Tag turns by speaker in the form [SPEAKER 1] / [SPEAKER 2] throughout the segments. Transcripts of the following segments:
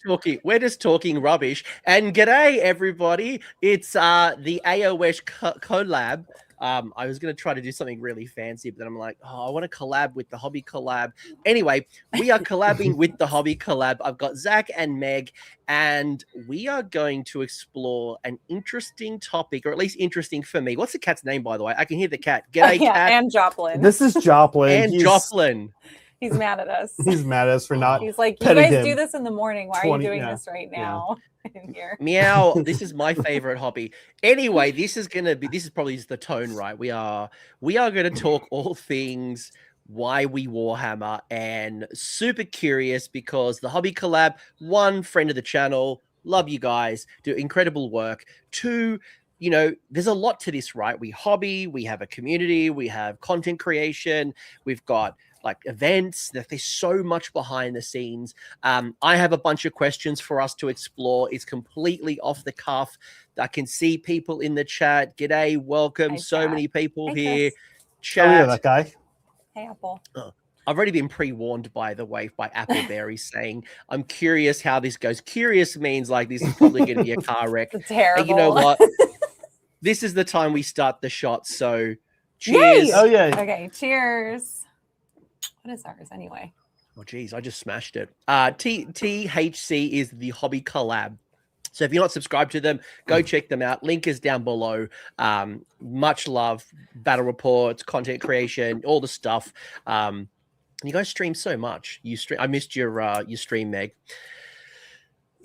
[SPEAKER 1] talking rubbish. And g'day everybody. It's the AOS collab. I was going to try to do something really fancy, but then I'm like, oh, I want to collab with the Hobby Collab. Anyway, we are collabing with the Hobby Collab. I've got Zach and Meg, and we are going to explore an interesting topic, or at least interesting for me. What's the cat's name, by the way? I can hear the cat. G'day, cat.
[SPEAKER 2] And Joplin.
[SPEAKER 3] This is Joplin.
[SPEAKER 1] And Joplin.
[SPEAKER 2] He's mad at us.
[SPEAKER 3] He's mad at us for not.
[SPEAKER 2] He's like, you guys do this in the morning. Why are you doing this right now? In here.
[SPEAKER 1] Meow. This is my favorite hobby. Anyway, this is probably the tone, right? We are going to talk all things why we Warhammer, and super curious because the Hobby Collab, one, friend of the channel, love you guys, do incredible work. Two, you know, there's a lot to this, right? We hobby, we have a community, we have content creation, we've got like events, that there's so much behind the scenes. I have a bunch of questions for us to explore. It's completely off the cuff. I can see people in the chat. G'day, welcome.
[SPEAKER 2] Hi,
[SPEAKER 1] so
[SPEAKER 2] chat.
[SPEAKER 1] many people
[SPEAKER 2] Hey,
[SPEAKER 1] here.
[SPEAKER 2] Chris.
[SPEAKER 1] Chat.
[SPEAKER 3] Oh, yeah, that guy.
[SPEAKER 2] Hey, Apple.
[SPEAKER 1] I've already been pre-warned, by the way, by Appleberry saying, I'm curious how this goes. Curious means like this is probably going to be a car wreck.
[SPEAKER 2] It's terrible.
[SPEAKER 1] And you know what? This is the time we start the shot. So cheers.
[SPEAKER 2] Yay!
[SPEAKER 3] Oh, yeah.
[SPEAKER 2] Okay, cheers. What is ours anyway?
[SPEAKER 1] Oh, geez, I just smashed it. THC is the Hobby Collab. So if you're not subscribed to them, go check them out. Link is down below. Much love, battle reports, content creation, all the stuff. You guys stream so much. I missed your stream, Meg.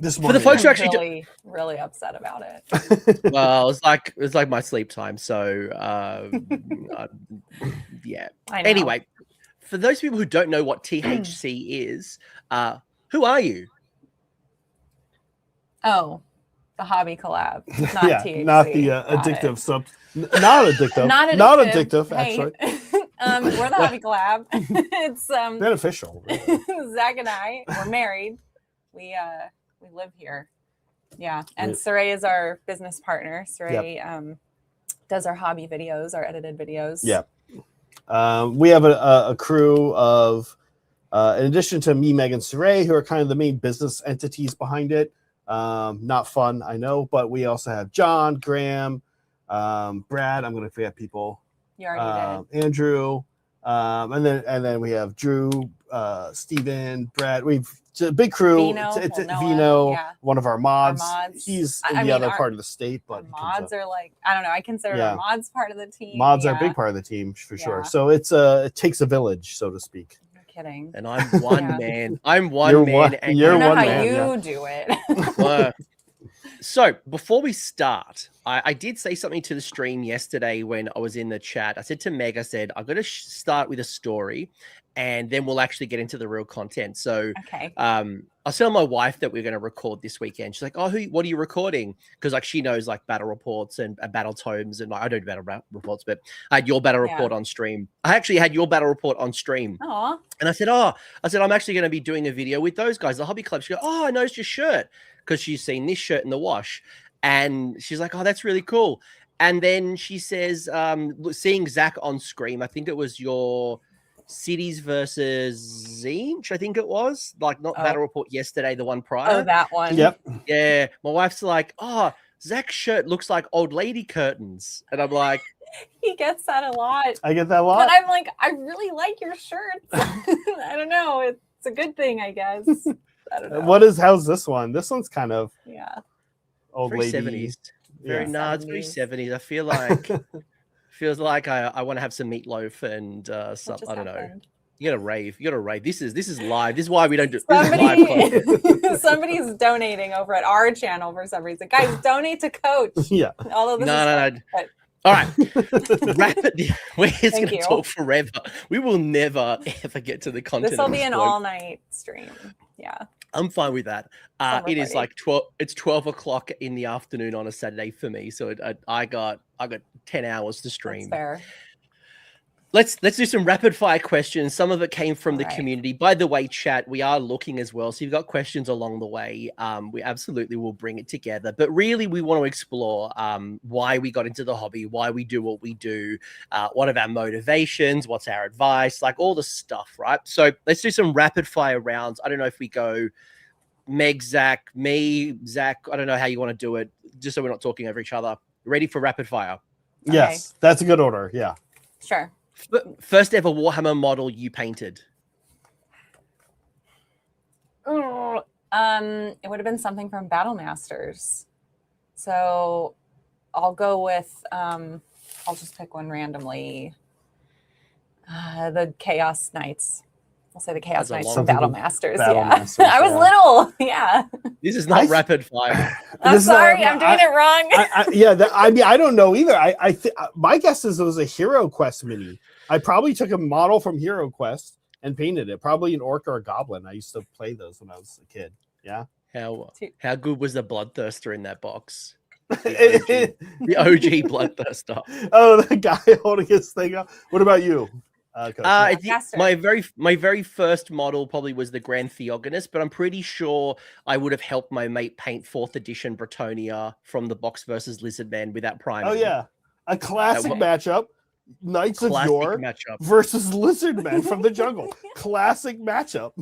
[SPEAKER 3] This
[SPEAKER 1] For the folks who actually
[SPEAKER 2] really, really upset about it.
[SPEAKER 1] Well, it's like my sleep time. So yeah.
[SPEAKER 2] I know.
[SPEAKER 1] Anyway, for those people who don't know what THC is, who are you?
[SPEAKER 2] Oh, the Hobby Collab, not
[SPEAKER 3] Yeah,
[SPEAKER 2] THC.
[SPEAKER 3] not the
[SPEAKER 2] Got
[SPEAKER 3] addictive
[SPEAKER 2] it.
[SPEAKER 3] sub. Not addictive.
[SPEAKER 2] Not
[SPEAKER 3] Not
[SPEAKER 2] addictive.
[SPEAKER 3] addictive,
[SPEAKER 2] Hey.
[SPEAKER 3] actually.
[SPEAKER 2] We're the Hobby Collab. It's
[SPEAKER 3] Beneficial. Really.
[SPEAKER 2] Zach and I. We're married. We live here. Yeah, and Saray is our business partner. Saray does our hobby videos, our edited videos.
[SPEAKER 3] Yeah. We have a crew of, in addition to me, Meg, and Saray, who are kind of the main business entities behind it. Not fun, I know, but we also have John, Graham, Brad. I'm going to forget people.
[SPEAKER 2] You already did.
[SPEAKER 3] Andrew, and then we have Drew, Steven, Brad. It's a big crew.
[SPEAKER 2] Vino,
[SPEAKER 3] it's
[SPEAKER 2] Noah,
[SPEAKER 3] Vino,
[SPEAKER 2] yeah.
[SPEAKER 3] one of our mods.
[SPEAKER 2] Our mods.
[SPEAKER 3] He's
[SPEAKER 2] I
[SPEAKER 3] in the
[SPEAKER 2] mean,
[SPEAKER 3] other
[SPEAKER 2] our-
[SPEAKER 3] part of the state, but
[SPEAKER 2] Our
[SPEAKER 3] he comes
[SPEAKER 2] mods
[SPEAKER 3] up.
[SPEAKER 2] are like, I don't know. I consider
[SPEAKER 3] Yeah.
[SPEAKER 2] our mods part of the team.
[SPEAKER 3] Mods are a
[SPEAKER 2] Yeah.
[SPEAKER 3] big part of the team for sure.
[SPEAKER 2] Yeah.
[SPEAKER 3] So it takes a village, so to speak.
[SPEAKER 2] No kidding.
[SPEAKER 1] And I'm one
[SPEAKER 2] Yeah.
[SPEAKER 1] man. I'm one
[SPEAKER 3] You're
[SPEAKER 1] man.
[SPEAKER 3] one-
[SPEAKER 1] and
[SPEAKER 3] you're
[SPEAKER 2] I don't know
[SPEAKER 3] one
[SPEAKER 2] how
[SPEAKER 3] man,
[SPEAKER 2] you
[SPEAKER 3] yeah.
[SPEAKER 2] do it.
[SPEAKER 1] Well, so before we start, I did say something to the stream yesterday when I was in the chat. I said to Meg, I said, I'm going to start with a story and then we'll actually get into the real content. So
[SPEAKER 2] Okay.
[SPEAKER 1] I was telling my wife that we're going to record this weekend. She's like, oh, what are you recording? Because like she knows like battle reports and battle tomes. And I don't do battle reports, but I had your battle report on stream. I actually had your battle report on stream.
[SPEAKER 2] Aw.
[SPEAKER 1] And I said, I'm actually going to be doing a video with those guys, the Hobby Club. She goes, oh, I noticed your shirt because she's seen this shirt in the wash. And she's like, oh, that's really cool. And then she says, seeing Zach on screen, I think it was your Cities versus Zinch, I think it was. Like not battle report yesterday, the one prior.
[SPEAKER 2] Oh, that one.
[SPEAKER 3] Yep.
[SPEAKER 1] Yeah. My wife's like, oh, Zach's shirt looks like old lady curtains. And I'm like,
[SPEAKER 2] He gets that a lot.
[SPEAKER 3] I get that a lot.
[SPEAKER 2] But I'm like, I really like your shirts. I don't know. It's a good thing, I guess. I don't know.
[SPEAKER 3] How's this one? This one's kind of
[SPEAKER 2] Yeah.
[SPEAKER 3] old
[SPEAKER 1] very
[SPEAKER 3] lady.
[SPEAKER 1] 70s. Very it's very 70s. I feel like feels like I want to have some meatloaf and something. I don't know. You gotta rave. This is live. This is why we don't do this is live content.
[SPEAKER 2] Somebody's donating over at our channel for some reason. Guys, donate to Coach.
[SPEAKER 3] Yeah.
[SPEAKER 2] Although this
[SPEAKER 1] No.
[SPEAKER 2] but
[SPEAKER 1] All right. Rapid. We're just
[SPEAKER 2] Thank
[SPEAKER 1] gonna
[SPEAKER 2] you.
[SPEAKER 1] talk forever. We will never ever get to the content.
[SPEAKER 2] this will
[SPEAKER 1] of
[SPEAKER 2] be an
[SPEAKER 1] vlog.
[SPEAKER 2] all-night stream. Yeah.
[SPEAKER 1] I'm fine with that.
[SPEAKER 2] Summer
[SPEAKER 1] It is
[SPEAKER 2] party.
[SPEAKER 1] like 12. It's 12 o'clock in the afternoon on a Saturday for me. So I got 10 hours to
[SPEAKER 2] That's
[SPEAKER 1] stream.
[SPEAKER 2] fair.
[SPEAKER 1] Let's do some rapid fire questions. Some of it came from the
[SPEAKER 2] All right.
[SPEAKER 1] community. By the way, chat, we are looking as well. So if you've got questions along the way, we absolutely will bring it together. But really, we want to explore why we got into the hobby, why we do what we do, what are our motivations, what's our advice, like all the stuff, right? So let's do some rapid fire rounds. I don't know if we go Meg, Zach, me, Zach. I don't know how you want to do it, just so we're not talking over each other. Ready for rapid fire?
[SPEAKER 3] Yes, that's a good order. Yeah.
[SPEAKER 2] Sure.
[SPEAKER 1] First ever Warhammer model you painted?
[SPEAKER 2] Ooh, it would have been something from Battle Masters. So I'll go with I'll just pick one randomly. The Chaos Knights. I'll say the Chaos Knights from Battle Masters. Masters, I was little. Yeah.
[SPEAKER 1] This is not rapid fire.
[SPEAKER 2] I'm sorry, I'm doing it wrong.
[SPEAKER 3] I mean, I don't know either. My guess is it was a Hero Quest mini. I probably took a model from Hero Quest and painted it. Probably an orc or a goblin. I used to play those when I was a kid. Yeah.
[SPEAKER 1] How good was the Bloodthirster in that box? The OG Bloodthirster.
[SPEAKER 3] Oh, the guy holding his thing up. What about you?
[SPEAKER 1] My very first model probably was the Grand Theogonist, but I'm pretty sure I would have helped my mate paint 4th edition Bretonia from the box versus Lizardman without priming.
[SPEAKER 3] Oh yeah, a classic matchup. Knights of Yore versus Lizardmen from the jungle. Classic matchup.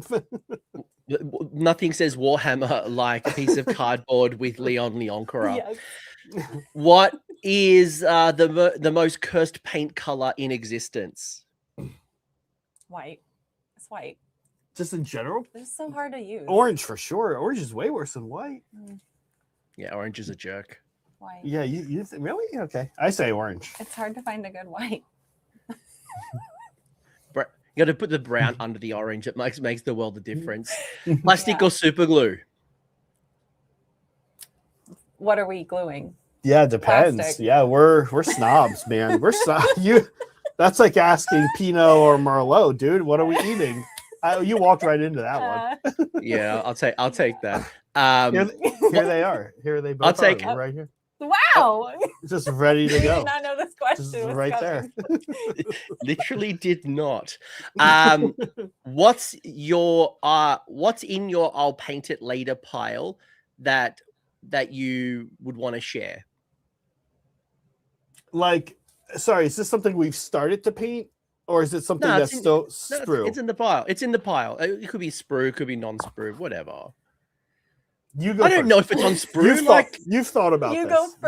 [SPEAKER 1] Nothing says Warhammer like a piece of cardboard with Leon Leonkara.
[SPEAKER 2] Yes.
[SPEAKER 1] What is the most cursed paint color in existence?
[SPEAKER 2] White. It's white.
[SPEAKER 3] Just in general?
[SPEAKER 2] It's so hard to use.
[SPEAKER 3] Orange for sure. Orange is way worse than white.
[SPEAKER 1] Yeah, orange is a jerk.
[SPEAKER 2] White.
[SPEAKER 3] Yeah, you really? Okay. I say orange.
[SPEAKER 2] It's hard to find a good white.
[SPEAKER 1] You got to put the brown under the orange. It makes the world of difference. Plastic or super glue?
[SPEAKER 2] What are we gluing?
[SPEAKER 3] Yeah, it depends.
[SPEAKER 2] Plastic.
[SPEAKER 3] Yeah, we're snobs, man. We're That's like asking Pinot or Merlot, dude. What are we eating? You walked right into that one.
[SPEAKER 1] Yeah, I'll take that.
[SPEAKER 3] Here they are. Here they both are right here.
[SPEAKER 2] Wow.
[SPEAKER 3] Just ready to go.
[SPEAKER 2] I did not know this question was
[SPEAKER 3] right
[SPEAKER 2] coming.
[SPEAKER 3] there.
[SPEAKER 1] Literally did not. What's in your I'll paint it later pile that you would want to share?
[SPEAKER 3] Like, sorry, is this something we've started to paint, or is it something that's still sprue?
[SPEAKER 1] It's in the pile. It's in the pile. It could be sprue, it could be non-sprue, whatever.
[SPEAKER 3] You go.
[SPEAKER 1] I don't know if it's on sprue.
[SPEAKER 3] You've thought about this.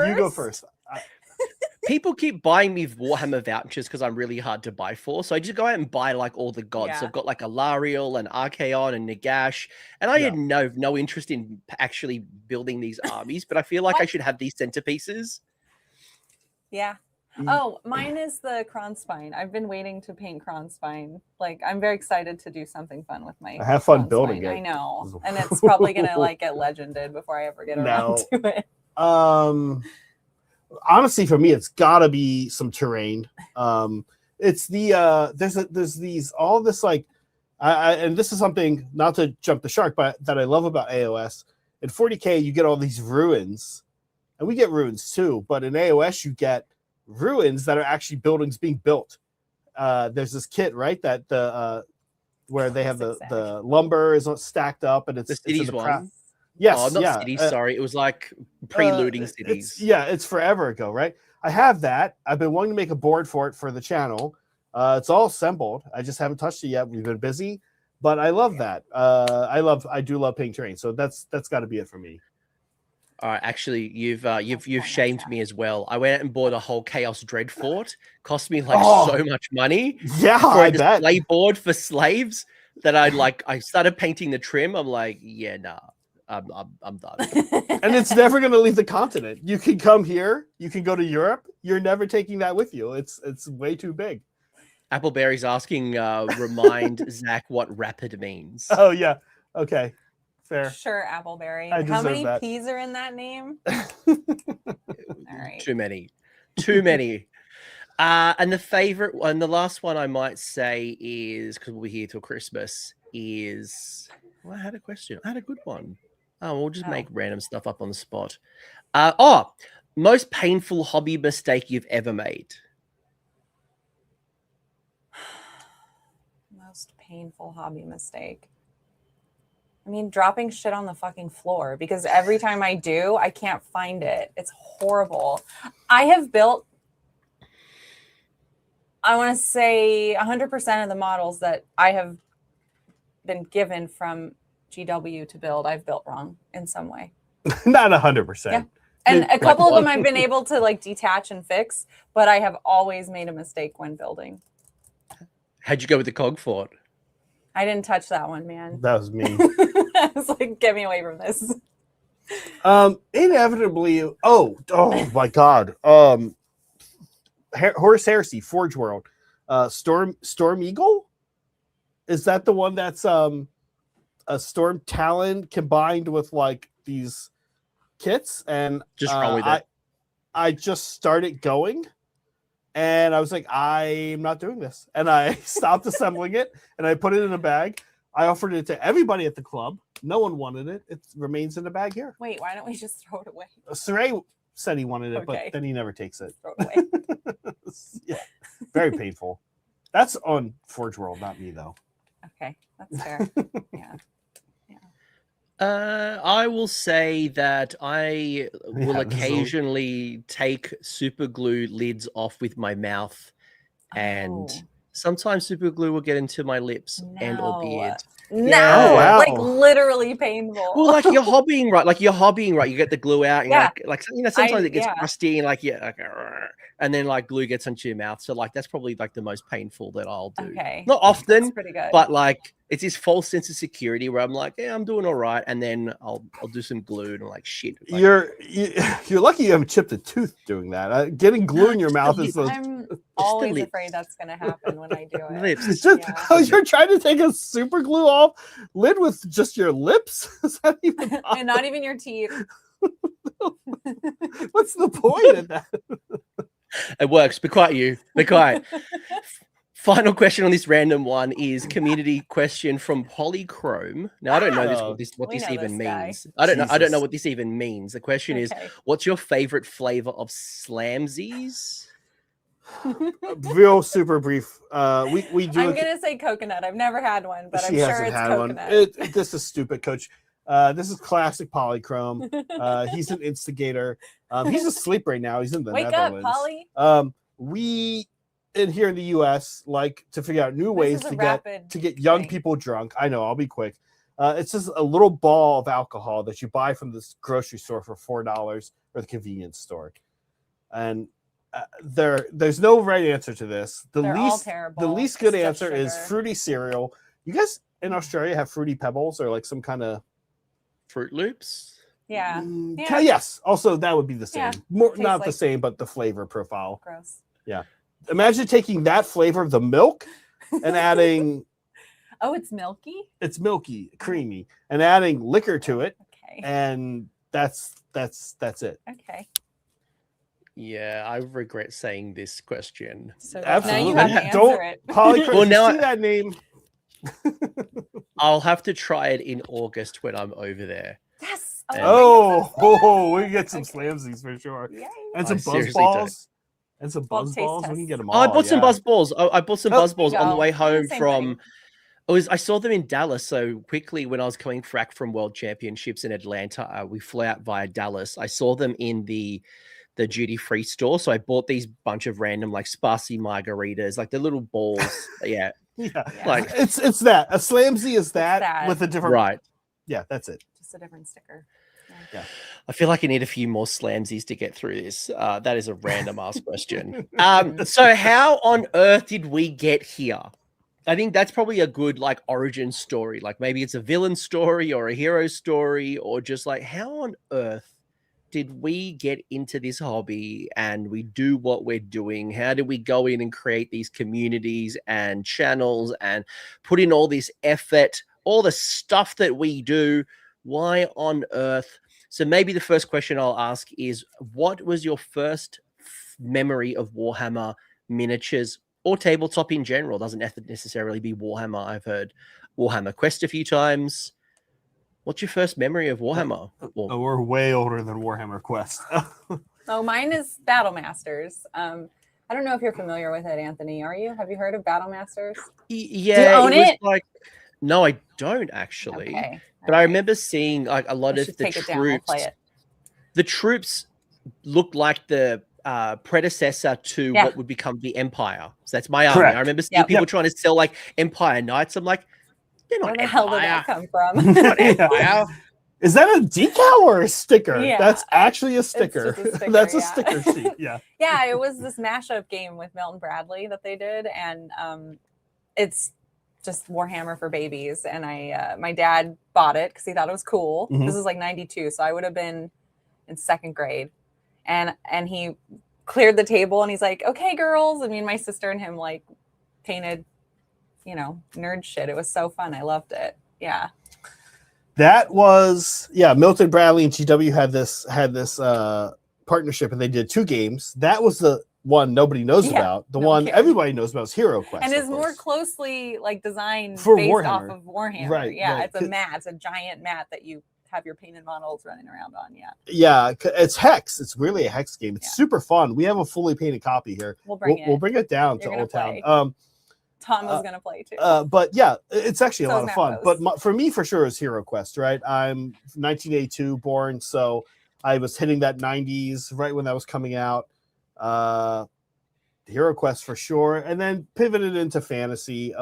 [SPEAKER 3] You go first.
[SPEAKER 1] People keep buying me Warhammer vouchers because I'm really hard to buy for. So I just go out and buy like all the gods.
[SPEAKER 2] Yeah.
[SPEAKER 1] So I've got like Alariel and Archaon and Nagash. And I had no interest in actually building these armies, but I feel like I should have these centerpieces.
[SPEAKER 2] Yeah. Oh, mine is the Kronspine. I've been waiting to paint Kronspine. Like, I'm very excited to do something fun with my.
[SPEAKER 3] I have fun building it.
[SPEAKER 2] I know, and it's probably gonna like get legended before I ever get around to it.
[SPEAKER 3] Honestly, for me, it's gotta be some terrain. It's the there's these all this like, and this is something not to jump the shark, but that I love about AOS. In 40K, you get all these ruins, and we get ruins too. But in AOS, you get ruins that are actually buildings being built. There's this kit, right? That where they have the lumber is stacked up, and it's
[SPEAKER 1] the cities one.
[SPEAKER 3] Yes,
[SPEAKER 1] not cities. Sorry, it was like preluding cities.
[SPEAKER 3] It's forever ago, right? I have that. I've been wanting to make a board for it for the channel. It's all assembled. I just haven't touched it yet. We've been busy, but I love that. I do love painting terrain. So that's got to be it for me.
[SPEAKER 1] All right, actually, you've shamed me as well. I went out and bought a whole Chaos Dread Fort. Cost me like so much money.
[SPEAKER 3] Yeah,
[SPEAKER 1] for
[SPEAKER 3] I
[SPEAKER 1] a
[SPEAKER 3] bet.
[SPEAKER 1] display board for slaves that I started painting the trim. I'm like, yeah, nah, I'm done.
[SPEAKER 3] And it's never going to leave the continent. You can come here. You can go to Europe. You're never taking that with you. It's way too big.
[SPEAKER 1] Appleberry's asking, remind Zach what rapid means.
[SPEAKER 3] Oh yeah. Okay. Fair.
[SPEAKER 2] Sure, Appleberry.
[SPEAKER 3] I
[SPEAKER 2] How many
[SPEAKER 3] deserve that.
[SPEAKER 2] P's are in that name? All right.
[SPEAKER 1] Too many. And the favorite one, the last one I might say is, because we'll be here till Christmas, is, well, I had a question. I had a good one. Oh, we'll just make random stuff up on the spot. Most painful hobby mistake you've ever made.
[SPEAKER 2] Most painful hobby mistake. I mean, dropping shit on the fucking floor, because every time I do, I can't find it. It's horrible. I have built, I want to say 100% of the models that I have been given from GW to build, I've built wrong in some way.
[SPEAKER 3] Not 100%.
[SPEAKER 2] Yeah. And a couple of
[SPEAKER 1] what?
[SPEAKER 2] them I've been able to like detach and fix, but I have always made a mistake when building.
[SPEAKER 1] How'd you go with the cog fort?
[SPEAKER 2] I didn't touch that one, man.
[SPEAKER 3] That was me.
[SPEAKER 2] I was like, get me away from this.
[SPEAKER 3] Inevitably, oh my God. Horus Heresy, Forge World, Storm Eagle. Is that the one that's a Storm Talon combined with like these kits? And
[SPEAKER 1] Just run with it.
[SPEAKER 3] I just started going, and I was like, I'm not doing this, and I stopped assembling it, and I put it in a bag. I offered it to everybody at the club. No one wanted it. It remains in the bag here.
[SPEAKER 2] Wait, why don't we just throw it away?
[SPEAKER 3] Saray said he wanted it, but
[SPEAKER 2] Okay.
[SPEAKER 3] then he never takes it.
[SPEAKER 2] Throw it away.
[SPEAKER 3] Yeah, very painful. That's on Forge World, not me though.
[SPEAKER 2] Okay, that's fair. Yeah.
[SPEAKER 1] I will say that I will
[SPEAKER 3] Yeah, this is a-
[SPEAKER 1] occasionally take super glue lids off with my mouth, and
[SPEAKER 2] Oh,
[SPEAKER 1] sometimes super glue will get into my lips and or beard.
[SPEAKER 2] no,
[SPEAKER 3] Oh, wow.
[SPEAKER 2] like literally painful.
[SPEAKER 1] Well, like you're hobbying, right? You get the glue out, and
[SPEAKER 2] Yeah.
[SPEAKER 1] like sometimes it gets
[SPEAKER 2] yeah.
[SPEAKER 1] crusty, and like and then like glue gets onto your mouth. So like that's probably like the most painful that I'll do.
[SPEAKER 2] Okay,
[SPEAKER 1] Not
[SPEAKER 2] that's
[SPEAKER 1] often,
[SPEAKER 2] pretty good.
[SPEAKER 1] but like it's this false sense of security where I'm like, yeah, I'm doing all right, and then I'll do some glue and I'm like, shit. Like,
[SPEAKER 3] You're lucky you haven't chipped a tooth doing that. Getting glue in your mouth is
[SPEAKER 2] I'm always
[SPEAKER 1] lips.
[SPEAKER 2] afraid that's going to happen when I do it.
[SPEAKER 1] lips.
[SPEAKER 3] it's just
[SPEAKER 2] Yeah.
[SPEAKER 3] you're trying to take a super glue off lid with just your lips. Is that even
[SPEAKER 2] And not even your teeth.
[SPEAKER 3] what's the point of that?
[SPEAKER 1] It works. Be quiet, you. Be quiet. Final question on this random one is community question from Polychrome. Now I don't know
[SPEAKER 3] Oh,
[SPEAKER 1] what
[SPEAKER 2] we
[SPEAKER 1] this
[SPEAKER 2] know
[SPEAKER 1] even
[SPEAKER 2] this guy.
[SPEAKER 1] means. I don't know
[SPEAKER 3] Jesus.
[SPEAKER 1] what this even means. The question is,
[SPEAKER 2] Okay.
[SPEAKER 1] what's your favorite flavor of Slamsies?
[SPEAKER 3] Real super brief. We do.
[SPEAKER 2] I'm going to say coconut. I've never had one, but I'm
[SPEAKER 3] She
[SPEAKER 2] sure
[SPEAKER 3] hasn't
[SPEAKER 2] it's
[SPEAKER 3] had
[SPEAKER 2] coconut.
[SPEAKER 3] one. This is stupid, Coach. This is classic Polychrome. He's an instigator. He's asleep right now. He's in the
[SPEAKER 2] Wake up,
[SPEAKER 3] Netherlands.
[SPEAKER 2] Polly.
[SPEAKER 3] We in here in the U.S. like to figure out new ways
[SPEAKER 2] This is a
[SPEAKER 3] to
[SPEAKER 2] rapid
[SPEAKER 3] get young
[SPEAKER 2] thing.
[SPEAKER 3] people drunk. I know. I'll be quick. It's just a little ball of alcohol that you buy from this grocery store for $4 or the convenience store, and there's no right answer to this.
[SPEAKER 2] They're all terrible.
[SPEAKER 3] The least good
[SPEAKER 2] It's just
[SPEAKER 3] answer is
[SPEAKER 2] sugar.
[SPEAKER 3] fruity cereal. You guys in Australia have Fruity Pebbles or like some kind of
[SPEAKER 1] Fruit Loops?
[SPEAKER 2] Yeah.
[SPEAKER 3] yes. Also, that would be the same.
[SPEAKER 2] Yeah.
[SPEAKER 3] More
[SPEAKER 2] Tastes
[SPEAKER 3] not the
[SPEAKER 2] like-
[SPEAKER 3] same, but the flavor profile.
[SPEAKER 2] Gross.
[SPEAKER 3] Imagine taking that flavor of the milk and adding
[SPEAKER 2] Oh, it's milky?
[SPEAKER 3] it's milky, creamy, and adding liquor to it,
[SPEAKER 2] Okay.
[SPEAKER 3] and that's it.
[SPEAKER 2] Okay.
[SPEAKER 1] Yeah, I regret saying this question.
[SPEAKER 2] So
[SPEAKER 3] Absolutely.
[SPEAKER 2] now you have to
[SPEAKER 3] Don't-
[SPEAKER 2] answer it.
[SPEAKER 3] Polychrome,
[SPEAKER 1] Well,
[SPEAKER 3] you
[SPEAKER 1] now
[SPEAKER 3] see that name.
[SPEAKER 1] I'll have to try it in August when I'm over there.
[SPEAKER 2] Yes.
[SPEAKER 3] We get some
[SPEAKER 2] Okay.
[SPEAKER 3] slamsies for sure,
[SPEAKER 2] Yay.
[SPEAKER 3] and
[SPEAKER 1] I
[SPEAKER 3] some buzz
[SPEAKER 1] seriously
[SPEAKER 3] balls, and some
[SPEAKER 2] Well,
[SPEAKER 3] buzz
[SPEAKER 2] taste
[SPEAKER 3] balls. We can
[SPEAKER 2] test.
[SPEAKER 3] get them all.
[SPEAKER 1] Oh, I bought some
[SPEAKER 3] yeah.
[SPEAKER 1] buzz balls. I bought some
[SPEAKER 3] Oh,
[SPEAKER 1] buzz
[SPEAKER 2] there you
[SPEAKER 1] balls on the
[SPEAKER 2] go.
[SPEAKER 1] way
[SPEAKER 2] Do the
[SPEAKER 1] home
[SPEAKER 2] same
[SPEAKER 1] from.
[SPEAKER 2] thing.
[SPEAKER 1] I saw them in Dallas. So quickly when I was coming back from World Championships in Atlanta, we flew out via Dallas. I saw them in the duty free store. So I bought these bunch of random like spicy margaritas, like the little balls. Yeah,
[SPEAKER 3] Yeah,
[SPEAKER 2] Yeah.
[SPEAKER 1] like
[SPEAKER 3] it's that a slamsy is that
[SPEAKER 2] that.
[SPEAKER 3] with a different.
[SPEAKER 1] right.
[SPEAKER 3] Yeah, that's it.
[SPEAKER 2] Just a different sticker.
[SPEAKER 1] I feel like I need a few more slamsies to get through this. That is a random ass question. So how on earth did we get here? I think that's probably a good like origin story. Like maybe it's a villain story or a hero story, or just like how on earth did we get into this hobby and we do what we're doing? How did we go in and create these communities and channels and put in all this effort, all the stuff that we do? Why on earth? So maybe the first question I'll ask is, what was your first memory of Warhammer miniatures or tabletop in general? Doesn't have to necessarily be Warhammer. I've heard Warhammer Quest a few times. What's your first memory of Warhammer? Well,
[SPEAKER 3] Oh, we're way older than Warhammer Quest.
[SPEAKER 2] Oh, mine is Battle Masters. I don't know if you're familiar with it, Anthony. Are you? Have you heard of Battle Masters?
[SPEAKER 1] yeah,
[SPEAKER 2] own
[SPEAKER 1] was
[SPEAKER 2] it?
[SPEAKER 1] like no, I don't actually.
[SPEAKER 2] Okay.
[SPEAKER 1] But I remember seeing like a lot
[SPEAKER 2] I
[SPEAKER 1] of
[SPEAKER 2] should
[SPEAKER 1] the
[SPEAKER 2] take it down. I'll
[SPEAKER 1] troops.
[SPEAKER 2] play it.
[SPEAKER 1] The troops looked like the predecessor to
[SPEAKER 2] Yeah.
[SPEAKER 1] what would become the Empire. So that's my army.
[SPEAKER 3] Correct.
[SPEAKER 1] I remember seeing
[SPEAKER 2] Yep.
[SPEAKER 1] people trying to sell like Empire Knights. I'm like, They're
[SPEAKER 2] Where
[SPEAKER 1] not
[SPEAKER 2] the hell did
[SPEAKER 1] Empire.
[SPEAKER 2] that come from?
[SPEAKER 1] Not
[SPEAKER 3] Yeah.
[SPEAKER 1] Empire.
[SPEAKER 3] Is that a decal or a sticker?
[SPEAKER 2] Yeah,
[SPEAKER 3] That's actually a sticker.
[SPEAKER 2] just a sticker,
[SPEAKER 3] That's a
[SPEAKER 2] yeah.
[SPEAKER 3] sticker sheet. Yeah.
[SPEAKER 2] Yeah, it was this mashup game with Milton Bradley that they did, and it's just Warhammer for babies. And my dad bought it because he thought it was cool.
[SPEAKER 3] Mhm.
[SPEAKER 2] This is like 92, so I would have been in second grade, and he cleared the table and he's like, "Okay, girls," and me and my sister and him like painted, nerd shit. It was so fun. I loved it. Yeah.
[SPEAKER 3] That was Milton Bradley and GW had this partnership, and they did 2 games. That was the one nobody knows about. The one
[SPEAKER 2] cares.
[SPEAKER 3] everybody knows about is Hero Quest,
[SPEAKER 2] and is more closely like designed
[SPEAKER 3] For
[SPEAKER 2] based
[SPEAKER 3] Warhammer.
[SPEAKER 2] off of Warhammer.
[SPEAKER 3] Right,
[SPEAKER 2] Yeah,
[SPEAKER 3] right.
[SPEAKER 2] it's a mat. It's a giant mat that you have your painted models running around on. Yeah.
[SPEAKER 3] Yeah, it's Hex. It's really a Hex game. It's
[SPEAKER 2] Yeah.
[SPEAKER 3] super fun. We have a fully painted copy here.
[SPEAKER 2] We'll bring it.
[SPEAKER 3] We'll bring it down
[SPEAKER 2] You're
[SPEAKER 3] to
[SPEAKER 2] gonna
[SPEAKER 3] Old Town.
[SPEAKER 2] play. Tom was gonna play too.
[SPEAKER 3] But yeah, it's actually a
[SPEAKER 2] So
[SPEAKER 3] lot
[SPEAKER 2] is
[SPEAKER 3] of fun.
[SPEAKER 2] Matt
[SPEAKER 3] But for me, for sure, is Hero Quest. Right, I'm 1982 born, so I was hitting that 90s right when that was coming out. Hero Quest for sure, and then pivoted into fantasy,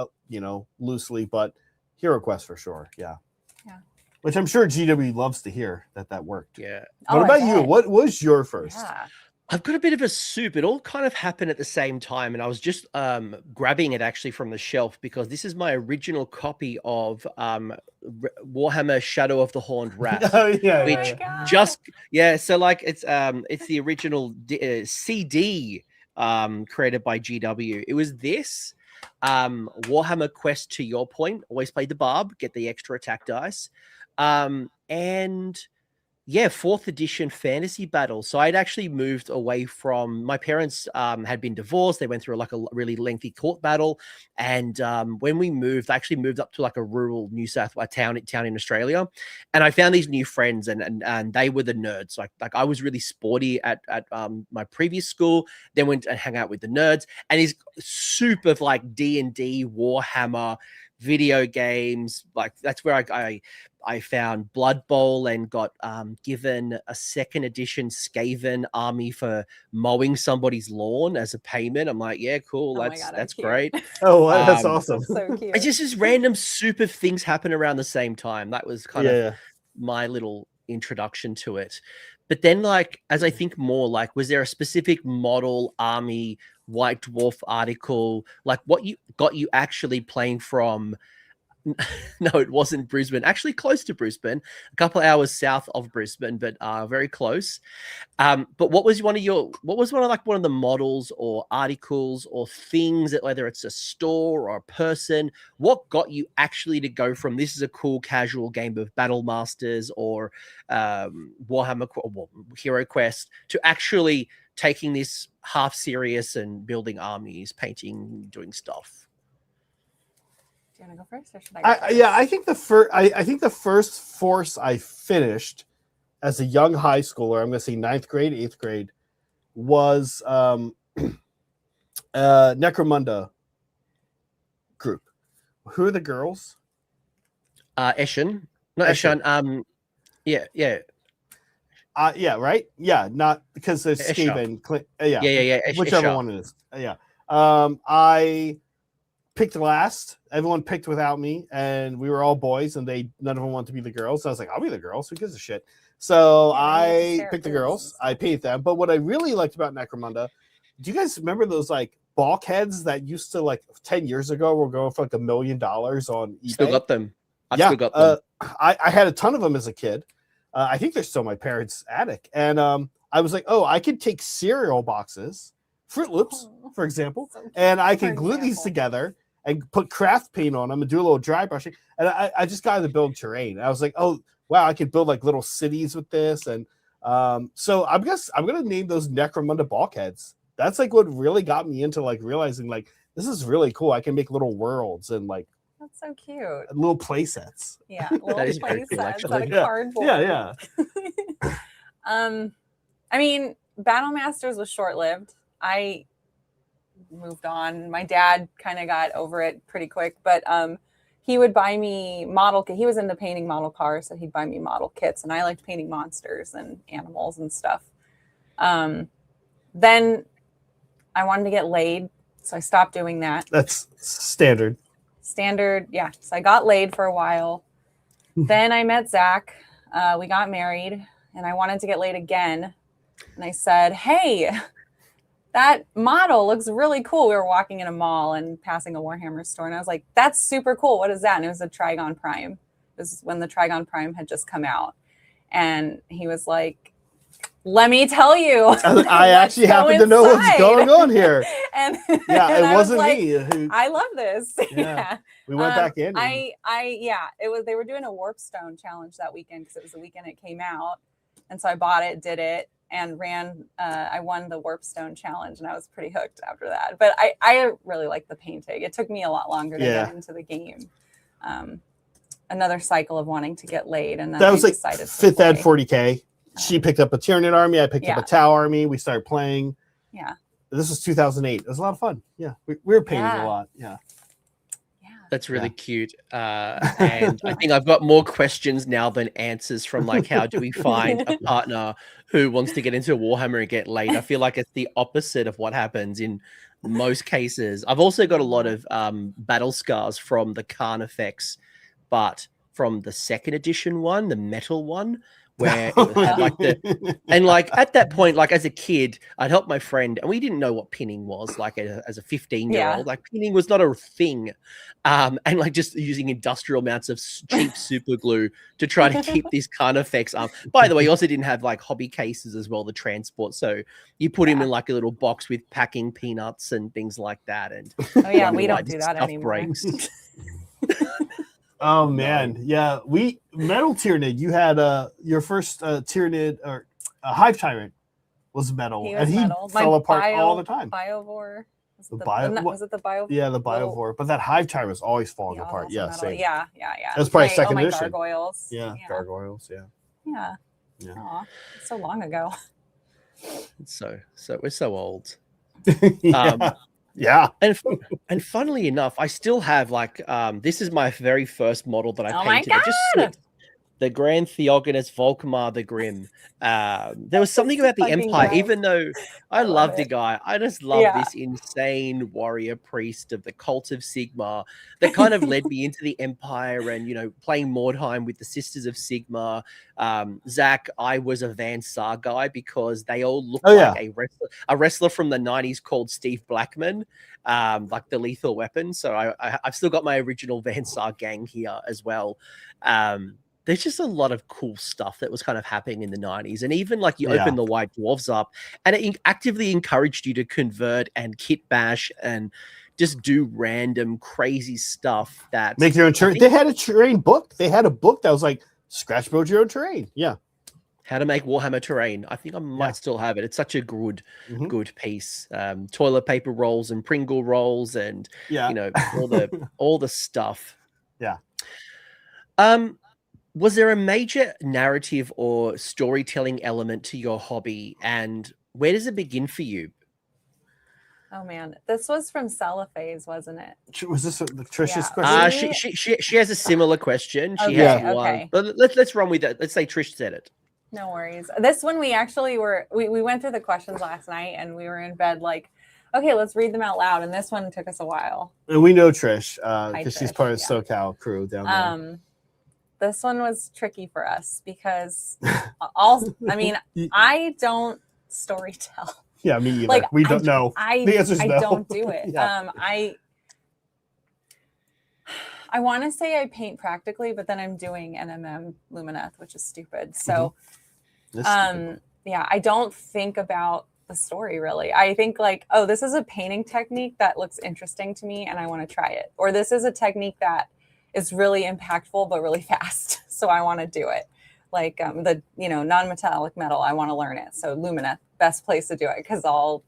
[SPEAKER 3] loosely, but Hero Quest for sure. Yeah.
[SPEAKER 2] Yeah.
[SPEAKER 3] Which I'm sure GW loves to hear that worked.
[SPEAKER 1] Yeah.
[SPEAKER 3] What
[SPEAKER 2] I
[SPEAKER 3] about you?
[SPEAKER 2] bet.
[SPEAKER 3] What was your first?
[SPEAKER 2] Yeah.
[SPEAKER 1] I've got a bit of a soup. It all kind of happened at the same time, and I was just grabbing it actually from the shelf because this is my original copy of Warhammer Shadow of the Horned Rat.
[SPEAKER 3] Oh yeah,
[SPEAKER 2] Oh
[SPEAKER 3] yeah,
[SPEAKER 2] my
[SPEAKER 3] yeah.
[SPEAKER 2] God.
[SPEAKER 1] So like it's the original CD created by GW. It was this Warhammer Quest, to your point, always play the barb, get the extra attack dice, and yeah, 4th edition fantasy battle. So I'd actually moved away from my parents had been divorced. They went through like a really lengthy court battle. And when we moved, I actually moved up to like a rural New South Wales town in Australia. And I found these new friends and they were the nerds. Like I was really sporty at my previous school, then went and hang out with the nerds. And these super like D&D, Warhammer, video games. Like that's where I found Blood Bowl and got given a 2nd edition Skaven army for mowing somebody's lawn as a payment. I'm like, yeah, cool.
[SPEAKER 2] Oh my God,
[SPEAKER 1] That's
[SPEAKER 2] cute.
[SPEAKER 1] great.
[SPEAKER 3] Oh, that's awesome.
[SPEAKER 2] So cute.
[SPEAKER 1] It's just random super things happen around the same time. That was kind of my little introduction to it. But then, like, as I think more, like, was there a specific model, army, White Dwarf article, like what you got you actually playing from? No, it wasn't Brisbane. Actually, close to Brisbane, a couple of hours south of Brisbane, but very close. But what was one of the models or articles or things that, whether it's a store or a person, what got you actually to go from this is a cool casual game of Battle Masters or Warhammer or Hero Quest to actually taking this half serious and building armies, painting, doing stuff?
[SPEAKER 2] Do you want to go first, or should I go first?
[SPEAKER 3] I think the first force I finished as a young high schooler, I'm going to say 9th grade, 8th grade, was Necromunda group. Who are the girls?
[SPEAKER 1] Eshin, not Eshan. Yeah.
[SPEAKER 3] Yeah, right. Yeah, not because there's Skaven.
[SPEAKER 1] Yeah.
[SPEAKER 3] Whichever one it is. I picked last. Everyone picked without me, and we were all boys, and none of them wanted to be the girls. So I was like, I'll be the girls. Who gives a shit? So I picked the girls. I painted them. But what I really liked about Necromunda, do you guys remember those like bulkheads that used to like 10 years ago were going for like $1 million on eBay?
[SPEAKER 1] Still got them. I've still got them.
[SPEAKER 3] I had a ton of them as a kid. I think they're still in my parents' attic. And I was like, oh, I could take cereal boxes, Fruit Loops, for example, and I can glue these together and put craft paint on them and do a little dry brushing. And I just got into build terrain. I was like, oh, wow, I could build like little cities with this. And so I'm going to name those Necromunda bulkheads. That's like what really got me into like realizing like, this is really cool. I can make little worlds and like,
[SPEAKER 2] that's so cute.
[SPEAKER 3] Little play sets.
[SPEAKER 2] Yeah, little play sets out of
[SPEAKER 3] Yeah.
[SPEAKER 2] cardboard.
[SPEAKER 3] Yeah.
[SPEAKER 2] I mean, Battle Masters was short-lived. I moved on. My dad kind of got over it pretty quick, but he would buy me model kit. He was into painting model cars, so he'd buy me model kits, and I liked painting monsters and animals and stuff. Then I wanted to get laid, so I stopped doing that.
[SPEAKER 3] That's standard.
[SPEAKER 2] standard. Yeah. So I got laid for a while. Then I met Zach. We got married and I wanted to get laid again. And I said, hey, that model looks really cool. We were walking in a mall and passing a Warhammer store. And I was like, that's super cool. What is that? And it was a Trigon Prime. It was when the Trigon Prime had just come out. And he was like, let me tell you.
[SPEAKER 3] I actually happen to know what's going on here.
[SPEAKER 2] and
[SPEAKER 3] yeah,
[SPEAKER 2] and
[SPEAKER 3] it wasn't
[SPEAKER 2] like,
[SPEAKER 3] me.
[SPEAKER 2] I love this.
[SPEAKER 3] Yeah. We went back in.
[SPEAKER 2] They were doing a Warpstone challenge that weekend because it was the weekend it came out. And so I bought it, did it, and ran. I won the Warpstone challenge, and I was pretty hooked after that. But I really like the painting. It took me a lot longer to get into the game. Another cycle of wanting to get laid, and then
[SPEAKER 3] that was
[SPEAKER 2] I
[SPEAKER 3] like
[SPEAKER 2] decided
[SPEAKER 3] 5th ed 40K. She picked up a Tyranid army. I picked up a Tau army. We started playing.
[SPEAKER 2] Yeah.
[SPEAKER 3] This was 2008. It was a lot of fun. Yeah. We were painting a lot. Yeah.
[SPEAKER 1] That's really cute. And I think I've got more questions now than answers from like, how do we find a partner who wants to get into Warhammer and get laid? I feel like it's the opposite of what happens in most cases. I've also got a lot of battle scars from the Carnifex, but from the 2nd edition one, the metal one, where it had like and like at that point, like as a kid, I'd help my friend and we didn't know what pinning was like as a 15-year-old. Like pinning was not a thing. And like just using industrial amounts of cheap super glue to try to keep this Carnifex up. By the way, you also didn't have like hobby cases as well, the transport. So you put him in like a little box with packing peanuts and things like that. And
[SPEAKER 2] we don't do that anymore.
[SPEAKER 1] Breaks.
[SPEAKER 3] Oh man, yeah. Metal Tyranid. You had your first Tyranid or Hive Tyrant was metal, and he fell apart all the time.
[SPEAKER 2] Biovore. Was it the Biovore?
[SPEAKER 3] Yeah, the Biovore. But that Hive Tyrant was always falling apart. Yeah, same.
[SPEAKER 2] Yeah.
[SPEAKER 3] That's probably second edition.
[SPEAKER 2] Gargoyles.
[SPEAKER 3] Yeah, gargoyles.
[SPEAKER 2] Yeah. Aw, so long ago.
[SPEAKER 1] So we're so old.
[SPEAKER 3] Yeah.
[SPEAKER 1] And funnily enough, I still have like this is my very first model that I painted.
[SPEAKER 2] My God!
[SPEAKER 1] I just slipped. The Grand Theogonus Volkmar the Grim. There was something about the Empire, even though I love the guy, I just love this insane warrior priest of the cult of Sigmar that kind of led me into the Empire and, you know, playing Mordheim with the Sisters of Sigmar. Zach, I was a Van Sar guy because they all look like a wrestler from the 90s called Steve Blackman, like the Lethal Weapon. So I've still got my original Van Sar gang here as well. There's just a lot of cool stuff that was kind of happening in the 90s. And even like you open the White Dwarfs up and it actively encouraged you to convert and kit bash and just do random crazy stuff that
[SPEAKER 3] make your own terrain. They had a terrain book. They had a book that was like scratch build your own terrain. Yeah.
[SPEAKER 1] How to make Warhammer terrain. I think I might still have it. It's such a good piece. Toilet paper rolls and Pringle rolls and you know, all the stuff.
[SPEAKER 3] Yeah.
[SPEAKER 1] Was there a major narrative or storytelling element to your hobby, and where does it begin for you?
[SPEAKER 2] Oh man, this was from Cellophase, wasn't it?
[SPEAKER 3] Was this Trish's question?
[SPEAKER 1] She has a similar question. She has one, but let's run with it. Let's say Trish said it.
[SPEAKER 2] No worries. This one we actually we went through the questions last night, and we were in bed like, okay, let's read them out loud. And this one took us a while.
[SPEAKER 3] And we know Trish because she's part of the SoCal crew down there.
[SPEAKER 2] This one was tricky for us because I don't storytell.
[SPEAKER 3] Yeah, me either. Like, we don't know.
[SPEAKER 2] I don't do it. I want to say I paint practically, but then I'm doing NMM Lumineth, which is stupid. So, I don't think about the story really. I think like, oh, this is a painting technique that looks interesting to me and I want to try it. Or this is a technique that is really impactful but really fast, so I want to do it. Like the non-metallic metal, I want to learn it. So Lumineth, best place to do it because I'll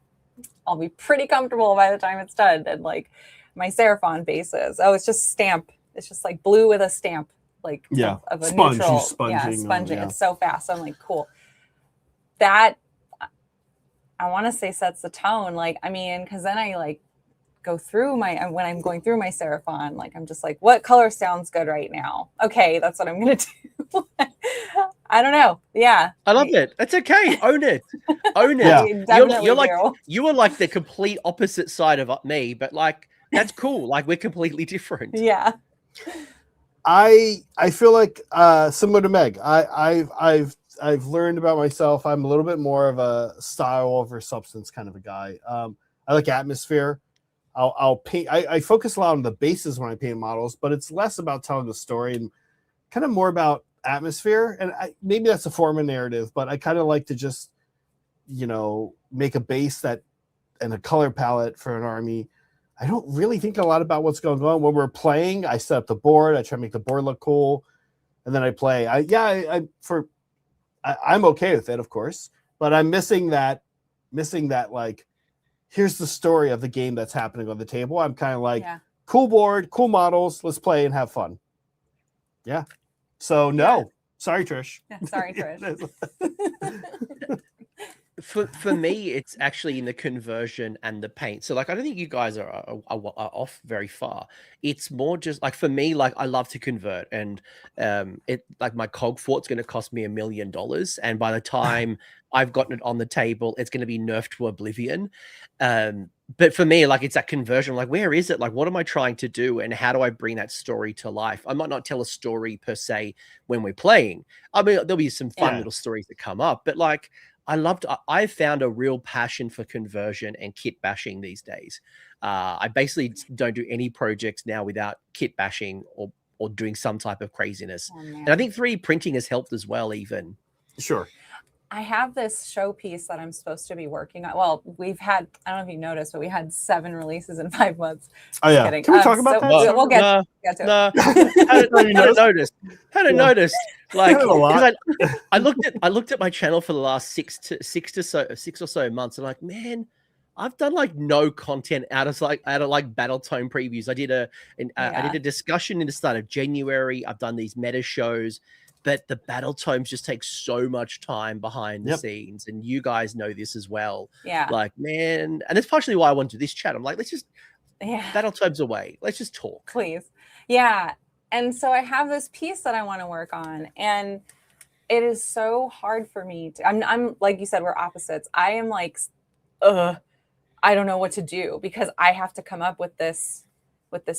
[SPEAKER 2] be pretty comfortable by the time it's done. And like my Seraphon bases, it's just stamp. It's just like blue with a stamp, like of a neutral, sponging. It's so fast. So I'm like, cool. That I want to say sets the tone. Like, I mean, because then I like go through when I'm going through my Seraphon, like I'm just like, what color sounds good right now? Okay, that's what I'm gonna do. I don't know. Yeah,
[SPEAKER 1] I love it. That's okay. Own it. Own it.
[SPEAKER 2] Yeah.
[SPEAKER 1] You're like you are like the complete opposite side of me, but like that's cool. Like we're completely different.
[SPEAKER 2] Yeah.
[SPEAKER 3] I feel like similar to Meg. I've learned about myself. I'm a little bit more of a style over substance kind of a guy. I like atmosphere. I'll paint. I focus a lot on the bases when I paint models, but it's less about telling the story and kind of more about atmosphere. And maybe that's a form of narrative, but I kind of like to just, make a base that and a color palette for an army. I don't really think a lot about what's going on when we're playing. I set up the board. I try to make the board look cool, and then I play. I'm okay with it, of course, but I'm missing that like, here's the story of the game that's happening on the table. I'm kind of like, cool board, cool models. Let's play and have fun. Yeah. So no, sorry, Trish.
[SPEAKER 2] Yeah, sorry, Trish.
[SPEAKER 1] For me, it's actually in the conversion and the paint. So like, I don't think you guys are off very far. It's more just like, for me, like I love to convert, and it like my cog fort's going to cost me $1 million, and by the time I've gotten it on the table, it's going to be nerfed to oblivion. But for me, like, it's that conversion. Like, where is it? Like, what am I trying to do, and how do I bring that story to life? I might not tell a story per se when we're playing. I mean, there'll be some fun little stories that come up, but like, I've found a real passion for conversion and kit bashing these days. I basically don't do any projects now without kit bashing or doing some type of craziness. And I think 3D printing has helped as well, even.
[SPEAKER 3] Sure.
[SPEAKER 2] I have this showpiece that I'm supposed to be working on. Well, we've had, I don't know if you noticed, but we had 7 releases in 5 months.
[SPEAKER 3] Oh, yeah.
[SPEAKER 2] Kidding.
[SPEAKER 3] Can we talk about that?
[SPEAKER 2] We'll get to it.
[SPEAKER 1] No. Hadn't noticed. Like, because I looked at my channel for the last six or so months, and like, man, I've done like no content out of Battletome previews. I did a discussion in the start of January. I've done these meta shows, but the Battletomes just take so much time behind the scenes, and you guys know this as well.
[SPEAKER 2] Yeah.
[SPEAKER 1] Like, man, and that's partially why I wanted to do this chat. I'm like, let's just Battletomes away. Let's just talk.
[SPEAKER 2] Please. Yeah. And so I have this piece that I want to work on, and it is so hard for me to, I'm like you said, we're opposites. I am like, I don't know what to do, because I have to come up with this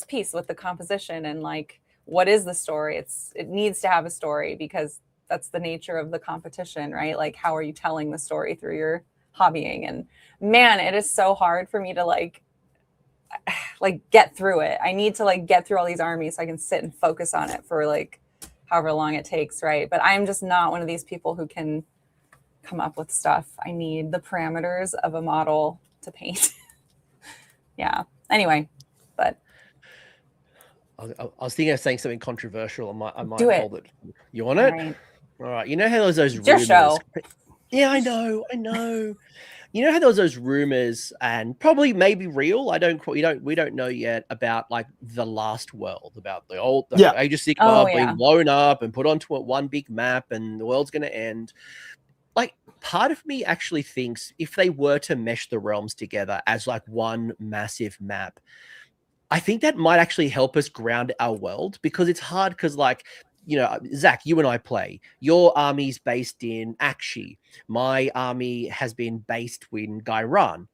[SPEAKER 2] piece, with the composition, and like, what is the story? It needs to have a story, because that's the nature of the competition, right? Like, how are you telling the story through your hobbying? And man, it is so hard for me to like get through it. I need to like get through all these armies so I can sit and focus on it for like however long it takes, right? But I'm just not one of these people who can come up with stuff. I need the parameters of a model to paint. Yeah. Anyway, but
[SPEAKER 1] I was thinking of saying something controversial. I might
[SPEAKER 2] do
[SPEAKER 1] hold it. You want it?
[SPEAKER 2] Right.
[SPEAKER 1] All right. You know how there's those
[SPEAKER 2] It's your
[SPEAKER 1] rumors?
[SPEAKER 2] show.
[SPEAKER 1] Yeah, I know. You know how there was those rumors, and probably maybe real. We don't know yet, about like the last world, about the Age of Sigmar being blown up and put onto one big map, and the world's going to end. Like, part of me actually thinks if they were to mesh the realms together as like one massive map, I think that might actually help us ground our world, because it's hard, because like, Zach, you and I play. Your army's based in Akshi. My army has been based in Gairan.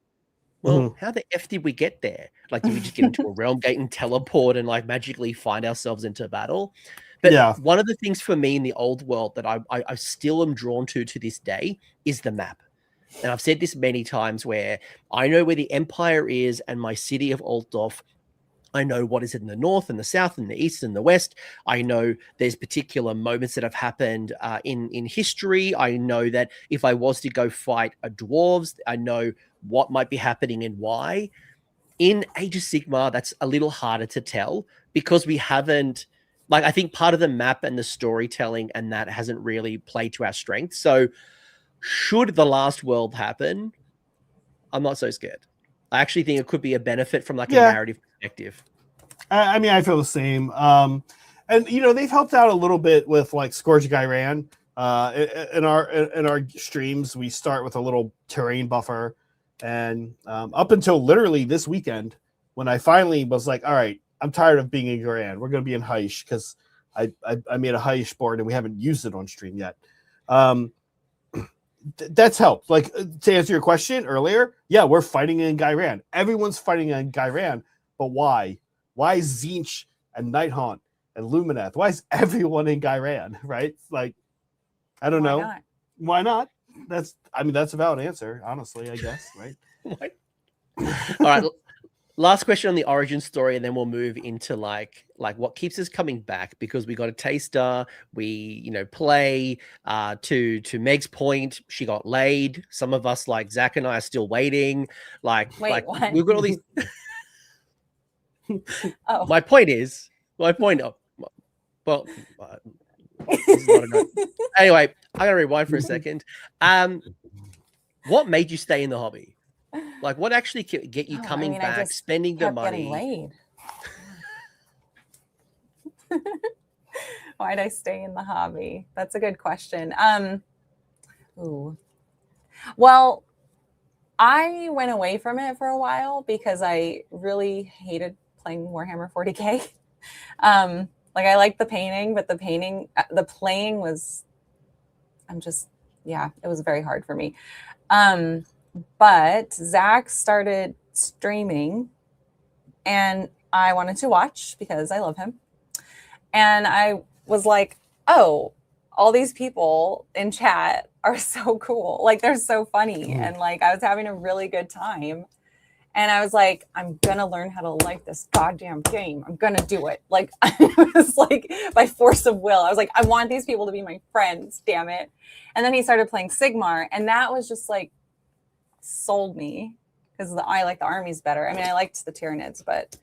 [SPEAKER 1] Well, how the F did we get there? Like, did we just get into a realm gate and teleport and like magically find ourselves into battle? But one of the things for me in the old world that I still am drawn to this day is the map. And I've said this many times, where I know where the Empire is and my city of Altdorf. I know what is in the north and the south and the east and the west. I know there's particular moments that have happened in history. I know that if I was to go fight a dwarves, I know what might be happening and why. In Age of Sigmar, that's a little harder to tell, because we haven't, like, I think part of the map and the storytelling and that hasn't really played to our strength. So should the last world happen, I'm not so scared. I actually think it could be a benefit from like a narrative perspective.
[SPEAKER 3] I mean, I feel the same. And they've helped out a little bit with like Scourge of Gairan. In our streams, we start with a little terrain buffer, and up until literally this weekend, when I finally was like, all right, I'm tired of being in Gairan. We're going to be in Haish, because I made a Haish board and we haven't used it on stream yet. That's helped. Like, to answer your question earlier, we're fighting in Gairan. Everyone's fighting in Gairan, but why? Why is Zinch and Nighthaunt and Lumineth? Why is everyone in Guyran, right? Like, I don't know.
[SPEAKER 2] Not?
[SPEAKER 3] Why not? That's a valid answer, honestly, I guess, right?
[SPEAKER 1] What? All right. Last question on the origin story, and then we'll move into like what keeps us coming back, because we got a taster. We play. To Meg's point, she got laid. Some of us, like Zach and I, are still waiting.
[SPEAKER 2] Wait, what?
[SPEAKER 1] We've got all these.
[SPEAKER 2] Oh.
[SPEAKER 1] My point. Well, this is not a anyway. I gotta rewind for a second. What made you stay in the hobby? Like, what actually get you coming back, spending the money?
[SPEAKER 2] Getting laid. Why'd I stay in the hobby? That's a good question. Well, I went away from it for a while because I really hated playing Warhammer 40K. Like, I liked the painting, but the playing was, it was very hard for me. But Zach started streaming and I wanted to watch because I love him. And I was like, oh, all these people in chat are so cool. Like, they're so funny. And like, I was having a really good time. And I was like, I'm going to learn how to like this goddamn game. I'm going to do it. Like, I was like, by force of will. I was like, I want these people to be my friends, damn it. And then he started playing Sigmar. And that was just like, sold me, because I like the armies better. I mean, I liked the Tyranids, but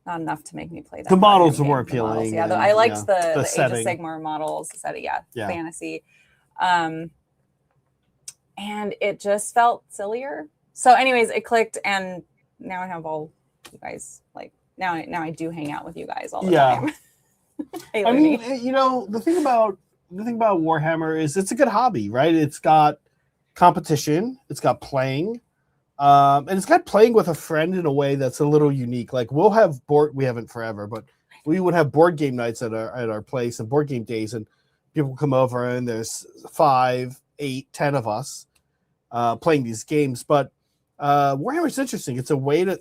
[SPEAKER 2] not enough to make me play that.
[SPEAKER 3] The models were more appealing.
[SPEAKER 2] I liked the Age of Sigmar models. Fantasy. And it just felt sillier. So anyways, it clicked, and now I have all you guys. Like, now I do hang out with you guys all the time. Hey,
[SPEAKER 3] I mean, the thing about Warhammer is it's a good hobby, right? It's got competition, it's got playing, and it's got playing with a friend in a way that's a little unique. Like, we haven't forever, but we would have board game nights at our place and board game days, and people come over and there's 5, 8, 10 of us playing these games. But Warhammer is interesting. It's a way to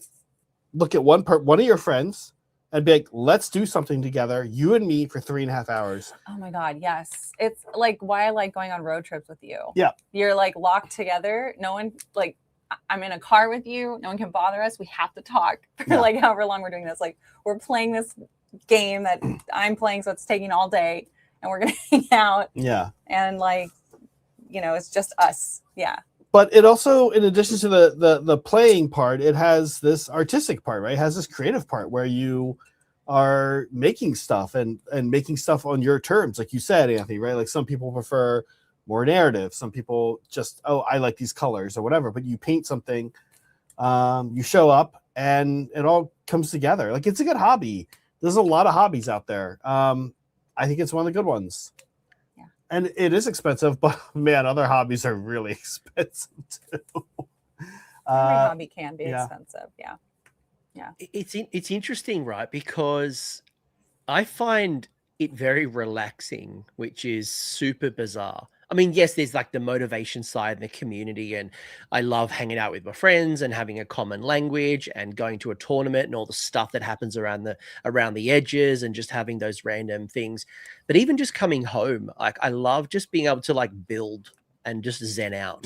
[SPEAKER 3] look at one of your friends and be like, let's do something together, you and me, for 3.5 hours.
[SPEAKER 2] Oh my God, yes. It's like why I like going on road trips with you.
[SPEAKER 3] Yeah.
[SPEAKER 2] You're like locked together. No one, like, I'm in a car with you. No one can bother us. We have to talk for like however long we're doing this. Like, we're playing this game that I'm playing, so it's taking all day, and we're going to hang out.
[SPEAKER 3] Yeah.
[SPEAKER 2] And like, it's just us. Yeah.
[SPEAKER 3] But it also, in addition to the playing part, it has this artistic part, right? It has this creative part where you are making stuff and making stuff on your terms, like you said, Anthony, right? Like, some people prefer more narrative. Some people just, I like these colors or whatever. But you paint something, you show up, and it all comes together. Like, it's a good hobby. There's a lot of hobbies out there. I think it's one of the good ones. And it is expensive, but man, other hobbies are really expensive too.
[SPEAKER 2] Every hobby can be expensive. Yeah.
[SPEAKER 1] It's interesting, right? Because I find it very relaxing, which is super bizarre. I mean, yes, there's like the motivation side and the community, and I love hanging out with my friends and having a common language and going to a tournament and all the stuff that happens around the edges and just having those random things. But even just coming home, like, I love just being able to like build and just zen out.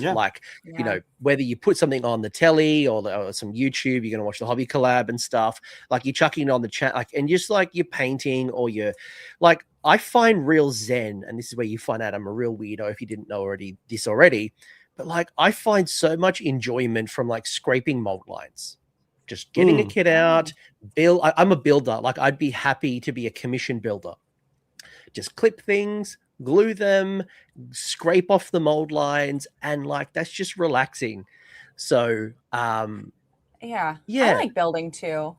[SPEAKER 1] Whether you put something on the telly or some YouTube, you're going to watch the hobby collab and stuff, like, you're chucking it on the chat, like, and just like you're painting, or you're like, I find real zen, and this is where you find out I'm a real weirdo if you didn't know this already, but like, I find so much enjoyment from like scraping mold lines, just getting a kit out, I'm a builder. Like, I'd be happy to be a commission builder. Just clip things, glue them, scrape off the mold lines, and like, that's just relaxing. So I like building too.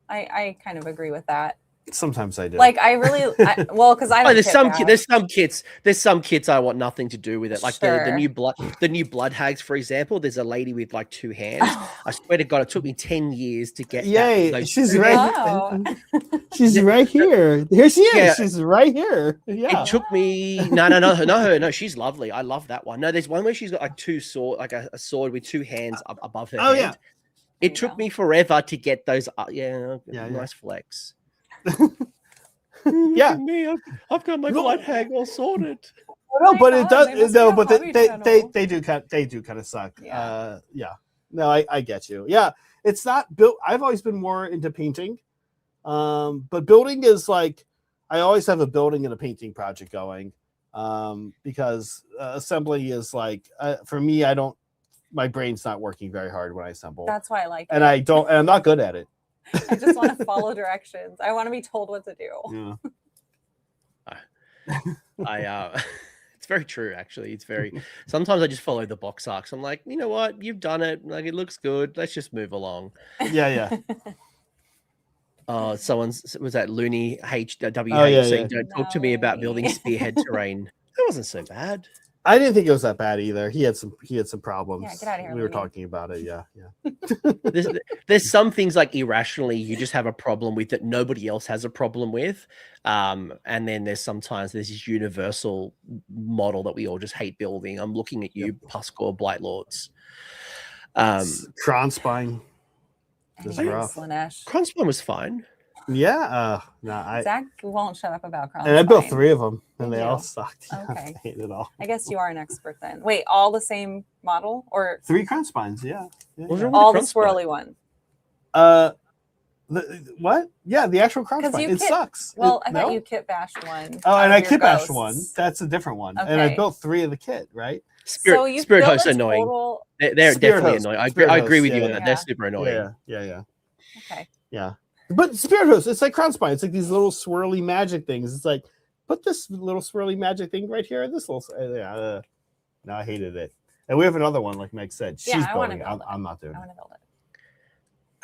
[SPEAKER 2] I kind of agree with that.
[SPEAKER 3] Sometimes I do.
[SPEAKER 2] Like, I really, because I
[SPEAKER 1] there's some kits I want nothing to do with it. Like the new blood hags, for example. There's a lady with like 2 hands. I swear to God, it took me 10 years to get.
[SPEAKER 3] Yay! She's right. She's right here. Here she is. Yeah. She's right here. Yeah.
[SPEAKER 1] It took me. No. She's lovely. I love that one. No, there's one where she's got like 2 sword, like a sword with 2 hands above her head. It took me forever to get those. Nice flex.
[SPEAKER 3] Yeah.
[SPEAKER 1] Look at me. I've got my flight hag all sorted.
[SPEAKER 3] No, but
[SPEAKER 2] God,
[SPEAKER 3] it does.
[SPEAKER 2] they must
[SPEAKER 3] No,
[SPEAKER 2] be a
[SPEAKER 3] but
[SPEAKER 2] hobby channel.
[SPEAKER 3] they do kind of suck.
[SPEAKER 2] Yeah.
[SPEAKER 3] Yeah. No, I get you. Yeah, it's not built. I've always been more into painting, but building is like I always have a building and a painting project going, because assembly is like for me. I don't. My brain's not working very hard when I assemble.
[SPEAKER 2] That's why I like
[SPEAKER 3] and
[SPEAKER 2] it.
[SPEAKER 3] I don't. And I'm not good at it.
[SPEAKER 2] I just want to follow directions. I want to be told what to do.
[SPEAKER 3] Yeah.
[SPEAKER 1] It's very true, actually. It's very. Sometimes I just follow the box arcs. I'm like, you know what? You've done it. Like, it looks good. Let's just move along.
[SPEAKER 3] Yeah.
[SPEAKER 1] Was that Looney HWH
[SPEAKER 3] yeah.
[SPEAKER 1] Don't talk to me about building spearhead terrain. That wasn't so bad.
[SPEAKER 3] I didn't think it was that bad either. He had some problems.
[SPEAKER 2] Yeah, get out of here,
[SPEAKER 3] We were
[SPEAKER 2] Looney.
[SPEAKER 3] talking about it. Yeah.
[SPEAKER 1] There's some things like irrationally you just have a problem with that nobody else has a problem with. And then there's sometimes there's this universal model that we all just hate building. I'm looking at you, Puskor Blight Lords.
[SPEAKER 3] Cron Spine. This is rough.
[SPEAKER 1] Cronspine was fine.
[SPEAKER 3] Yeah. No,
[SPEAKER 2] Zach won't shut up about Cron.
[SPEAKER 3] And I built 3 of them, and they all sucked.
[SPEAKER 2] Okay.
[SPEAKER 3] I hated it all.
[SPEAKER 2] I guess you are an expert then. Wait, all the same model or
[SPEAKER 3] 3 Cron Spines? Yeah.
[SPEAKER 2] all the swirly one?
[SPEAKER 3] What? Yeah, the actual Cron Spine. It sucks.
[SPEAKER 2] Well, I thought you kit bashed one.
[SPEAKER 3] Oh, and I kit bashed one. That's a different one.
[SPEAKER 2] Okay.
[SPEAKER 3] And I built 3 of the kit, right?
[SPEAKER 1] Spirit hosts are annoying. They're definitely annoying. I agree with you on that. They're super annoying.
[SPEAKER 3] Yeah.
[SPEAKER 2] Okay.
[SPEAKER 3] Yeah. But Spirit Host, it's like Crown Spine. It's like these little swirly magic things. It's like, put this little swirly magic thing right here. This little, no, I hated it. And we have another one, like Meg said. She's building it. I'm not doing it.
[SPEAKER 2] I want to build it.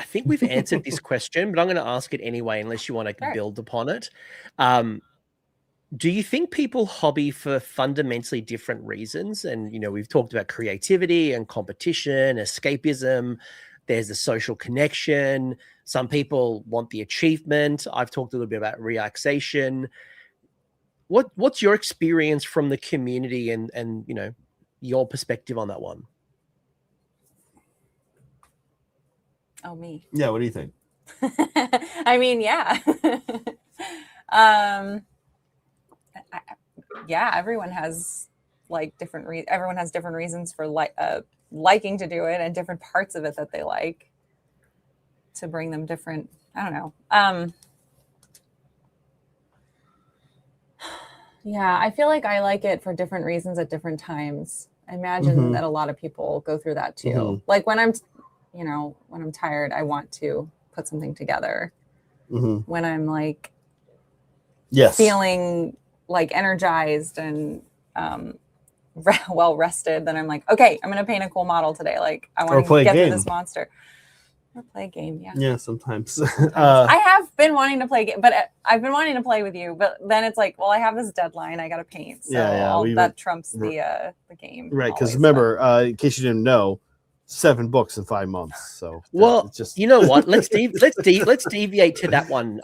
[SPEAKER 1] I think we've answered this question, but I'm going to ask it anyway, unless you want to build upon it. Do you think people hobby for fundamentally different reasons? And, we've talked about creativity and competition, escapism. There's the social connection. Some people want the achievement. I've talked a little bit about relaxation. What's your experience from the community and your perspective on that one?
[SPEAKER 2] Oh, me.
[SPEAKER 3] Yeah, what do you think?
[SPEAKER 2] I mean, yeah. Everyone has everyone has different reasons for liking to do it and different parts of it that they like to bring them different. I don't know. I feel like I like it for different reasons at different times. I imagine that a lot of people go through that too. Like when I'm tired, I want to put something together. When I'm feeling energized and well rested, then I'm like, okay, I'm gonna paint a cool model today. Like I want to get through this monster. Or play a game,
[SPEAKER 3] yeah. Sometimes.
[SPEAKER 2] I have been wanting to play a game, but I've been wanting to play with you. But then it's like, well, I have this deadline. I got to paint. So that trumps the game.
[SPEAKER 3] Right, because remember, in case you didn't know, 7 books in 5 months. So
[SPEAKER 1] you know what? Let's deviate to that one.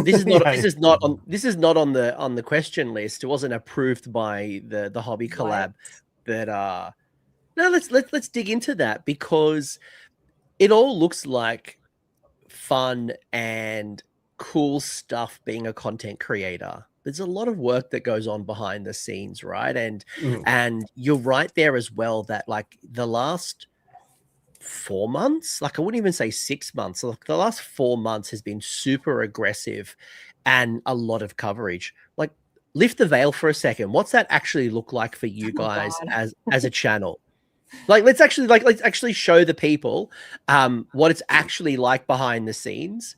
[SPEAKER 1] This is not on the question list. It wasn't approved by the hobby collab. But no, let's dig into that, because it all looks like fun and cool stuff being a content creator. There's a lot of work that goes on behind the scenes, right? And you're right there as well that the last 4 months, I wouldn't even say 6 months, the last 4 months has been super aggressive and a lot of coverage. Lift the veil for a second. What's that actually look like for you guys as a channel? Let's actually show the people what it's actually like behind the scenes.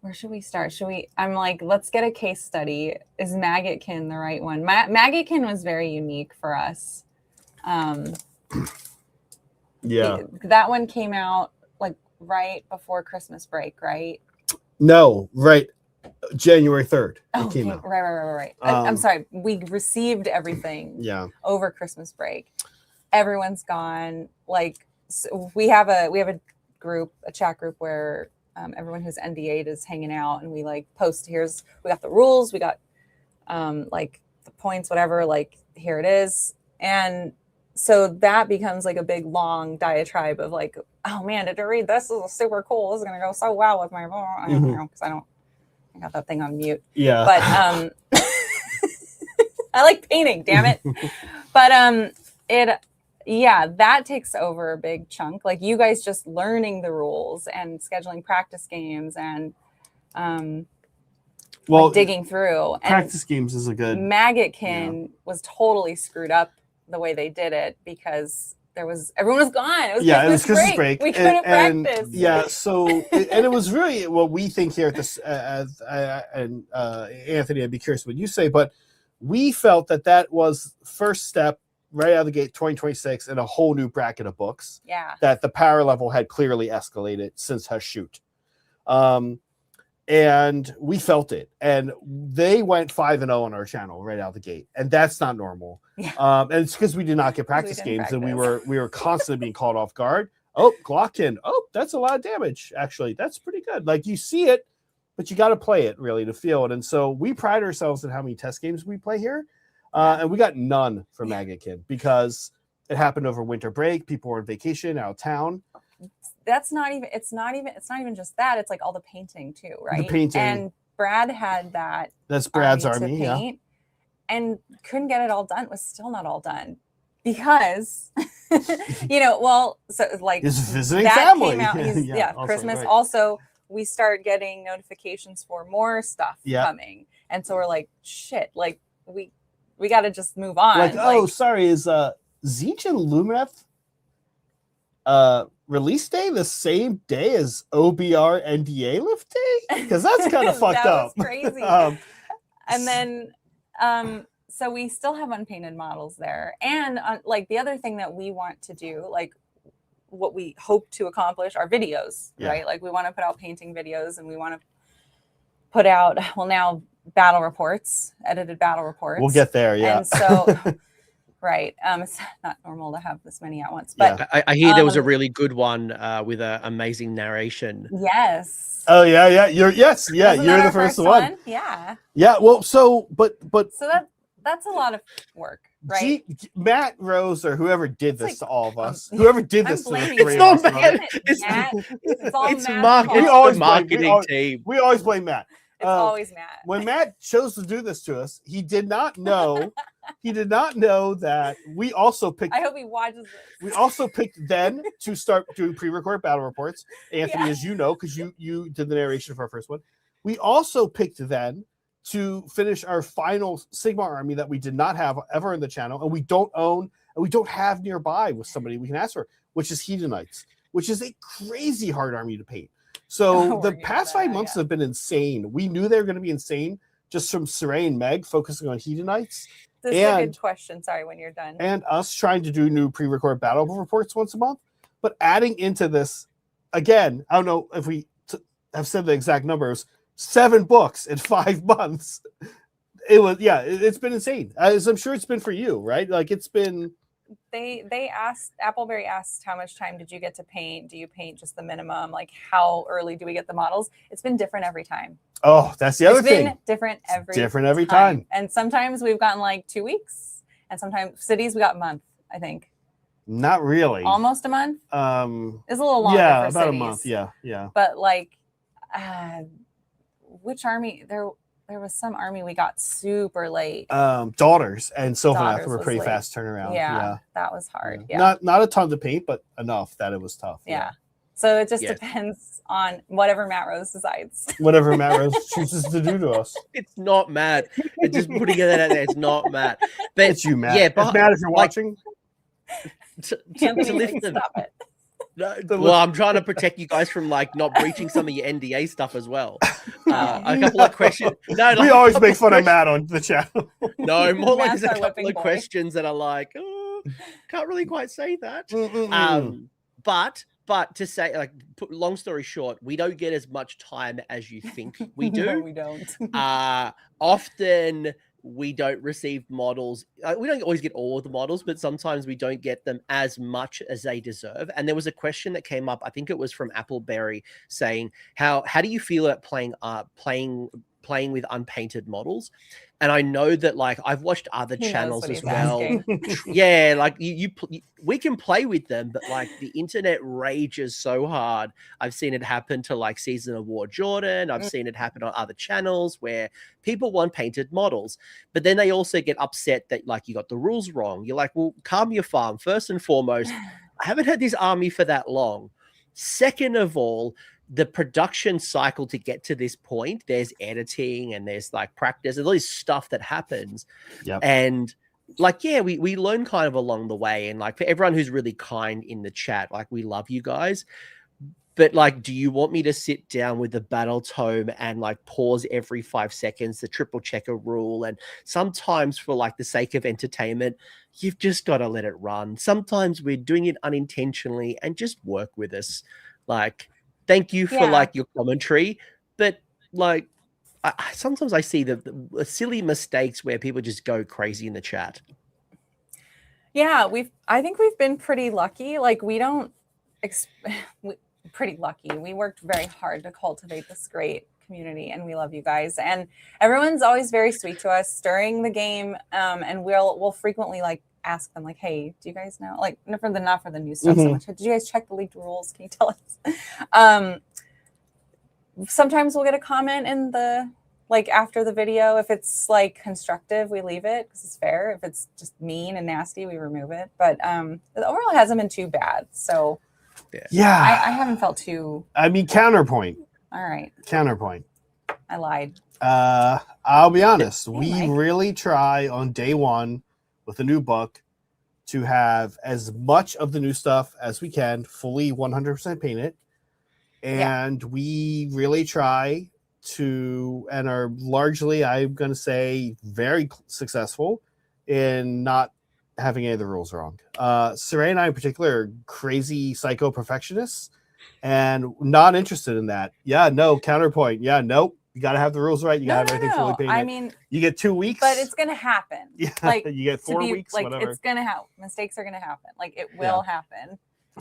[SPEAKER 2] Where should we start? I'm like, let's get a case study. Is Maggotkin the right one? Maggotkin was very unique for us. That one came out right before Christmas break, right?
[SPEAKER 3] No, right. January 3rd.
[SPEAKER 2] Oh, came out. Right. I'm sorry. We received everything over Christmas break. Everyone's gone. So we have a group, a chat group where everyone who's NDA'd is hanging out, and we post, we got the rules, we got the points, whatever, here it is. And so that becomes like a big long diatribe of like, oh man, did you read this? This is super cool. This is gonna go so well with my I don't know, because I got that thing on mute.
[SPEAKER 3] Yeah.
[SPEAKER 2] But I like painting, damn it. But that takes over a big chunk. Like you guys just learning the rules and scheduling practice games and
[SPEAKER 3] well,
[SPEAKER 2] like digging through.
[SPEAKER 3] Practice games is a good.
[SPEAKER 2] Maggotkin was totally screwed up the way they did it because everyone was gone. It was
[SPEAKER 3] Christmas break.
[SPEAKER 2] We couldn't practice.
[SPEAKER 3] Yeah, so and it was really what we think here at this. And Anthony, I'd be curious what you say, but we felt that was first step right out of the gate, 2026, in a whole new bracket of books.
[SPEAKER 2] Yeah,
[SPEAKER 3] that the power level had clearly escalated since Hashut. And we felt it, and they went 5-0 on our channel right out of the gate, and that's not normal.
[SPEAKER 2] Yeah.
[SPEAKER 3] And it's because we did not get practice games, and we were constantly being caught off guard. Oh, Glockin. Oh, that's a lot of damage. Actually, that's pretty good. Like you see it, but you got to play it really to feel it. And so we pride ourselves in how many test games we play here, and we got none from Maggotkin because it happened over winter break. People were on vacation out of town.
[SPEAKER 2] It's not even just that. It's like all the painting too, right?
[SPEAKER 3] The painting.
[SPEAKER 2] And Brad had that.
[SPEAKER 3] That's Brad's army,
[SPEAKER 2] yeah. And couldn't get it all done. It was still not all done because, so like
[SPEAKER 3] his visiting
[SPEAKER 2] that
[SPEAKER 3] family.
[SPEAKER 2] Came out,
[SPEAKER 3] also,
[SPEAKER 2] Christmas.
[SPEAKER 3] Right.
[SPEAKER 2] Also, we start getting notifications for more stuff coming, and so we're like, shit, like we got to just move on.
[SPEAKER 3] Like, sorry, is Zeech and Lumineth release day the same day as OBR NDA lift day? Because that's kind of fucked up.
[SPEAKER 2] Was crazy. And then so we still have unpainted models there, and like the other thing that we want to do, like what we hope to accomplish, are videos, right? Like we want to put out painting videos, and we want to put out now battle reports, edited battle reports.
[SPEAKER 3] We'll get there, yeah.
[SPEAKER 2] And so right. It's not normal to have this many at once, but
[SPEAKER 1] I hear there was a really good one with an amazing narration.
[SPEAKER 2] Yes.
[SPEAKER 3] Oh yeah. You're the first one.
[SPEAKER 2] Yeah.
[SPEAKER 3] Yeah. Well, so
[SPEAKER 2] that's a lot of work, right?
[SPEAKER 3] Matt Rose or whoever did this to all of us, whoever did this to the three
[SPEAKER 1] it's not
[SPEAKER 3] of us,
[SPEAKER 1] Matt.
[SPEAKER 2] It's
[SPEAKER 1] It's marketing team.
[SPEAKER 3] We always blame Matt.
[SPEAKER 2] It's always Matt.
[SPEAKER 3] When Matt chose to do this to us, he did not know. He did not know that we also picked.
[SPEAKER 2] I hope he watches this.
[SPEAKER 3] We also picked then to start doing pre-record battle reports, Anthony, as you know, because you did the narration for our first one. We also picked then to finish our final Sigmar army that we did not have ever in the channel, and we don't own, and we don't have nearby with somebody we can ask for, which is Hedonites, which is a crazy hard army to paint. So the past 5 months have been insane. We knew they were going to be insane just from Saray and Meg focusing on Hedonites.
[SPEAKER 2] This is a good question. Sorry, when you're done.
[SPEAKER 3] And us trying to do new pre-record battle reports once a month. But adding into this, again, I don't know if we have said the exact numbers, 7 books in 5 months. It's been insane. As I'm sure it's been for you, right? Like it's been...
[SPEAKER 2] They asked, Appleberry asked, how much time did you get to paint? Do you paint just the minimum? Like how early do we get the models? It's been different every time.
[SPEAKER 3] Oh, that's the other thing.
[SPEAKER 2] It's been different every
[SPEAKER 3] time.
[SPEAKER 2] And sometimes we've gotten like 2 weeks, and sometimes cities we got a month, I think.
[SPEAKER 3] Not really.
[SPEAKER 2] Almost a month? It's a little longer for
[SPEAKER 3] about
[SPEAKER 2] cities.
[SPEAKER 3] A month, yeah.
[SPEAKER 2] But like, which army? There was some army we got super late.
[SPEAKER 3] Daughters and Sylvaneth were pretty
[SPEAKER 2] late.
[SPEAKER 3] Fast turnaround.
[SPEAKER 2] Yeah, that was hard. Yeah.
[SPEAKER 3] Not a ton to paint, but enough that it was tough.
[SPEAKER 2] Yeah. So it just depends on whatever Matt Rose decides.
[SPEAKER 3] Whatever Matt Rose chooses to do to us.
[SPEAKER 1] It's not Matt. It's just putting it out there. It's not Matt. But
[SPEAKER 3] it's you, Matt.
[SPEAKER 1] Yeah,
[SPEAKER 3] but Matt, if you're watching,
[SPEAKER 1] to listen.
[SPEAKER 2] Stop it.
[SPEAKER 1] No, well, I'm trying to protect you guys from like not breaching some of your NDA stuff as well. A couple of questions. No, like
[SPEAKER 3] we always make fun of Matt on the channel.
[SPEAKER 1] No, more like there's a couple of questions that are like, oh, can't really quite say that. But to say, like, long story short, we don't get as much time as you think we do.
[SPEAKER 2] No, we don't.
[SPEAKER 1] Often we don't receive models. We don't always get all of the models, but sometimes we don't get them as much as they deserve. And there was a question that came up, I think it was from Appleberry, saying, how do you feel about playing playing with unpainted models. And I know that like I've watched other
[SPEAKER 2] He knows
[SPEAKER 1] channels
[SPEAKER 2] what
[SPEAKER 1] as
[SPEAKER 2] he's
[SPEAKER 1] well.
[SPEAKER 2] asking.
[SPEAKER 1] Yeah, like we can play with them, but like the internet rages so hard. I've seen it happen to like Season of War Jordan. I've seen it happen on other channels where people want painted models, but then they also get upset that like you got the rules wrong. You're like, well, calm your farm. First and foremost, I haven't had this army for that long. Second of all, the production cycle to get to this point, there's editing and there's like practice and all this stuff that happens.
[SPEAKER 3] Yep.
[SPEAKER 1] And like, yeah, we learn kind of along the way. And like for everyone who's really kind in the chat, like we love you guys. But like, do you want me to sit down with the battle tome and like pause every 5 seconds, the triple checker rule? And sometimes for like the sake of entertainment, you've just got to let it run. Sometimes we're doing it unintentionally and just work with us. Like, thank you for like your commentary. But like, sometimes I see the silly mistakes where people just go crazy in the chat.
[SPEAKER 2] Yeah, I think we've been pretty lucky. Like we don't, pretty lucky. We worked very hard to cultivate this great community, and we love you guys. And everyone's always very sweet to us during the game. And we'll frequently like ask them like, hey, do you guys know, like not for the new stuff so much, did you guys check the leaked rules? Can you tell us? Sometimes we'll get a comment in the like after the video. If it's like constructive, we leave it because it's fair. If it's just mean and nasty, we remove it. But overall it hasn't been too bad. So
[SPEAKER 3] yeah,
[SPEAKER 2] I haven't felt too.
[SPEAKER 3] I mean, counterpoint.
[SPEAKER 2] All right.
[SPEAKER 3] Counterpoint.
[SPEAKER 2] I lied.
[SPEAKER 3] I'll be honest.
[SPEAKER 2] Hey,
[SPEAKER 3] we
[SPEAKER 2] Mike.
[SPEAKER 3] really try on day one with a new book to have as much of the new stuff as we can, fully 100% painted. And we really try to, and are largely, I'm going to say, very successful in not having any of the rules wrong. Saray and I in particular are crazy psycho perfectionists and not interested in that. Yeah, no, counterpoint. Yeah, nope. You got to have the rules right. You got to have everything fully painted.
[SPEAKER 2] I mean,
[SPEAKER 3] you get 2 weeks.
[SPEAKER 2] But it's going to happen.
[SPEAKER 3] Yeah,
[SPEAKER 2] like
[SPEAKER 3] you get 4 weeks,
[SPEAKER 2] like,
[SPEAKER 3] whatever.
[SPEAKER 2] It's going to happen. Mistakes are going to happen. Like it will happen.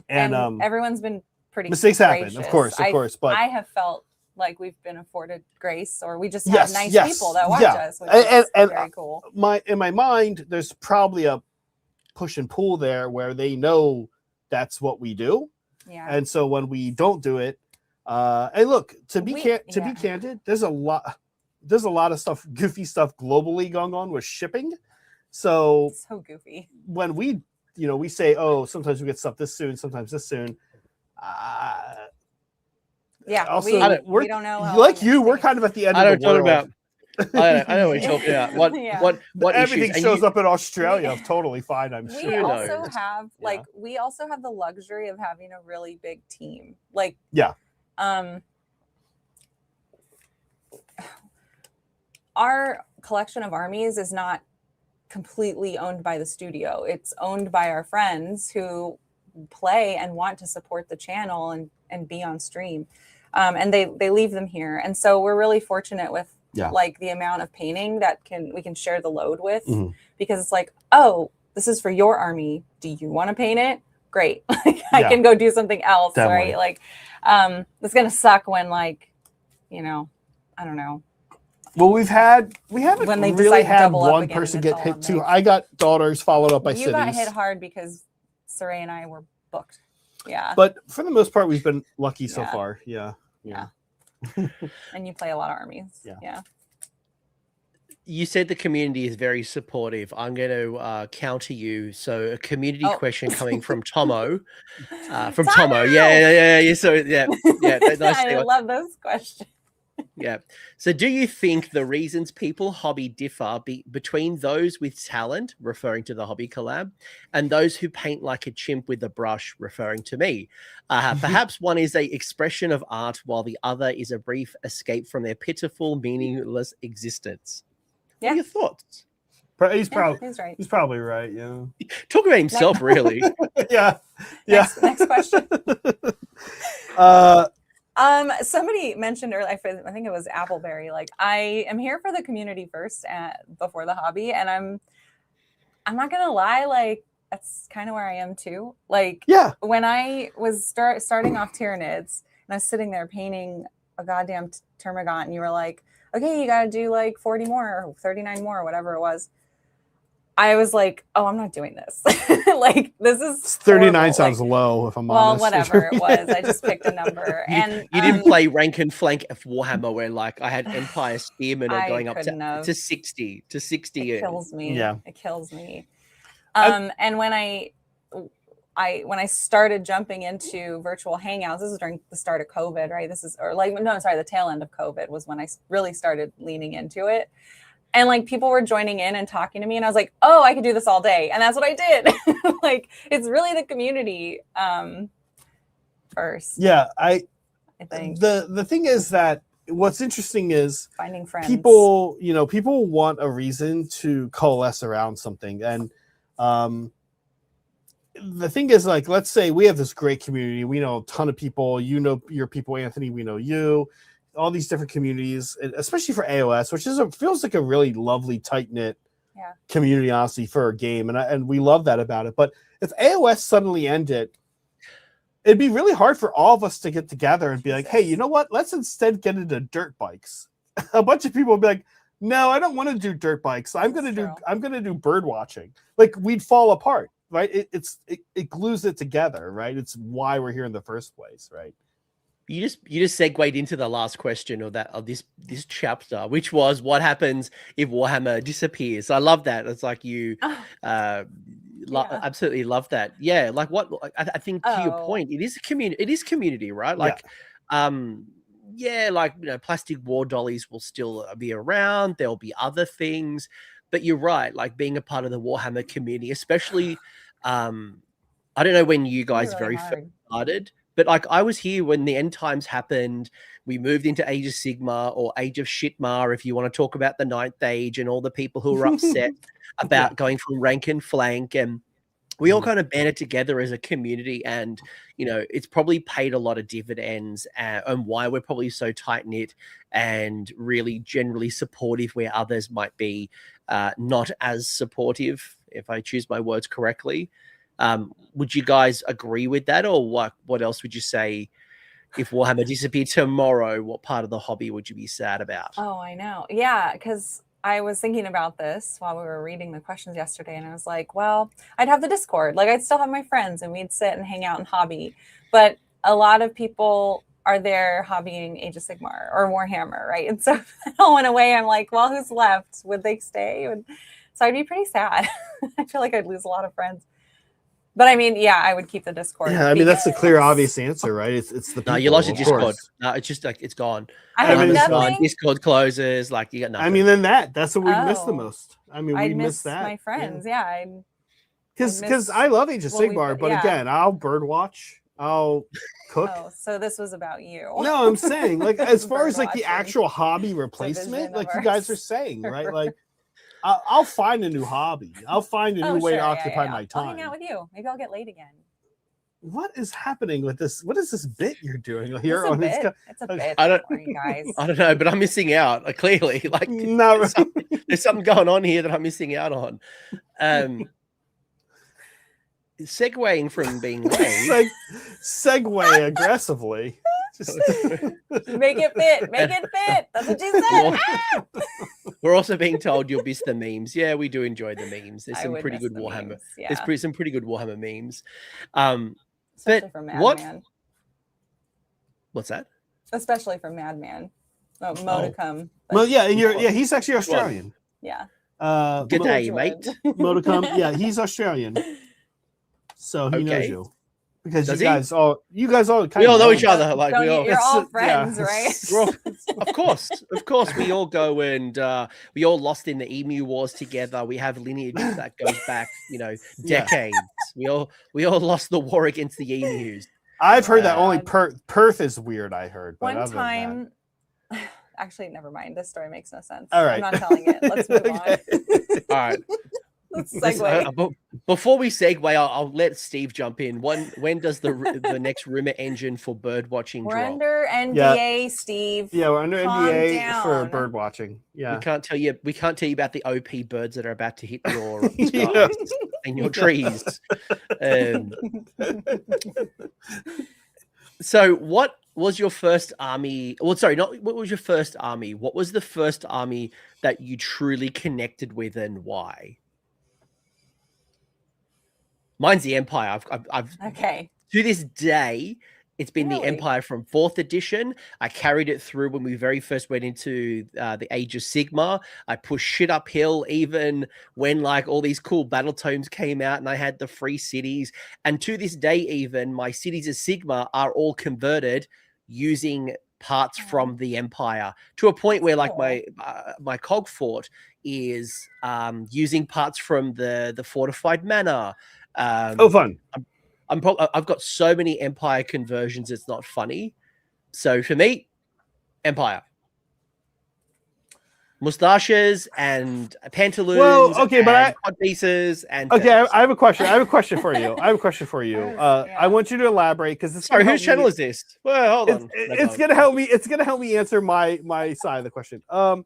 [SPEAKER 3] And
[SPEAKER 2] everyone's been pretty
[SPEAKER 3] mistakes
[SPEAKER 2] gracious.
[SPEAKER 3] happen, of course. But
[SPEAKER 2] I have felt like we've been afforded grace, or we just have nice people that watch us, which
[SPEAKER 3] and
[SPEAKER 2] is very cool.
[SPEAKER 3] In my mind, there's probably a push and pull there where they know that's what we do.
[SPEAKER 2] Yeah.
[SPEAKER 3] And so when we don't do it, and look, to be candid, there's a lot of stuff, goofy stuff globally going on with shipping. So
[SPEAKER 2] goofy.
[SPEAKER 3] When we say, oh, sometimes we get stuff this soon, sometimes this soon.
[SPEAKER 2] Also, we don't know.
[SPEAKER 3] Like we're kind of at the end of the world.
[SPEAKER 1] I know what you're talking about. What
[SPEAKER 3] everything
[SPEAKER 1] issues?
[SPEAKER 3] shows up in Australia totally fine, I'm sure.
[SPEAKER 2] We also have we also have the luxury of having a really big team. Like our collection of armies is not completely owned by the studio. It's owned by our friends who play and want to support the channel and be on stream. And they leave them here. And so we're really fortunate with like the amount of painting that we can share the load with, because it's like, oh, this is for your army. Do you want to paint it? Great. I can go do something else. Definitely. Right. Like, it's going to suck when like, I don't know.
[SPEAKER 3] Well, we haven't really had one person get hit too. I got daughters followed up by cities.
[SPEAKER 2] You got hit hard because Saray and I were booked. Yeah.
[SPEAKER 3] But for the most part, we've been lucky so far. Yeah.
[SPEAKER 2] And you play a lot of armies. Yeah.
[SPEAKER 1] You said the community is very supportive. I'm going to counter you. So a community question coming from Tomo. Tomo. Yeah. So nice.
[SPEAKER 2] I love those questions.
[SPEAKER 1] Yeah. So do you think the reasons people hobby differ between those with talent, referring to the hobby collab, and those who paint like a chimp with a brush, referring to me? Perhaps one is a expression of art while the other is a brief escape from their pitiful, meaningless existence. What are your thoughts?
[SPEAKER 3] He's right. He's probably right. Yeah.
[SPEAKER 1] Talk about himself, really.
[SPEAKER 3] Yeah.
[SPEAKER 2] Next question. Somebody mentioned earlier, I think it was Appleberry, like I am here for the community first before the hobby, and I'm not gonna lie, like that's kind of where I am too. Like when I was starting off Tyranids and I was sitting there painting a goddamn Termagant, and you were like, okay, you got to do like 40 more or 39 more or whatever it was. I was like, oh, I'm not doing this. Like, this is
[SPEAKER 3] 39
[SPEAKER 2] horrible.
[SPEAKER 3] sounds
[SPEAKER 2] Like,
[SPEAKER 3] low, if I'm
[SPEAKER 2] well,
[SPEAKER 3] honest.
[SPEAKER 2] whatever it was. I just picked a number. And
[SPEAKER 1] You didn't play rank and flank of Warhammer where like I had Empire Spearmen or
[SPEAKER 2] I
[SPEAKER 1] going up
[SPEAKER 2] couldn't have.
[SPEAKER 1] to 60 to 60.
[SPEAKER 2] It kills me.
[SPEAKER 3] Yeah.
[SPEAKER 2] It kills me. And when I started jumping into virtual hangouts, this is during the start of COVID, right? The tail end of COVID was when I really started leaning into it. And like people were joining in and talking to me, and I was like, oh, I could do this all day. And that's what I did. Like, it's really the community first.
[SPEAKER 3] Yeah,
[SPEAKER 2] I think
[SPEAKER 3] the thing is that what's interesting is
[SPEAKER 2] finding friends.
[SPEAKER 3] People want a reason to coalesce around something. And the thing is, like, let's say we have this great community. We know a ton of people. You know your people, Anthony. We know you. All these different communities, especially for AOS, which feels like a really lovely, tight-knit community, honestly, for a game. And we love that about it. But if AOS suddenly ended, it'd be really hard for all of us to get together and be like, hey, you know what? Let's instead get into dirt bikes. A bunch of people would be like, no, I don't want to do dirt bikes. I'm gonna do bird watching. Like, we'd fall apart, right? It glues it together, right? It's why we're here in the first place, right?
[SPEAKER 1] You just segued into the last question of this chapter, which was what happens if Warhammer disappears. I love that. It's like you absolutely love that. Yeah, like what I think to your point, it is community, right? Like like, you know, plastic war dollies will still be around. There'll be other things, but you're right. Like, being a part of the Warhammer community, especially, I don't know when you guys
[SPEAKER 2] really
[SPEAKER 1] first started, but like I was here when the end times happened. We moved into Age of Sigma, or Age of Shitmar, if you want to talk about the Ninth Age and all the people who were upset about going from rank and flank, and we all kind of banded together as a community. And, you know, it's probably paid a lot of dividends, and why we're probably so tight-knit and really generally supportive where others might be not as supportive, if I choose my words correctly. Would you guys agree with that? Or what else would you say if Warhammer disappeared tomorrow? What part of the hobby would you be sad about?
[SPEAKER 2] Oh, I know. Yeah, because I was thinking about this while we were reading the questions yesterday, and I was like, well, I'd have the Discord. Like, I'd still have my friends, and we'd sit and hang out and hobby. But a lot of people are there hobbying Age of Sigmar or Warhammer, right? And so if it all went away, I'm like, well, who's left? Would they stay? So I'd be pretty sad. I feel like I'd lose a lot of friends. But I mean, yeah, I would keep the Discord.
[SPEAKER 3] Yeah, I mean, that's the clear, obvious answer, right? It's the people.
[SPEAKER 1] No, you lost your Discord. No, it's just like it's gone.
[SPEAKER 2] I have nothing.
[SPEAKER 1] Discord closes. Like, you got nothing.
[SPEAKER 3] I mean, then that's what we miss the most. I mean, we miss that.
[SPEAKER 2] My friends, yeah.
[SPEAKER 3] Because I love Age of Sigmar, but again, I'll bird watch. I'll cook.
[SPEAKER 2] Oh, so this was about you.
[SPEAKER 3] No, I'm saying, like, as far as like the actual hobby replacement, like you guys are saying, right? Like, I'll find a new hobby. I'll find a new way to occupy my time.
[SPEAKER 2] I'll hang out with you. Maybe I'll get laid again.
[SPEAKER 3] What is happening with this? What is this bit you're doing here?
[SPEAKER 2] It's a bit.
[SPEAKER 1] I don't,
[SPEAKER 2] you guys.
[SPEAKER 1] I don't know, but I'm missing out. Clearly, like, there's something going on here that I'm missing out on. Segueing from being lame.
[SPEAKER 3] Segue aggressively.
[SPEAKER 2] Just make it fit. Make it fit. That's what you said.
[SPEAKER 1] We're also being told you'll miss the memes. Yeah, we do enjoy the memes. There's some pretty good Warhammer.
[SPEAKER 2] Yeah.
[SPEAKER 1] There's some pretty good Warhammer memes.
[SPEAKER 2] Especially from Madman.
[SPEAKER 1] What's that?
[SPEAKER 2] Especially from Madman. Modicum.
[SPEAKER 3] Well, yeah, and he's actually Australian.
[SPEAKER 2] Yeah.
[SPEAKER 1] Good day, mate.
[SPEAKER 3] Modicum. Yeah, he's Australian. So he knows you. Because
[SPEAKER 1] Does
[SPEAKER 3] you guys all kind
[SPEAKER 1] we all know each other. Like,
[SPEAKER 2] you're all friends, right?
[SPEAKER 1] Of course. We all go and we all lost in the Emu Wars together. We have lineages that goes back, decades. We all lost the war against the emus.
[SPEAKER 3] I've heard that only Perth is weird. I heard. But
[SPEAKER 2] one time. Actually, never mind. This story makes no sense.
[SPEAKER 3] All right.
[SPEAKER 2] I'm not telling it. Let's move on.
[SPEAKER 1] All right.
[SPEAKER 2] Let's segue.
[SPEAKER 1] Before we segue, I'll let Steve jump in. When does the next rumor engine for bird watching drop?
[SPEAKER 2] We're under NDA, Steve.
[SPEAKER 3] Yeah, we're under NDA for bird watching. Yeah,
[SPEAKER 1] we can't tell you about the OP birds that are about to hit your skies and your trees. So what was your first army? Well, sorry, not what was your first army? What was the first army that you truly connected with, and why? Mine's the Empire. I've
[SPEAKER 2] Okay.
[SPEAKER 1] to this day, it's been the
[SPEAKER 2] Really?
[SPEAKER 1] Empire from 4th edition. I carried it through when we very first went into the Age of Sigmar. I pushed shit uphill, even when like all these cool battle tomes came out and I had the free cities. And to this day, even my cities of Sigmar are all converted using parts from the Empire, to a point where like
[SPEAKER 2] Cool.
[SPEAKER 1] my cog fort is using parts from the fortified manor.
[SPEAKER 3] Oh, fun.
[SPEAKER 1] I've got so many Empire conversions, it's not funny. So for me, Empire. Mustaches and pantaloons.
[SPEAKER 3] Well, okay, but
[SPEAKER 1] cod pieces and
[SPEAKER 3] okay,
[SPEAKER 1] feathers.
[SPEAKER 3] I have a question. I have a question for you. I want you to elaborate because this.
[SPEAKER 1] Sorry, whose channel is this? Well, hold on.
[SPEAKER 3] It's gonna help me. It's gonna help me answer my side of the question. What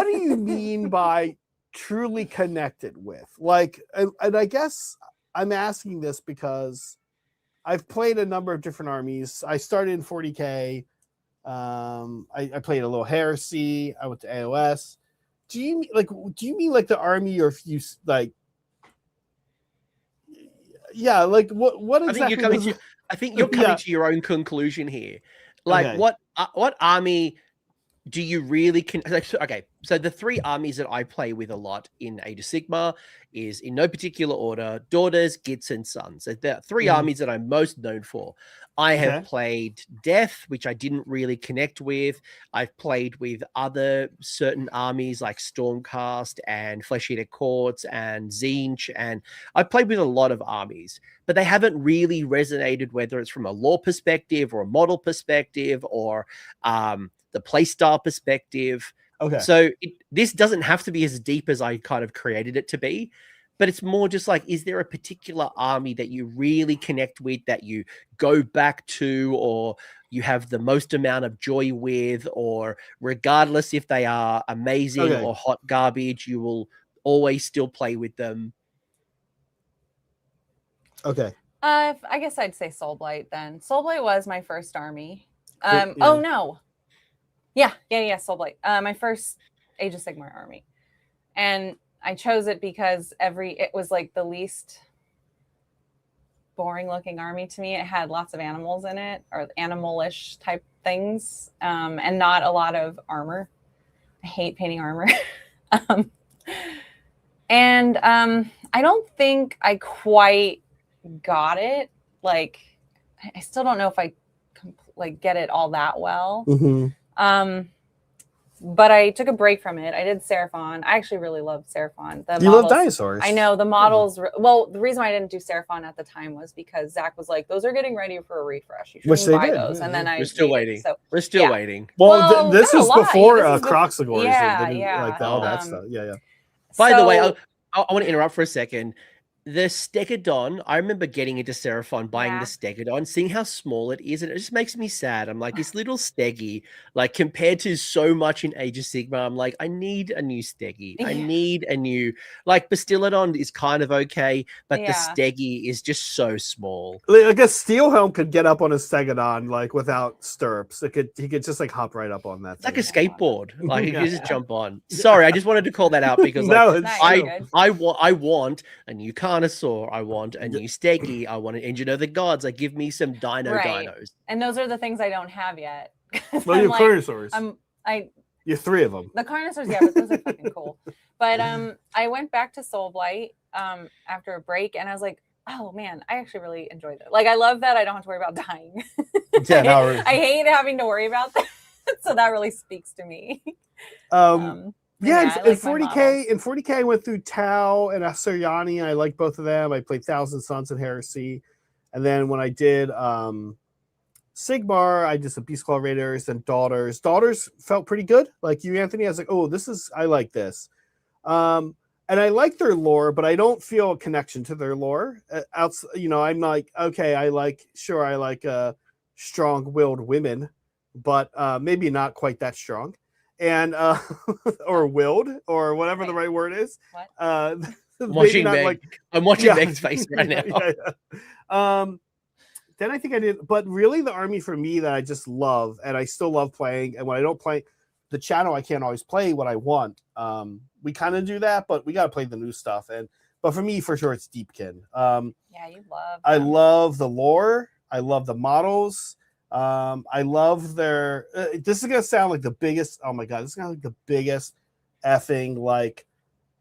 [SPEAKER 3] do you mean by truly connected with? Like, and I guess I'm asking this because I've played a number of different armies. I started in 40K. I played a little heresy. I went to AOS. Do you mean like the army, or if you like? Yeah, like what exactly?
[SPEAKER 1] I think you're coming to your own conclusion here. Like,
[SPEAKER 3] okay.
[SPEAKER 1] What army do you really okay, so the 3 armies that I play with a lot in Age of Sigmar is, in no particular order, daughters, gits, and sons. So the 3 armies that I'm most known for. I have played Death, which I didn't really connect with. I've played with other certain armies like Stormcast and Flesh Eater Courts and Zinch, and I've played with a lot of armies, but they haven't really resonated, whether it's from a lore perspective or a model perspective or the playstyle perspective.
[SPEAKER 3] Okay.
[SPEAKER 1] So this doesn't have to be as deep as I kind of created it to be, but it's more just like, is there a particular army that you really connect with, that you go back to, or you have the most amount of joy with, or regardless if they are amazing or hot garbage, you will always still play with them?
[SPEAKER 3] Okay.
[SPEAKER 2] I guess I'd say Soulblight then. Soulblight was my first army. Oh no. Yeah, Soulblight. My first Age of Sigmar army. And I chose it because it was like the least boring looking army to me. It had lots of animals in it, or animalish type things, and not a lot of armor. I hate painting armor. And I don't think I quite got it. Like, I still don't know if I get it all that well. But I took a break from it. I did Seraphon. I actually really loved Seraphon.
[SPEAKER 3] You love dinosaurs.
[SPEAKER 2] I know the models. Well, the reason why I didn't do Seraphon at the time was because Zach was like, "Those are getting ready for a refresh. You should buy those." And then
[SPEAKER 1] we're still waiting.
[SPEAKER 2] So
[SPEAKER 1] we're still waiting.
[SPEAKER 3] Well, this was before Croxagores.
[SPEAKER 2] Yeah,
[SPEAKER 3] like all that stuff. Yeah.
[SPEAKER 1] By the way, I want to interrupt for a second. The Stegodon, I remember getting into Seraphon, buying the Stegodon, seeing how small it is, and it just makes me sad. I'm like, this little Steggy, like compared to so much in Age of Sigmar, I'm like, I need a new Steggy. I need a new, like, Bastiladon is kind of okay, but the Steggy is just so small.
[SPEAKER 3] Like a Steelhelm could get up on a Stegodon like without stirrups. He could just like hop right up on that.
[SPEAKER 1] It's like a skateboard. Like you just jump on. Sorry, I just wanted to call that out because I want a new Carnosaur, I want a new Steggy, I want an Engine of the Gods. Like, give me some dinos.
[SPEAKER 2] And those are the things I don't have yet.
[SPEAKER 3] Well, you're Carnosaurs. You're 3 of them.
[SPEAKER 2] The Carnosaurs, yeah, but those are fucking cool. But I went back to Soulblight after a break, and I was like, oh man, I actually really enjoyed it. Like, I love that I don't have to worry about dying. I hate having to worry about that. So that really speaks to me.
[SPEAKER 3] Yeah, in 40K, I went through Tau and Asuryani. I liked both of them. I played Thousand Sons and Heresy. And then when I did Sigmar, I did some Beast Claw Raiders and Daughters. Daughters felt pretty good. Like you, Anthony, I was like, oh, I like this. And I like their lore, but I don't feel a connection to their lore. I'm like, okay, I like strong-willed women, but maybe not quite that strong. And or willed, or whatever the right word is.
[SPEAKER 2] What?
[SPEAKER 1] I'm watching Meg's face right now.
[SPEAKER 3] then I think I did. But really, the army for me that I just love, and I still love playing. And when I don't play the channel, I can't always play what I want. We kind of do that, but we got to play the new stuff. But for me, for sure, it's Deepkin.
[SPEAKER 2] Yeah, you love.
[SPEAKER 3] I love the lore. I love the models. I love their. This is gonna sound like the biggest. Oh my god, this is gonna like the biggest effing like.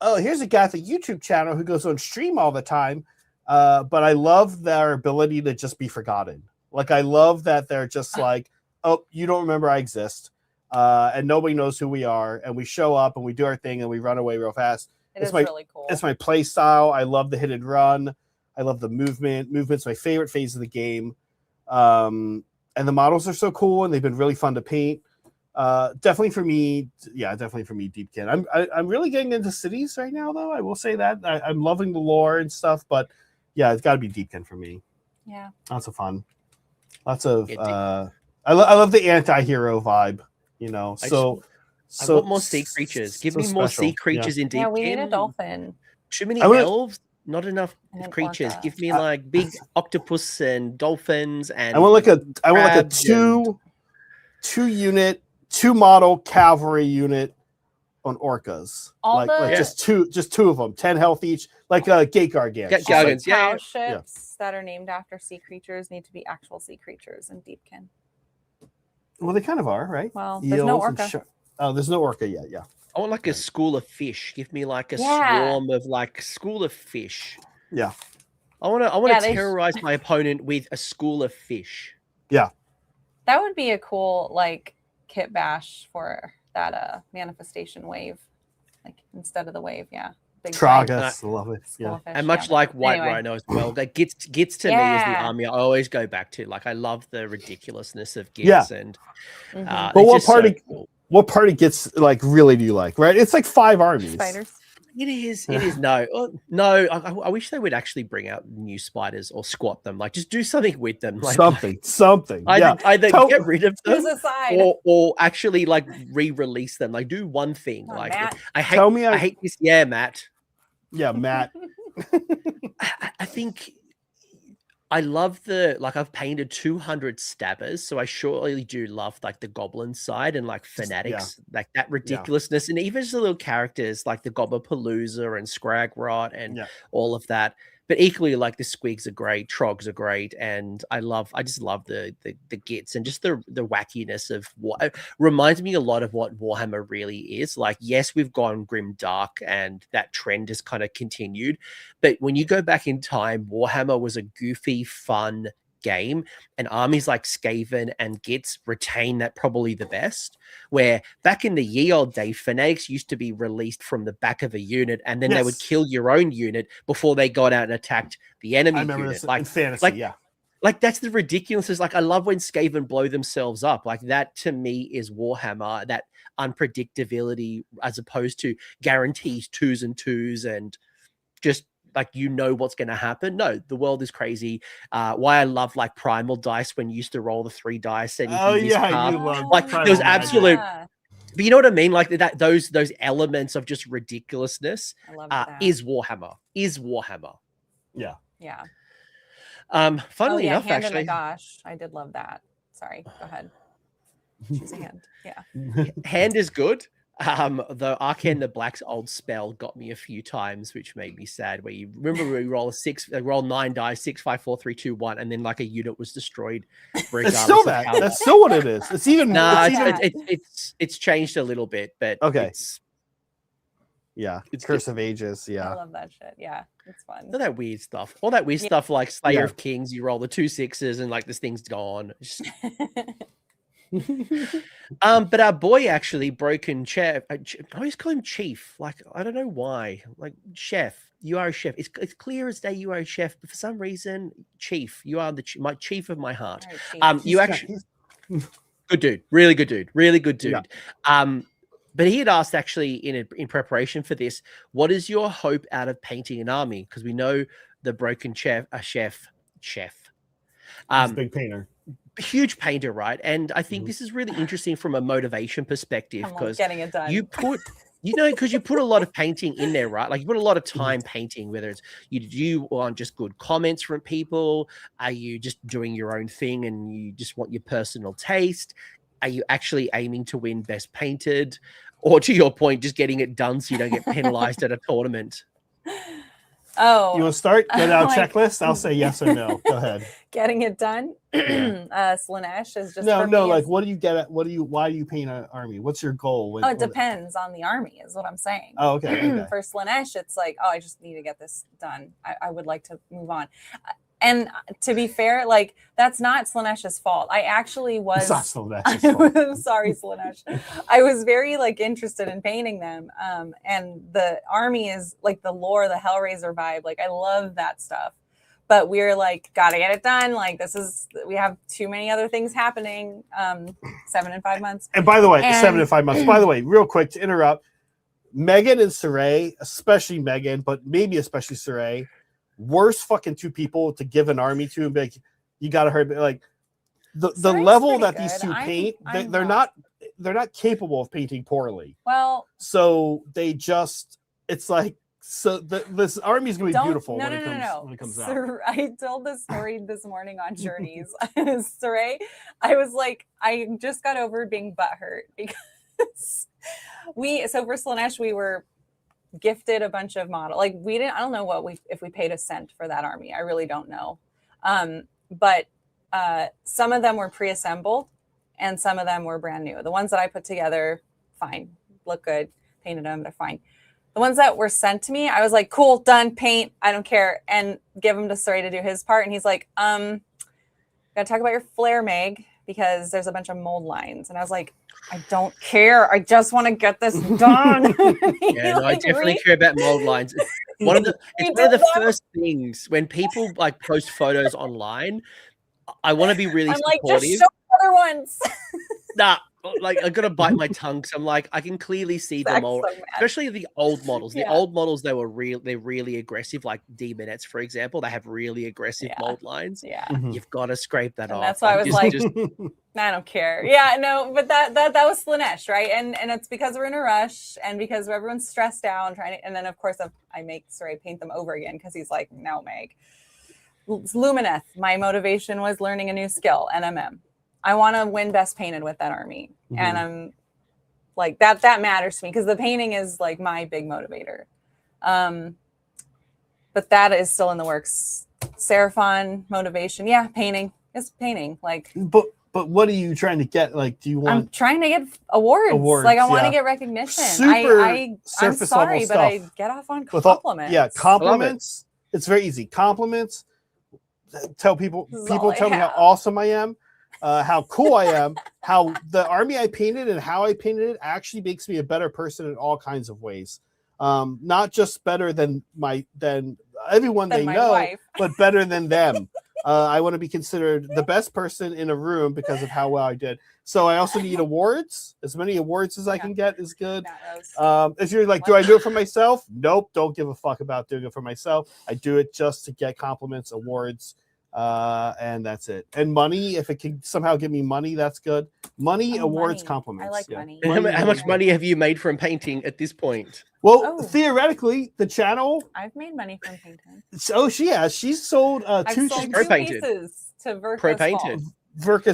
[SPEAKER 3] Oh, here's a guy with a YouTube channel who goes on stream all the time. But I love their ability to just be forgotten. Like I love that they're just like, oh, you don't remember I exist, and nobody knows who we are, and we show up and we do our thing and we run away real fast.
[SPEAKER 2] It's really cool.
[SPEAKER 3] It's my play style. I love the hit and run. I love the movement. Movement's my favorite phase of the game. And the models are so cool, and they've been really fun to paint. Definitely for me, Deepkin. I'm really getting into cities right now, though. I will say that I'm loving the lore and stuff, but yeah, it's got to be Deepkin for me.
[SPEAKER 2] Yeah,
[SPEAKER 3] lots of fun. Lots of. I love the anti-hero vibe. You know,
[SPEAKER 1] I want more sea creatures. Give me more sea creatures in Deepkin.
[SPEAKER 2] Yeah, we need a dolphin.
[SPEAKER 1] Too many elves. Not enough creatures.
[SPEAKER 2] Orca.
[SPEAKER 1] Give me like big octopus and dolphins and.
[SPEAKER 3] I want like a two unit, 2 model cavalry unit on orcas. Just two of them, 10 health each, like gate gargants.
[SPEAKER 2] Cow ships that are named after sea creatures need to be actual sea creatures in Deepkin.
[SPEAKER 3] Well, they kind of are, right?
[SPEAKER 2] Well, there's no orca.
[SPEAKER 3] There's no orca yet. Yeah.
[SPEAKER 1] I want like a school of fish. Give me like a swarm of like school of fish.
[SPEAKER 3] Yeah.
[SPEAKER 1] I want to terrorize my opponent with a school of fish.
[SPEAKER 3] Yeah.
[SPEAKER 2] That would be a cool like kit bash for that manifestation wave, like instead of the wave. Yeah. Big
[SPEAKER 3] Tragus, love it. Yeah.
[SPEAKER 1] And much like White Rhino as well, that gets to me as the army I always go back to. Like I love the ridiculousness of Gits and
[SPEAKER 3] but what party gets like really do you like, right? It's like 5 armies.
[SPEAKER 2] Spiders.
[SPEAKER 1] It is. No. I wish they would actually bring out new spiders or squat them. Like, just do something with them. Like,
[SPEAKER 3] something.
[SPEAKER 1] Either get rid of them
[SPEAKER 2] aside.
[SPEAKER 1] or actually like re-release them. Like, do one thing. Like,
[SPEAKER 2] Matt.
[SPEAKER 1] I hate this. Yeah, Matt.
[SPEAKER 3] Yeah, Matt.
[SPEAKER 1] I think I love I've painted 200 stabbers, so I surely do love like the goblin side and like fanatics, like that ridiculousness, and even just the little characters like the Gobblepalooza and Scragrot and all of that. But equally, like the Squigs are great, Trogs are great, and I just love the Gits and just the wackiness of what it reminds me a lot of what Warhammer really is. Like, yes, we've gone grim dark, and that trend has kind of continued. But when you go back in time, Warhammer was a goofy, fun game, and armies like Skaven and Gits retain that probably the best. Where back in the ye old day, fanatics used to be released from the back of a unit, and then they would kill your own unit before they got out and attacked the enemy
[SPEAKER 3] I remember
[SPEAKER 1] unit.
[SPEAKER 3] This in fantasy,
[SPEAKER 1] like that's the ridiculousness. Like I love when Skaven blow themselves up. Like that to me is Warhammer. That unpredictability as opposed to guarantees 2s and 2s and just like what's going to happen. No, the world is crazy. Why I love like primal dice when you used to roll the 3 dice and you love like there was absolute. But you know what I mean? Like that those elements of just ridiculousness is Warhammer.
[SPEAKER 2] Yeah.
[SPEAKER 1] Funnily enough,
[SPEAKER 2] Hand
[SPEAKER 1] actually,
[SPEAKER 2] in the Gosh, I did love that. Sorry, go ahead. Choose a hand. Yeah.
[SPEAKER 1] Hand is good. The Arcane the Black's old spell got me a few times, which made me sad. Where you remember we roll 9 dice, 6, 5, 4, 3, 2, 1, and then like a unit was destroyed.
[SPEAKER 3] It's still that. That's still what it is. It's even.
[SPEAKER 1] It's changed a little bit, but
[SPEAKER 3] okay.
[SPEAKER 1] It's
[SPEAKER 3] Curse of Ages. Yeah,
[SPEAKER 2] I love that shit. Yeah, it's fun.
[SPEAKER 1] All that weird stuff like Slayer of Kings. You roll the 2 6s and like this thing's gone. But our boy actually Broken Chef. I always call him Chief. Like I don't know why. Like Chef, you are a chef. It's clear as day you are a chef, but for some reason, Chief, you are my chief of my heart. Right, you actually good dude, really good dude. Yeah. But he had asked actually in preparation for this, what is your hope out of painting an army? Because we know the Broken Chef, He's a
[SPEAKER 3] big painter.
[SPEAKER 1] Huge painter, right? And I think this is really interesting from a motivation perspective because
[SPEAKER 2] getting it done.
[SPEAKER 1] you put You know, because you put a lot of painting in there, right? Like you put a lot of time painting, whether it's you want just good comments from people. Are you just doing your own thing and you just want your personal taste? Are you actually aiming to win best painted? Or to your point, just getting it done so you don't get penalized at a tournament?
[SPEAKER 2] Oh,
[SPEAKER 3] You want to start? Go down
[SPEAKER 2] like-
[SPEAKER 3] checklist. I'll say yes or no. Go ahead.
[SPEAKER 2] getting it done.
[SPEAKER 3] Yeah.
[SPEAKER 2] Slanesh is just
[SPEAKER 3] No,
[SPEAKER 2] for
[SPEAKER 3] no.
[SPEAKER 2] me
[SPEAKER 3] Like,
[SPEAKER 2] is-
[SPEAKER 3] what do you get at? Why do you paint an army? What's your goal?
[SPEAKER 2] Oh, it depends on the army, is what I'm saying.
[SPEAKER 3] Oh, okay. Okay.
[SPEAKER 2] For Slanesh, it's like, oh, I just need to get this done. I would like to move on. And to be fair, like that's not Slanesh's fault. I actually was.
[SPEAKER 3] It's not Slanesh's fault.
[SPEAKER 2] I'm sorry, Slanesh. I was very like interested in painting them. And the army is like the lore, the Hellraiser vibe. Like I love that stuff. But we're like, gotta get it done. Like we have too many other things happening. 7 and 5 months.
[SPEAKER 3] And by the way,
[SPEAKER 2] And-
[SPEAKER 3] 7 and 5 months. By the way, real quick to interrupt, Megan and Saray, especially Megan, but maybe especially Saray, worst fucking two people to give an army to and be like, you gotta hurt me. Like the
[SPEAKER 2] Saray's
[SPEAKER 3] level
[SPEAKER 2] pretty
[SPEAKER 3] that these
[SPEAKER 2] good.
[SPEAKER 3] two
[SPEAKER 2] I'm-
[SPEAKER 3] paint,
[SPEAKER 2] I'm
[SPEAKER 3] they're
[SPEAKER 2] not.
[SPEAKER 3] not capable of painting poorly.
[SPEAKER 2] Well,
[SPEAKER 3] So they just, it's like, so this army is gonna be beautiful
[SPEAKER 2] no,
[SPEAKER 3] when
[SPEAKER 2] no,
[SPEAKER 3] it
[SPEAKER 2] no,
[SPEAKER 3] comes
[SPEAKER 2] no.
[SPEAKER 3] when it comes out.
[SPEAKER 2] I told this story this morning on Journeys. Saray, I was like, I just got over being butthurt because so for Slanesh, we were gifted a bunch of model. Like I don't know if we paid a cent for that army. I really don't know. But some of them were pre-assembled and some of them were brand new. The ones that I put together, fine, look good, painted them, they're fine. The ones that were sent to me, I was like, cool, done, paint, I don't care, and give him to Saray to do his part. And he's like, gotta talk about your flare mag because there's a bunch of mold lines. And I was like, I don't care. I just want to get this done.
[SPEAKER 1] Yeah, no, I definitely care about mold lines. It's one of the first things when people like post photos online. I want to be really
[SPEAKER 2] I'm like,
[SPEAKER 1] supportive.
[SPEAKER 2] just show other ones.
[SPEAKER 1] Nah, like I gotta bite my tongue. So I'm like, I can clearly see the
[SPEAKER 2] Zach's
[SPEAKER 1] mold,
[SPEAKER 2] so mad.
[SPEAKER 1] especially the old models. The
[SPEAKER 2] Yeah.
[SPEAKER 1] old models, they're really aggressive. Like Demonettes, for example, they have really aggressive
[SPEAKER 2] Yeah.
[SPEAKER 1] mold lines.
[SPEAKER 2] Yeah.
[SPEAKER 1] You've got to scrape that
[SPEAKER 2] And
[SPEAKER 1] off.
[SPEAKER 2] that's why I was like,
[SPEAKER 1] just
[SPEAKER 2] I don't care. Yeah, no, but that was Slanesh, right? And it's because we're in a rush and because everyone's stressed out and trying to, and then of course I make Saray paint them over again because he's like, no, Meg. Lumineth, my motivation was learning a new skill, NMM. I want to win best painted with that army. And I'm like, that matters to me because the painting is like my big motivator. But that is still in the works. Seraphon motivation. Yeah, painting. It's painting. Like,
[SPEAKER 3] but what are you trying to get? Like, do you want?
[SPEAKER 2] I'm trying to get awards. Like, I want to get recognition. I'm
[SPEAKER 3] surface
[SPEAKER 2] sorry,
[SPEAKER 3] level
[SPEAKER 2] but I
[SPEAKER 3] stuff.
[SPEAKER 2] get off on
[SPEAKER 3] With all-
[SPEAKER 2] compliments.
[SPEAKER 3] yeah, compliments. It's very easy. Compliments. Tell people.
[SPEAKER 2] This is
[SPEAKER 3] People
[SPEAKER 2] all I
[SPEAKER 3] tell me how
[SPEAKER 2] have.
[SPEAKER 3] awesome I am, how cool I am, how the army I painted and how I painted it actually makes me a better person in all kinds of ways. Not just better than everyone
[SPEAKER 2] Than
[SPEAKER 3] they
[SPEAKER 2] my
[SPEAKER 3] know,
[SPEAKER 2] wife.
[SPEAKER 3] but better than them. I want to be considered the best person in a room because of how well I did. So I also need awards. As many awards as I can get is good. If you're like, do I do it for myself? Nope, don't give a fuck about doing it for myself. I do it just to get compliments, awards, and that's it. And money, if it can somehow give me money, that's good. Money, awards,
[SPEAKER 2] money.
[SPEAKER 3] compliments.
[SPEAKER 2] I like
[SPEAKER 3] yeah.
[SPEAKER 2] money.
[SPEAKER 1] how much money have you made from painting at this point?
[SPEAKER 3] Well,
[SPEAKER 2] Oh.
[SPEAKER 3] theoretically, the channel.
[SPEAKER 2] I've made money from painting.
[SPEAKER 3] So she has. She's sold
[SPEAKER 2] I've
[SPEAKER 3] two
[SPEAKER 2] sold
[SPEAKER 3] things.
[SPEAKER 1] Pro
[SPEAKER 2] two
[SPEAKER 1] painted.
[SPEAKER 2] pieces to Verkos
[SPEAKER 1] Pro-painted.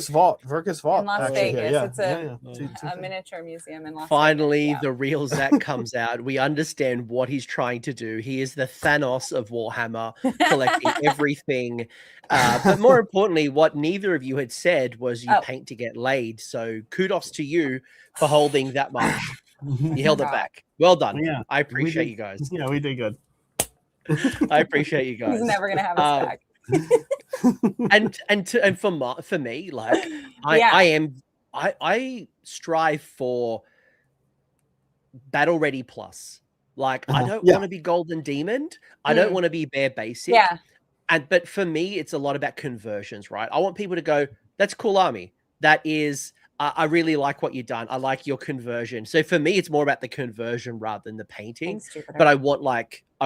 [SPEAKER 2] Vault
[SPEAKER 3] Virkus Vault.
[SPEAKER 2] in Las
[SPEAKER 3] actually,
[SPEAKER 2] Vegas. It's
[SPEAKER 3] Two
[SPEAKER 2] a miniature museum in Las
[SPEAKER 1] Finally,
[SPEAKER 2] Vegas.
[SPEAKER 1] the real Zach comes out. We understand what he's trying to do. He is the Thanos of Warhammer, collecting everything. But more importantly, what neither of you had said was you paint to get laid. So kudos to you for holding that much. You held it back. Well done.
[SPEAKER 3] Yeah,
[SPEAKER 1] I appreciate you guys.
[SPEAKER 3] Yeah, we did good.
[SPEAKER 1] I appreciate you guys.
[SPEAKER 2] He's never gonna have us back.
[SPEAKER 1] and for me, like I strive for battle ready plus. Like I don't want to be golden demon. I don't want to be bare basic.
[SPEAKER 2] Yeah.
[SPEAKER 1] But for me, it's a lot about conversions, right? I want people to go, that's cool army. That is, I really like what you've done. I like your conversion. So for me, it's more about the conversion rather than the painting.
[SPEAKER 2] Thanks, Jupiter.
[SPEAKER 1] But I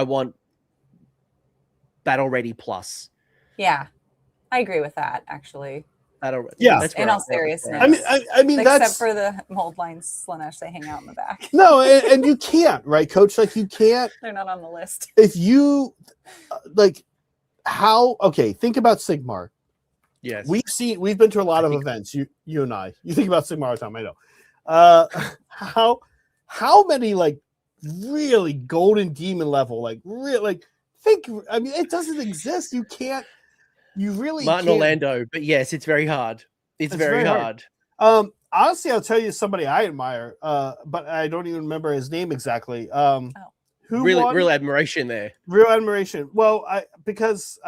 [SPEAKER 1] want battle ready plus.
[SPEAKER 2] Yeah, I agree with that actually.
[SPEAKER 3] Yeah.
[SPEAKER 1] that's
[SPEAKER 2] In
[SPEAKER 1] right.
[SPEAKER 2] all seriousness.
[SPEAKER 3] I mean,
[SPEAKER 2] Except
[SPEAKER 3] that's
[SPEAKER 2] for the mold lines, Slanesh, they hang out in the back.
[SPEAKER 3] no, and you can't, right, Coach? Like you can't
[SPEAKER 2] They're not on the list.
[SPEAKER 3] if you like how. Okay, think about Sigmar.
[SPEAKER 1] Yes.
[SPEAKER 3] We've been to a lot of events. You and I. You think about Sigmar all the time. I know. How many like really golden demon level I mean it doesn't exist. You can't. You really
[SPEAKER 1] Martin
[SPEAKER 3] can't.
[SPEAKER 1] Orlando, but yes, it's very hard. It's very hard.
[SPEAKER 3] Honestly, I'll tell you somebody I admire, but I don't even remember his name exactly. Who won?
[SPEAKER 1] Real admiration there.
[SPEAKER 3] Real admiration. Well, because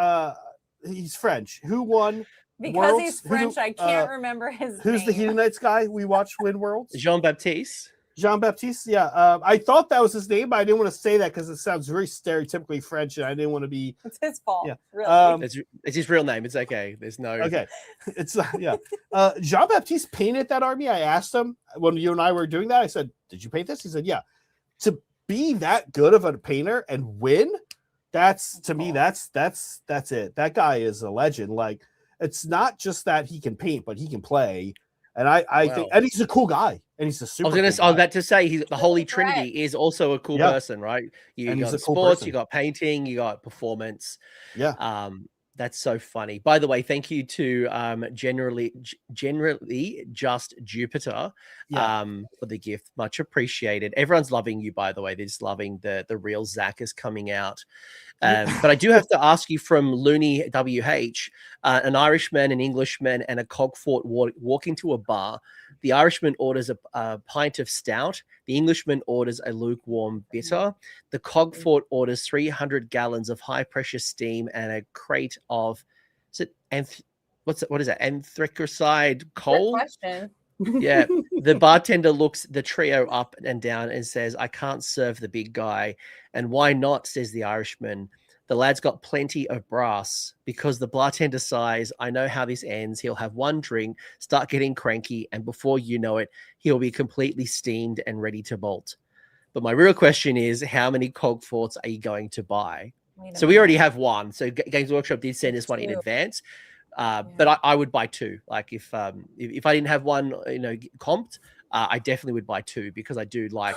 [SPEAKER 3] he's French. Who won?
[SPEAKER 2] Because
[SPEAKER 3] Worlds?
[SPEAKER 2] he's French, I can't remember his
[SPEAKER 3] Who's
[SPEAKER 2] name.
[SPEAKER 3] the Hedonites guy we watched win Worlds?
[SPEAKER 1] Jean-Baptiste.
[SPEAKER 3] Jean-Baptiste, yeah. I thought that was his name, but I didn't want to say that because it sounds very stereotypically French, and I didn't want to be.
[SPEAKER 2] It's his fault.
[SPEAKER 3] Yeah.
[SPEAKER 2] Really.
[SPEAKER 1] It's his real name. It's okay. There's no.
[SPEAKER 3] Okay, it's yeah. Jean-Baptiste painted that army. I asked him when you and I were doing that. I said, "Did you paint this?" He said, "Yeah." To be that good of a painter and win, that's to me, that's it. That guy is a legend. Like it's not just that he can paint, but he can play. And I think, and he's a cool guy, and he's a super.
[SPEAKER 1] I was about to say the Holy Trinity is also a cool person, right? You got sports, you got painting, you got performance.
[SPEAKER 3] Yeah.
[SPEAKER 1] That's so funny. By the way, thank you to generally just Jupiter for the gift. Much appreciated. Everyone's loving you, by the way. They're just loving the real Zach is coming out. But I do have to ask you from Looney WH, an Irishman, an Englishman, and a Cogfort walk into a bar. The Irishman orders a pint of stout. The Englishman orders a lukewarm bitter. The Cogfort orders 300 gallons of high-pressure steam and a crate of, what is it? Anthracite coal?
[SPEAKER 2] Good question.
[SPEAKER 1] Yeah. The bartender looks the trio up and down and says, "I can't serve the big guy." "And why not?" says the Irishman. "The lad's got plenty of brass." Because the bartender sighs, "I know how this ends. He'll have one drink, start getting cranky, and before you know it, he'll be completely steamed and ready to bolt." But my real question is, how many Cogforts are you going to buy? So we already have one. So Games Workshop did send us one in advance. But I would buy two. Like if I didn't have one, comped, I definitely would buy two because I do like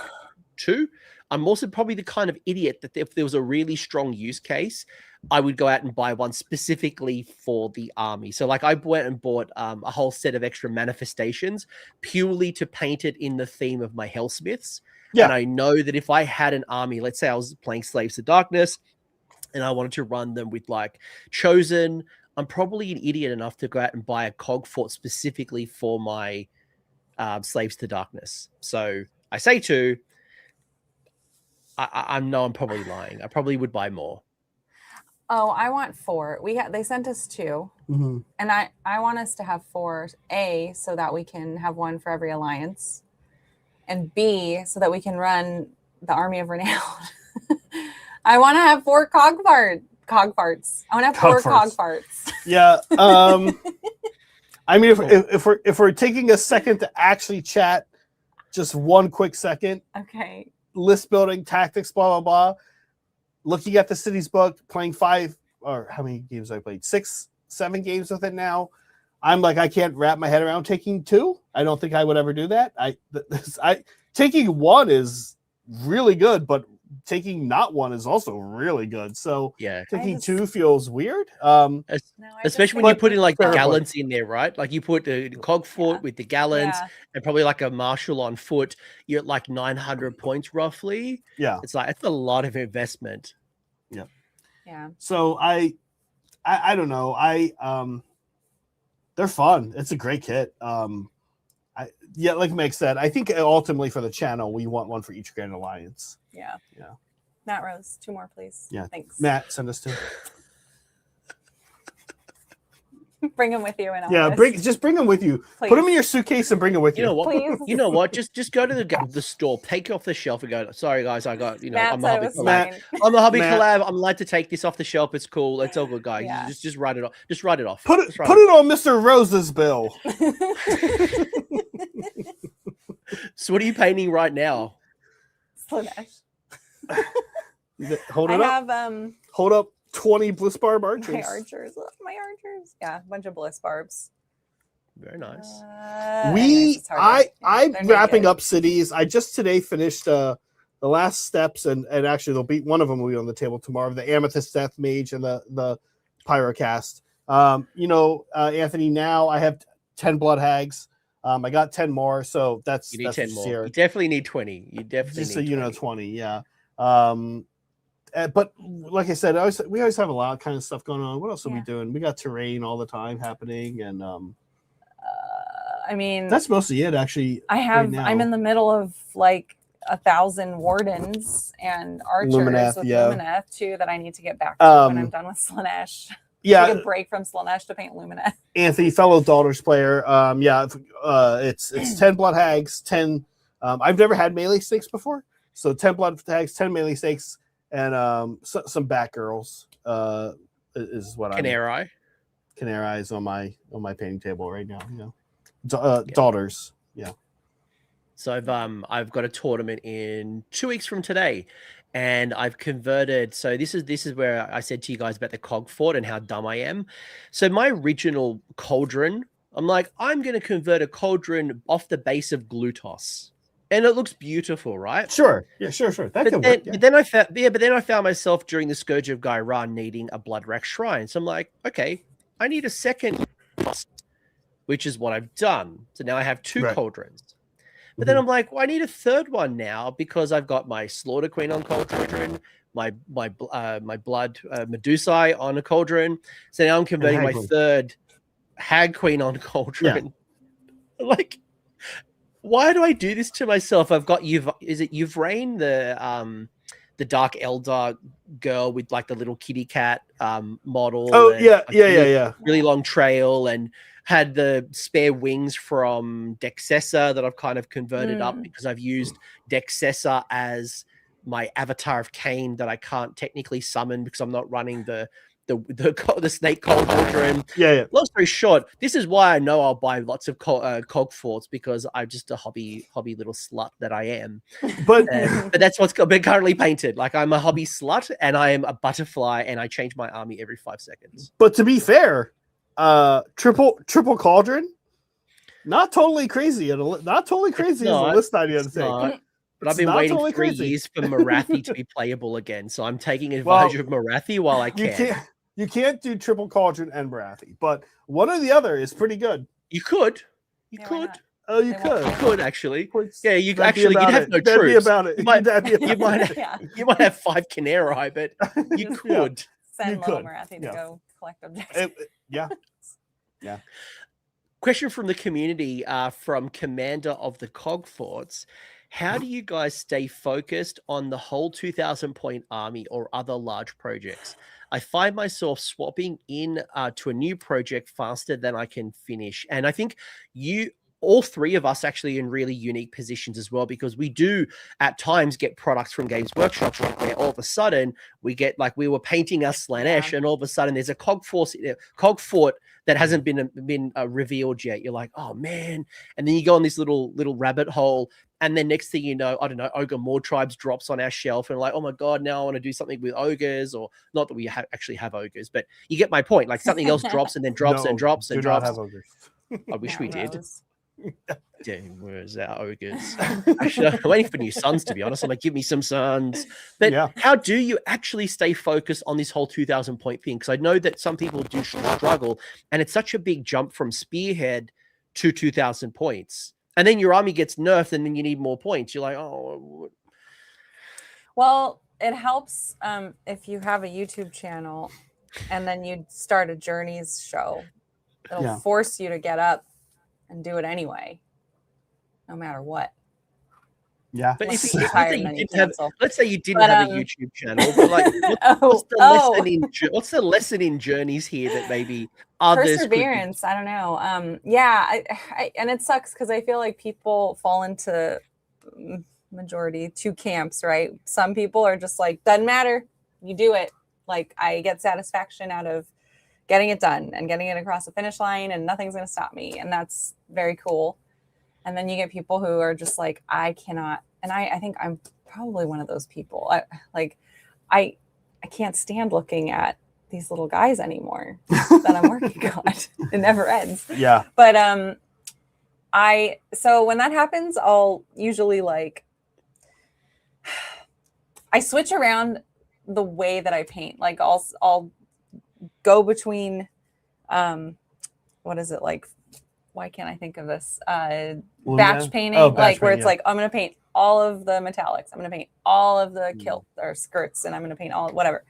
[SPEAKER 1] two. I'm also probably the kind of idiot that if there was a really strong use case, I would go out and buy one specifically for the army. So like I went and bought a whole set of extra manifestations purely to paint it in the theme of my Hellsmiths. Yeah. And I know that if I had an army, let's say I was playing Slaves to Darkness and I wanted to run them with like Chosen, I'm probably an idiot enough to go out and buy a Cogfort specifically for my Slaves to Darkness. So I say two. I'm probably lying. I probably would buy more.
[SPEAKER 2] Oh, I want 4. They sent us 2, and I want us to have 4. A, so that we can have one for every alliance, and B, so that we can run the Army of Renown. I want to have 4 cogfarts. I want to have 4 cogfarts.
[SPEAKER 3] Yeah. I mean, if we're taking a second to actually chat, just one quick second.
[SPEAKER 2] Okay.
[SPEAKER 3] List building, tactics, blah, blah, blah. Looking at the city's book, playing 5, or how many games I played? 6, 7 games with it now. I'm like, I can't wrap my head around taking 2. I don't think I would ever do that. Taking 1 is really good, but taking not 1 is also really good. So
[SPEAKER 1] yeah,
[SPEAKER 3] taking 2 feels weird.
[SPEAKER 1] Especially when you put in like the gallants in there, right? Like you put the Cogfort with the gallants and probably like a marshal on foot. You're at like 900 points roughly.
[SPEAKER 3] Yeah,
[SPEAKER 1] it's a lot of investment.
[SPEAKER 2] Yeah.
[SPEAKER 3] So I don't know. They're fun. It's a great kit. Like Meg said, I think ultimately for the channel, we want one for each Grand Alliance.
[SPEAKER 2] Yeah. Matt Rose, 2 more, please.
[SPEAKER 3] Yeah.
[SPEAKER 2] Thanks.
[SPEAKER 3] Matt, send us 2.
[SPEAKER 2] Bring them with you. And
[SPEAKER 3] just bring them with you. Please. Put them in your suitcase and bring them with you.
[SPEAKER 1] You know what? Please. You know what? Just go to the store, take it off the shelf, and go. "Sorry guys, I got I'm a hobby collab. I'm a hobby collab. I'm allowed to take this off the shelf. It's cool. It's all good, guys. Yeah. Just write it off. Just write it off.
[SPEAKER 3] Put it on Mr. Rose's bill."
[SPEAKER 1] So what are you painting right now?
[SPEAKER 2] Slanesh.
[SPEAKER 3] Hold it up.
[SPEAKER 2] I have
[SPEAKER 3] hold up 20 Bliss Barb archers.
[SPEAKER 2] My archers. Yeah, a bunch of Bliss Barbs.
[SPEAKER 1] Very nice.
[SPEAKER 2] Anyways, it's hard to-
[SPEAKER 3] I'm
[SPEAKER 2] they're no
[SPEAKER 3] wrapping
[SPEAKER 2] good.
[SPEAKER 3] up cities. I just today finished the last steps, and actually they'll be one of them will be on the table tomorrow. The Amethyst Death Mage and the Pyrocast. Anthony, now I have 10 Blood Hags. I got 10 more, so that's
[SPEAKER 1] You need 10
[SPEAKER 3] just
[SPEAKER 1] more.
[SPEAKER 3] here.
[SPEAKER 1] You definitely need 20. You definitely
[SPEAKER 3] Just
[SPEAKER 1] need
[SPEAKER 3] so
[SPEAKER 1] 20.
[SPEAKER 3] 20, yeah. But like I said, we always have a lot of kind of stuff going on. What else are we doing? We got terrain all the time happening, and
[SPEAKER 2] I mean,
[SPEAKER 3] that's mostly it, actually.
[SPEAKER 2] I'm
[SPEAKER 3] now.
[SPEAKER 2] in the middle of like 1,000 wardens and archers
[SPEAKER 3] Lumineth,
[SPEAKER 2] with
[SPEAKER 3] yeah.
[SPEAKER 2] Lumineth too that I need to get back to when I'm done with Slaanesh.
[SPEAKER 3] Yeah,
[SPEAKER 2] Take a break from Slaanesh to paint Lumineth.
[SPEAKER 3] Anthony, fellow Daughters player. It's 10 Blood Hags, 10. I've never had melee stakes before, so 10 Blood Hags, 10 melee stakes, and some Batgirls. Is what
[SPEAKER 1] Canary.
[SPEAKER 3] Canary is on my painting table right now. Daughters. Yeah.
[SPEAKER 1] So I've got a tournament in 2 weeks from today, and I've converted. So this is where I said to you guys about the cog fort and how dumb I am. So my original cauldron, I'm like, I'm going to convert a cauldron off the base of Glutos, and it looks beautiful, right?
[SPEAKER 3] Sure. Yeah. Sure. That could work. Yeah.
[SPEAKER 1] But then I found myself during the Scourge of Gyra needing a Bloodwrack shrine. So I'm like, okay, I need a second, which is what I've done. So now I have 2 cauldrons. But then I'm like, well, I need a third one now because I've got my Slaughter Queen on cauldron, my blood Medusae on a cauldron. So now I'm converting my third Hag Queen on cauldron. Yeah. Like, why do I do this to myself? I've got Yvraine, the Dark Elder girl with like the little kitty cat model.
[SPEAKER 3] Oh yeah.
[SPEAKER 1] Really long trail, and had the spare wings from Dexessa that I've kind of converted up because I've used Dexessa as my avatar of Cain that I can't technically summon because I'm not running the snake cauldron.
[SPEAKER 3] Yeah.
[SPEAKER 1] Long story short, this is why I know I'll buy lots of cog forts, because I'm just a hobby little slut that I am.
[SPEAKER 3] But
[SPEAKER 1] that's what's been currently painted. Like, I'm a hobby slut and I am a butterfly and I change my army every 5 seconds.
[SPEAKER 3] But to be fair, triple cauldron, not totally crazy. Not totally crazy as a list idea to say.
[SPEAKER 1] But I've been waiting 3 years for Marathi to be playable again, so I'm taking advantage of Marathi while I can.
[SPEAKER 3] You can't do triple cauldron and Marathi, but one or the other is pretty good.
[SPEAKER 1] You could.
[SPEAKER 3] Oh, you
[SPEAKER 1] could actually. Yeah, you'd have no
[SPEAKER 3] That'd
[SPEAKER 1] troops.
[SPEAKER 3] Be about it.
[SPEAKER 1] You might have 5 Canary, but you could.
[SPEAKER 2] Send little Marathi to go collect objectives.
[SPEAKER 3] Yeah.
[SPEAKER 1] Question from the community, from Commander of the Cog Forts. How do you guys stay focused on the whole 2,000 point army or other large projects? I find myself swapping in to a new project faster than I can finish. And I think all 3 of us actually in really unique positions as well, because we do at times get products from Games Workshop where all of a sudden we get, like, we were painting our Slaanesh and all of a sudden there's a cog fort that hasn't been revealed yet. You're like, oh man. And then you go on this little rabbit hole. And then next thing you know, I don't know, Ogre More Tribes drops on our shelf and like, oh my God, now I want to do something with ogres, or not that we actually have ogres, but you get my point. Like, something else drops and then drops and drops and drops.
[SPEAKER 3] Not have ogres.
[SPEAKER 1] I wish we did. Damn, where's our ogres? Actually, I'm waiting for new sons, to be honest. I'm like, give me some sons. But how do you actually stay focused on this whole 2,000 point thing? Because I know that some people do struggle, and it's such a big jump from Spearhead to 2,000 points. And then your army gets nerfed, and then you need more points. You're like, oh.
[SPEAKER 2] Well, it helps if you have a YouTube channel and then you start a Journeys show. It'll force you to get up and do it anyway, no matter what.
[SPEAKER 3] Yeah.
[SPEAKER 1] But let's say you didn't have a YouTube channel, but like, what's the lesson in Journeys here that maybe others
[SPEAKER 2] perseverance? I don't know. And it sucks because I feel like people fall into majority 2 camps, right? Some people are just like, doesn't matter, you do it. Like, I get satisfaction out of getting it done and getting it across the finish line, and nothing's going to stop me, and that's very cool. And then you get people who are just like, I cannot. And I think I'm probably one of those people. I can't stand looking at these little guys anymore that I'm working on. It never ends.
[SPEAKER 3] Yeah.
[SPEAKER 2] But so when that happens, I'll usually like I switch around the way that I paint. Like I'll go between what is it like? Why can't I think of this? Batch painting, like where it's like I'm gonna paint all of the metallics. I'm gonna paint all of the kilt or skirts, and I'm gonna paint all whatever.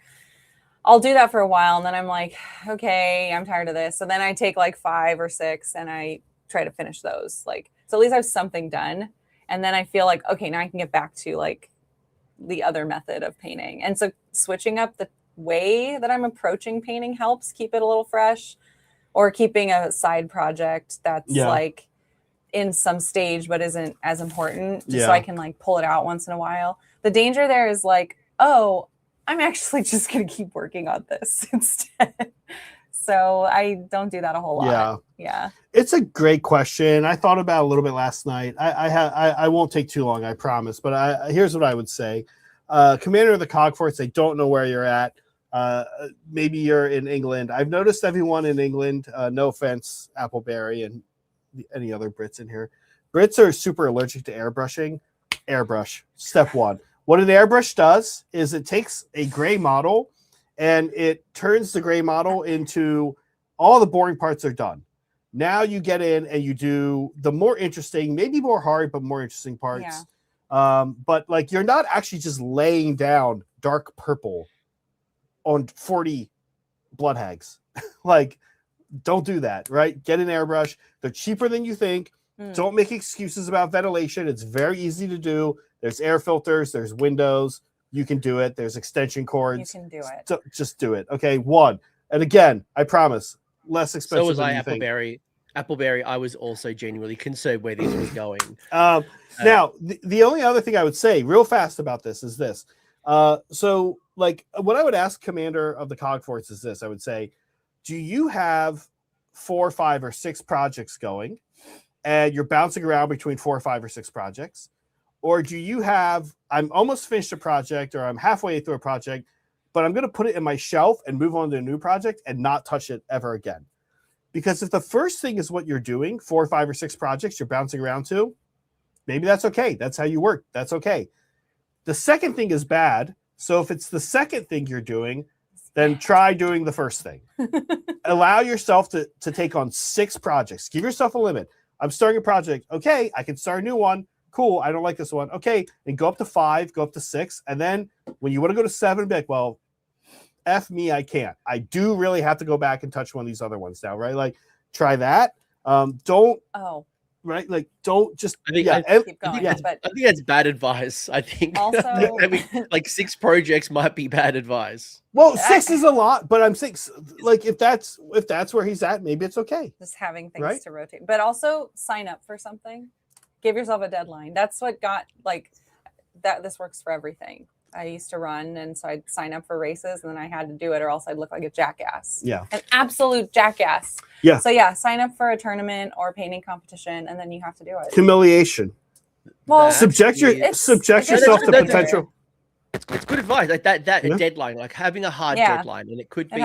[SPEAKER 2] I'll do that for a while, and then I'm like, okay, I'm tired of this. So then I take like 5 or 6, and I try to finish those. Like, so at least I have something done, and then I feel like, okay, now I can get back to like the other method of painting. And so switching up the way that I'm approaching painting helps keep it a little fresh, or keeping a side project that's like in some stage but isn't as important, just so I can like pull it out once in a while. The danger there is like, oh, I'm actually just going to keep working on this instead. So I don't do that a whole lot. Yeah.
[SPEAKER 3] It's a great question. I thought about it a little bit last night. I won't take too long, I promise. But here's what I would say. Commander of the Cogforts, I don't know where you're at. Maybe you're in England. I've noticed everyone in England, no offense, Appleberry and any other Brits in here. Brits are super allergic to airbrushing. Airbrush, step 1. What an airbrush does is it takes a gray model and it turns the gray model into all the boring parts are done. Now you get in and you do the more interesting, maybe more hard, but more interesting parts. But like you're not actually just laying down dark purple on 40 blood hags. Like, don't do that, right? Get an airbrush. They're cheaper than you think. Don't make excuses about ventilation. It's very easy to do. There's air filters. There's windows. You can do it. There's extension cords.
[SPEAKER 2] You can do it.
[SPEAKER 3] So just do it. Okay, 1. And again, I promise, less expensive
[SPEAKER 1] So was
[SPEAKER 3] than
[SPEAKER 1] I,
[SPEAKER 3] you think.
[SPEAKER 1] Appleberry, I was also genuinely concerned where this was going.
[SPEAKER 3] Now, the only other thing I would say real fast about this is this. So, like, what I would ask Commander of the Cogforts is this. I would say, do you have 4, 5, or 6 projects going, and you're bouncing around between 4, 5, or 6 projects? Or do you have, I'm almost finished a project, or I'm halfway through a project, but I'm going to put it in my shelf and move on to a new project and not touch it ever again? Because if the first thing is what you're doing, 4, 5, or 6 projects you're bouncing around to, maybe that's okay. That's how you work. That's okay. The second thing is bad. So if it's the second thing you're doing, then try doing the first thing. Allow yourself to take on 6 projects. Give yourself a limit. I'm starting a project. Okay, I can start a new one. Cool, I don't like this one. Okay, and go up to 5, go up to 6. And then when you want to go to 7, be like, well, F me, I can't. I do really have to go back and touch one of these other ones now, right? Like, try that. Don't.
[SPEAKER 2] Oh.
[SPEAKER 3] Right, like don't just.
[SPEAKER 2] I think
[SPEAKER 1] that's bad advice. I think
[SPEAKER 2] also
[SPEAKER 1] like 6 projects might be bad advice.
[SPEAKER 3] Well, 6 is a lot, but I'm 6. Like if that's where he's at, maybe it's okay.
[SPEAKER 2] Just having things to rotate, but also sign up for something. Give yourself a deadline. That's what got like that. This works for everything. I used to run, and so I'd sign up for races, and then I had to do it, or else I'd look like a jackass.
[SPEAKER 3] Yeah,
[SPEAKER 2] an absolute jackass.
[SPEAKER 3] Yeah.
[SPEAKER 2] So yeah, sign up for a tournament or a painting competition, and then you have to do it.
[SPEAKER 3] Humiliation.
[SPEAKER 2] Well,
[SPEAKER 3] subject yourself to potential.
[SPEAKER 1] It's good advice. Like that deadline, like having a hard deadline, and it could be.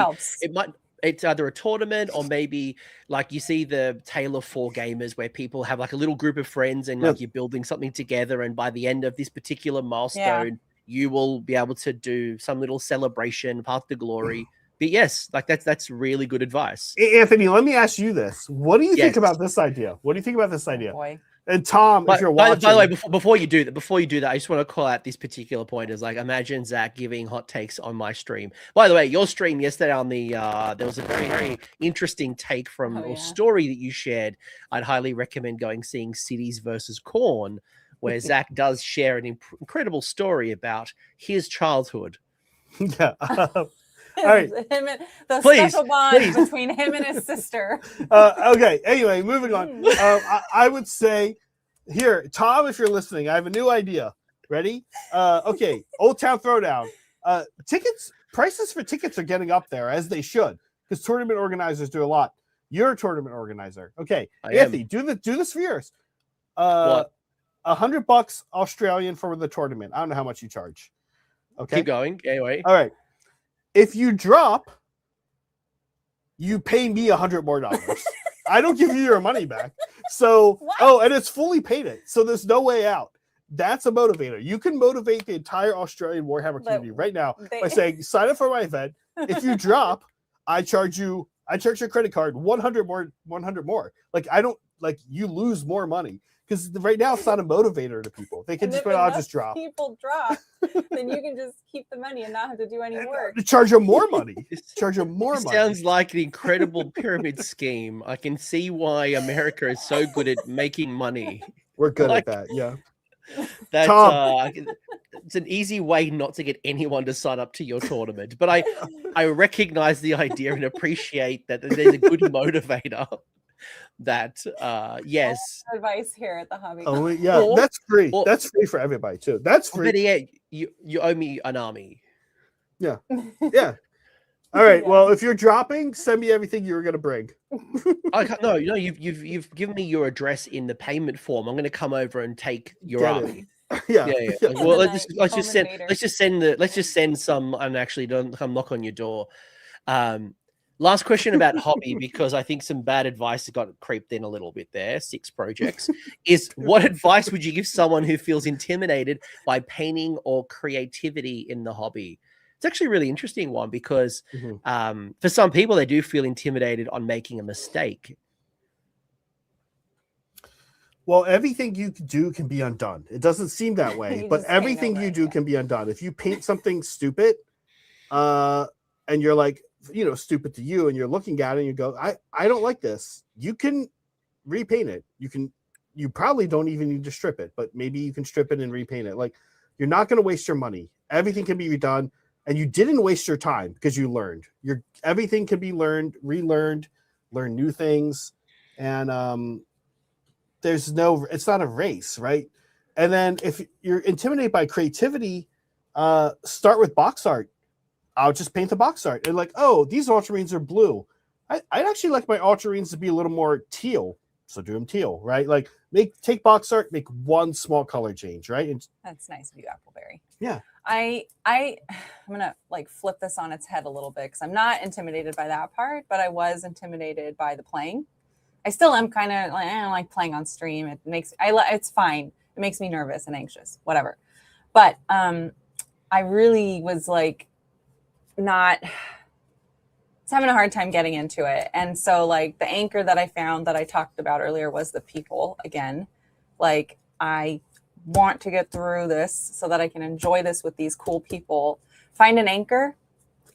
[SPEAKER 1] It's either a tournament or maybe like you see the Tale of 4 Gamers where people have like a little group of friends and like you're building something together, and by the end of this particular milestone, you will be able to do some little celebration, path to glory. But yes, like that's really good advice.
[SPEAKER 3] Anthony, let me ask you this. What do you think about this idea? What do you think about this idea?
[SPEAKER 2] Oh boy.
[SPEAKER 3] And Tom, if you're watching,
[SPEAKER 1] by the way, before you do that, I just want to call out this particular point. Is like, imagine Zach giving hot takes on my stream. By the way, your stream yesterday on the there was a very, very interesting take from a story that you shared. I'd highly recommend seeing Cities versus Corn, where Zach does share an incredible story about his childhood.
[SPEAKER 3] Yeah. All right.
[SPEAKER 2] The special bond between him and his sister.
[SPEAKER 3] Okay. Anyway, moving on. I would say here, Tom, if you're listening, I have a new idea. Ready? Okay. Old Town Throwdown. Prices for tickets are getting up there, as they should, because tournament organizers do a lot. You're a tournament organizer. Okay. Anthony, do this for yours.
[SPEAKER 1] What?
[SPEAKER 3] $100 Australian for the tournament. I don't know how much you charge. Okay.
[SPEAKER 1] Keep going. Anyway.
[SPEAKER 3] All right. If you drop you pay me $100 more. I don't give you your money back. So,
[SPEAKER 2] What?
[SPEAKER 3] and it's fully painted. So there's no way out. That's a motivator. You can motivate the entire Australian Warhammer community right now by saying, sign up for my event. If you drop, I charge your credit card 100 more. Like, I don't, like, you lose more money. Because right now it's not a motivator to people. They can just go, I'll just drop.
[SPEAKER 2] People drop, then you can just keep the money and not have to do any work.
[SPEAKER 3] Charge them more money. Charge them more money.
[SPEAKER 1] Sounds like an incredible pyramid scheme. I can see why America is so good at making money.
[SPEAKER 3] We're good at that, yeah.
[SPEAKER 1] That's it's an easy way not to get anyone to sign up to your tournament. But I recognize the idea and appreciate that there's a good motivator. That yes,
[SPEAKER 2] advice here at the hobby.
[SPEAKER 3] Oh yeah, that's free. That's free for everybody too. That's free.
[SPEAKER 1] But yeah, you owe me an army.
[SPEAKER 3] Yeah, yeah. All right. Yeah. Well, if you're dropping, send me everything you were going to bring.
[SPEAKER 1] No, you've given me your address in the payment form. I'm going to come over and take your army.
[SPEAKER 3] Yeah.
[SPEAKER 1] Well, let's just send some and actually don't come knock on your door. Last question about hobby, because I think some bad advice got creeped in a little bit there. 6 projects is what advice would you give someone who feels intimidated by painting or creativity in the hobby? It's actually a really interesting one because for some people, they do feel intimidated on making a mistake.
[SPEAKER 3] Well, everything you do can be undone. It doesn't seem that way, but everything you do can be undone. If you paint something stupid and you're like, stupid to you, and you're looking at it and you go, I don't like this. You can repaint it. You probably don't even need to strip it, but maybe you can strip it and repaint it. Like, you're not going to waste your money. Everything can be redone. And you didn't waste your time because you learned. Everything can be learned, relearned, learn new things. And it's not a race, right? And then if you're intimidated by creativity, start with box art. I'll just paint the box art. And like, oh, these ultramarines are blue. I'd actually like my ultramarines to be a little more teal. So do them teal, right? Like take box art, make one small color change, right? And
[SPEAKER 2] that's nice of you, Appleberry.
[SPEAKER 3] Yeah.
[SPEAKER 2] I'm gonna like flip this on its head a little bit because I'm not intimidated by that part, but I was intimidated by the playing. I still am kind of like, I don't like playing on stream. It's fine. It makes me nervous and anxious, whatever. But I really was like having a hard time getting into it. And so like the anchor that I found that I talked about earlier was the people again. Like, I want to get through this so that I can enjoy this with these cool people. Find an anchor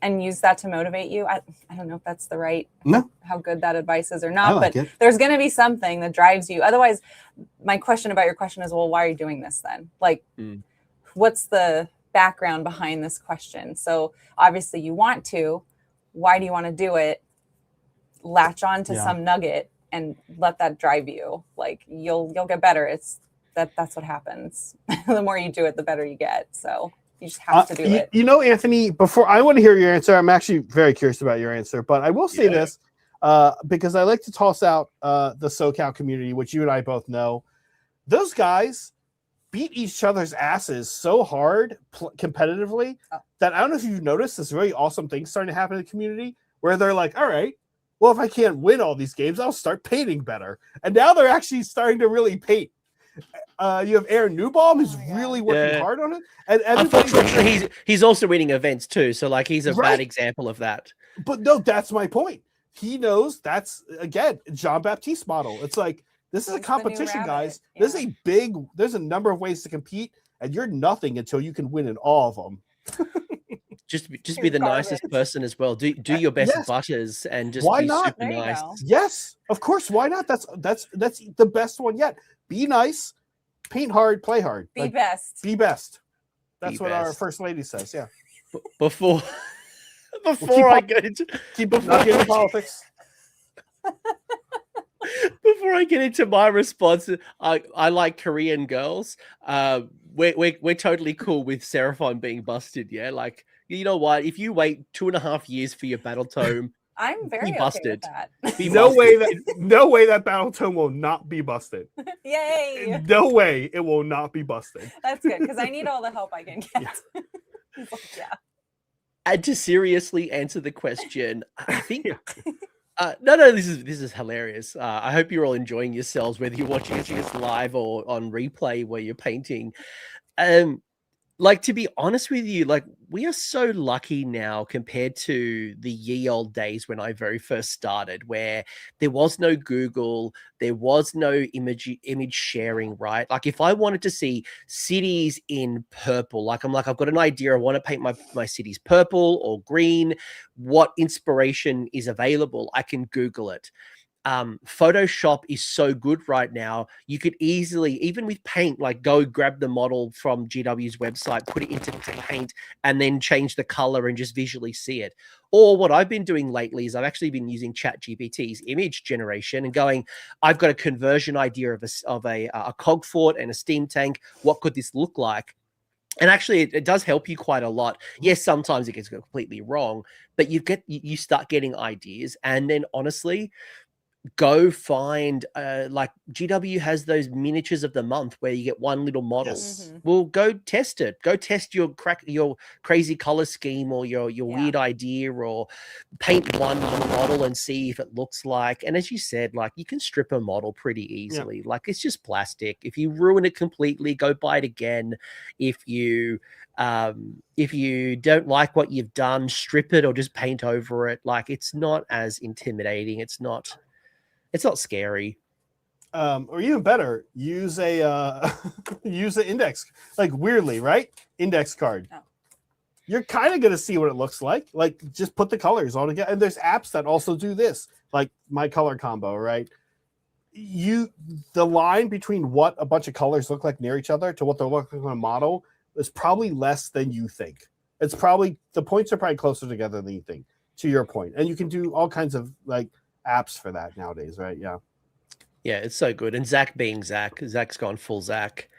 [SPEAKER 2] and use that to motivate you. I don't know if that's the right, how good that advice is or not, but there's going to be something that drives you. Otherwise, my question about your question is, well, why are you doing this then? Like, what's the background behind this question? So obviously you want to. Why do you want to do it? Latch on to some nugget and let that drive you. Like, you'll get better. That's what happens. The more you do it, the better you get. So you just have to do it.
[SPEAKER 3] Anthony, before I want to hear your answer, I'm actually very curious about your answer, but I will say this because I like to toss out the SoCal community, which you and I both know. Those guys beat each other's asses so hard competitively that I don't know if you've noticed this really awesome thing starting to happen in the community where they're like, all right, well, if I can't win all these games, I'll start painting better. And now they're actually starting to really paint. You have Aaron Newbaum who's really working hard on it. And
[SPEAKER 1] unfortunately, he's also winning events too. So like, he's a bad example of that.
[SPEAKER 3] But no, that's my point. He knows that's, again, Jean Baptiste model. It's like, this is a competition, guys. Yeah. There's a number of ways to compete, and you're nothing until you can win in all of them.
[SPEAKER 1] just be the nicest person as well. Do your best butters and just be super nice.
[SPEAKER 3] Yes, of course. Why not? That's the best one yet. Be nice, paint hard, play hard.
[SPEAKER 2] Be best.
[SPEAKER 3] Be best. That's what our first lady says. Yeah.
[SPEAKER 1] Before I get into
[SPEAKER 3] politics.
[SPEAKER 1] Before I get into my response, I like Korean girls. We're totally cool with Seraphon being busted. Yeah, like, you know what? If you wait 2.5 years for your battle tome,
[SPEAKER 2] I'm very
[SPEAKER 1] busted.
[SPEAKER 2] Okay with that.
[SPEAKER 3] No way that battle tome will not be busted.
[SPEAKER 2] Yay!
[SPEAKER 3] No way it will not be busted.
[SPEAKER 2] That's good because I need all the help I can get.
[SPEAKER 3] Yeah.
[SPEAKER 1] And to seriously answer the question, I think No, this is hilarious. I hope you're all enjoying yourselves, whether you're watching us live or on replay where you're painting. Like, to be honest with you, like, we are so lucky now compared to the ye old days when I very first started, where there was no Google, there was no image sharing, right? Like, if I wanted to see cities in purple, like, I've got an idea, I want to paint my cities purple or green, what inspiration is available? I can Google it. Photoshop is so good right now. You could easily, even with paint, like go grab the model from GW's website, put it into paint, and then change the color and just visually see it. Or what I've been doing lately is I've actually been using ChatGPT's image generation and going, I've got a conversion idea of a cog fort and a steam tank. What could this look like? And actually, it does help you quite a lot. Yes, sometimes it gets completely wrong, but you start getting ideas, and then honestly, go find like GW has those miniatures of the month where you get one little model.
[SPEAKER 3] Yes.
[SPEAKER 1] Well, go test it. Go test your crazy color scheme or your weird idea, or paint one model and see if it looks like. And as you said, like, you can strip a model pretty easily. Like, it's just plastic. If you ruin it completely, go buy it again. If you don't like what you've done, strip it or just paint over it. Like, it's not as intimidating. It's not scary.
[SPEAKER 3] Or even better, use a use an index, like, weirdly, right? Index card.
[SPEAKER 2] Oh.
[SPEAKER 3] You're kind of gonna see what it looks like. Like, just put the colors all together. And there's apps that also do this, like my color combo, right? The line between what a bunch of colors look like near each other to what they look like on a model is probably less than you think. It's probably, the points are probably closer together than you think, to your point. And you can do all kinds of like apps for that nowadays, right? Yeah,
[SPEAKER 1] it's so good. And Zach being Zach's gone full Zach.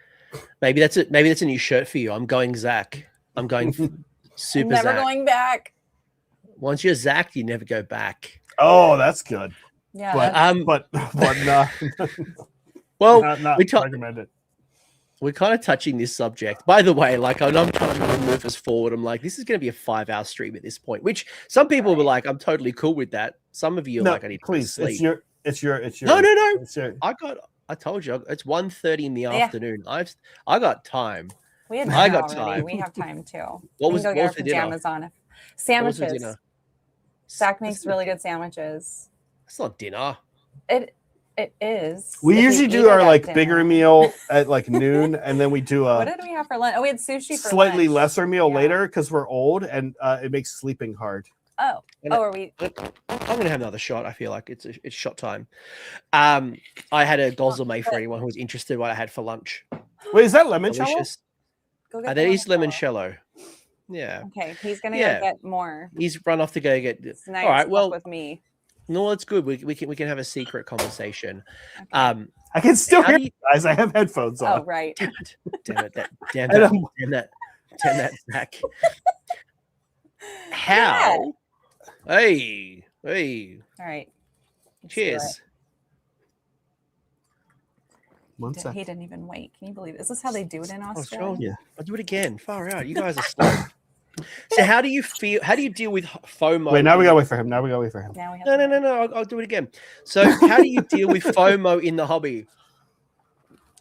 [SPEAKER 1] Maybe that's it. Maybe that's a new shirt for you. I'm going Zach. I'm going super
[SPEAKER 2] Never
[SPEAKER 1] Zach.
[SPEAKER 2] going back.
[SPEAKER 1] Once you're Zach, you never go back.
[SPEAKER 3] Oh, that's good.
[SPEAKER 2] Yeah.
[SPEAKER 3] But no.
[SPEAKER 1] Well,
[SPEAKER 3] not recommend it.
[SPEAKER 1] We're kind of touching this subject. By the way, like, I'm trying to move us forward. I'm like, this is going to be a 5-hour stream at this point, which some people were like, I'm totally cool with that. Some of you are like, I need to sleep.
[SPEAKER 3] It's your
[SPEAKER 1] No. I told you, it's 1:30 in the afternoon. I got time.
[SPEAKER 2] We had
[SPEAKER 1] I got
[SPEAKER 2] already.
[SPEAKER 1] time.
[SPEAKER 2] We have time too.
[SPEAKER 1] What
[SPEAKER 2] we
[SPEAKER 1] was
[SPEAKER 2] can go get our
[SPEAKER 1] for dinner?
[SPEAKER 2] pajamas on.
[SPEAKER 1] What was for
[SPEAKER 2] Sandwiches.
[SPEAKER 1] dinner?
[SPEAKER 2] Zach makes really good sandwiches.
[SPEAKER 1] It's not dinner.
[SPEAKER 2] It is.
[SPEAKER 3] We
[SPEAKER 2] If
[SPEAKER 3] usually
[SPEAKER 2] eat
[SPEAKER 3] do
[SPEAKER 2] it
[SPEAKER 3] our
[SPEAKER 2] at
[SPEAKER 3] like
[SPEAKER 2] dinner.
[SPEAKER 3] bigger meal at like noon, and then we do
[SPEAKER 2] What
[SPEAKER 3] a
[SPEAKER 2] did we have for lunch? Oh, we had sushi for
[SPEAKER 3] slightly
[SPEAKER 2] lunch.
[SPEAKER 3] lesser meal
[SPEAKER 2] Yeah.
[SPEAKER 3] later because we're old and it makes sleeping hard.
[SPEAKER 2] Oh, are we?
[SPEAKER 1] I'm gonna have another shot. I feel like it's shot time. I had a gozleme for anyone who was interested in what I had for lunch.
[SPEAKER 3] Wait, is that limoncello?
[SPEAKER 1] Delicious.
[SPEAKER 2] Go get
[SPEAKER 1] That is
[SPEAKER 2] limoncello.
[SPEAKER 1] limoncello. Yeah.
[SPEAKER 2] Okay, he's gonna
[SPEAKER 1] Yeah.
[SPEAKER 2] go get more.
[SPEAKER 1] He's run off to go get.
[SPEAKER 2] So now
[SPEAKER 1] All
[SPEAKER 2] you're
[SPEAKER 1] right.
[SPEAKER 2] stuck
[SPEAKER 1] Well,
[SPEAKER 2] with me.
[SPEAKER 1] no, it's good. We can have a secret conversation.
[SPEAKER 2] Okay.
[SPEAKER 3] I can still
[SPEAKER 1] How
[SPEAKER 3] hear
[SPEAKER 1] do
[SPEAKER 3] you guys. I have headphones on.
[SPEAKER 2] Oh, right.
[SPEAKER 1] Damn
[SPEAKER 3] And I'm-
[SPEAKER 1] that, Zach. How? Hey.
[SPEAKER 2] All right. Let's do
[SPEAKER 1] Cheers.
[SPEAKER 3] One
[SPEAKER 2] it.
[SPEAKER 3] sec.
[SPEAKER 2] He didn't even wait. Can you believe it? Is this how they do it in
[SPEAKER 1] Oh,
[SPEAKER 2] Australia?
[SPEAKER 3] Yeah.
[SPEAKER 1] I'll do it again. Far out. You guys are slow. So how do you feel? How do you deal with FOMO?
[SPEAKER 3] Wait, now we gotta wait for him. Now we gotta wait for him.
[SPEAKER 2] Now we have
[SPEAKER 1] No. I'll do it again. So how do you deal with FOMO in the hobby?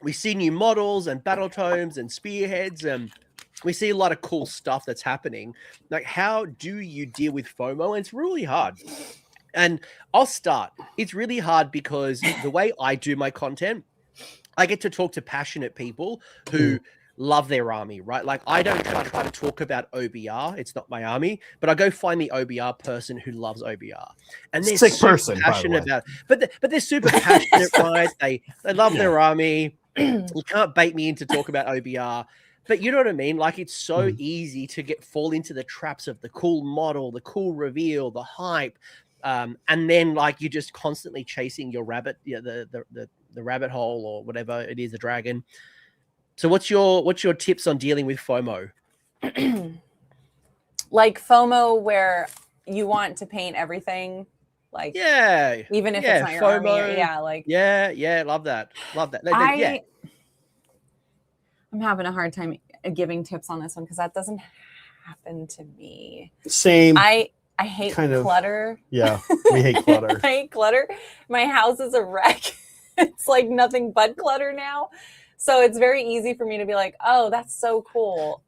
[SPEAKER 1] We see new models and battle tomes and spearheads, and we see a lot of cool stuff that's happening. Like, how do you deal with FOMO? And it's really hard. And I'll start. It's really hard because the way I do my content, I get to talk to passionate people who love their army, right? Like, I don't try to talk about OBR. It's not my army, but I go find the OBR person who loves OBR, and they're
[SPEAKER 3] Sick
[SPEAKER 1] super
[SPEAKER 3] person, by the
[SPEAKER 1] passionate
[SPEAKER 3] way.
[SPEAKER 1] about it. But they're super passionate, right? They love their army. You can't bait me into talk about OBR. But you know what I mean? Like, it's so easy to fall into the traps of the cool model, the cool reveal, the hype. And then, like, you're just constantly chasing your rabbit, the rabbit hole or whatever it is, the dragon. So what's your tips on dealing with FOMO?
[SPEAKER 2] Like FOMO, where you want to paint everything, like even if it's not your army.
[SPEAKER 1] Love that.
[SPEAKER 2] I'm having a hard time giving tips on this one because that doesn't happen to me.
[SPEAKER 3] Same.
[SPEAKER 2] I hate
[SPEAKER 3] kind of
[SPEAKER 2] clutter.
[SPEAKER 3] Yeah, we hate clutter.
[SPEAKER 2] I hate clutter. My house is a wreck. It's like nothing but clutter now. So it's very easy for me to be like, oh, that's so cool.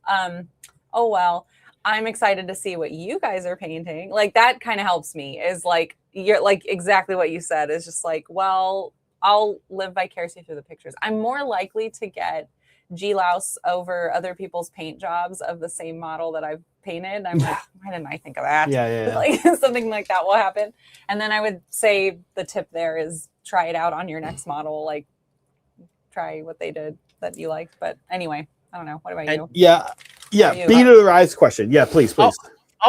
[SPEAKER 2] Oh, well, I'm excited to see what you guys are painting. Like that kind of helps me is like, you're like exactly what you said is just like, well, I'll live vicariously through the pictures. I'm more likely to get G-louse over other people's paint jobs of the same model that I've painted. I'm like, why didn't I think of that?
[SPEAKER 3] Yeah.
[SPEAKER 2] Like something like that will happen. And then I would say the tip there is try it out on your next model. Like try what they did that you liked. But anyway, I don't know. What about you?
[SPEAKER 3] Yeah.
[SPEAKER 2] you?
[SPEAKER 3] Beat of the rise question. Yeah, please.
[SPEAKER 1] I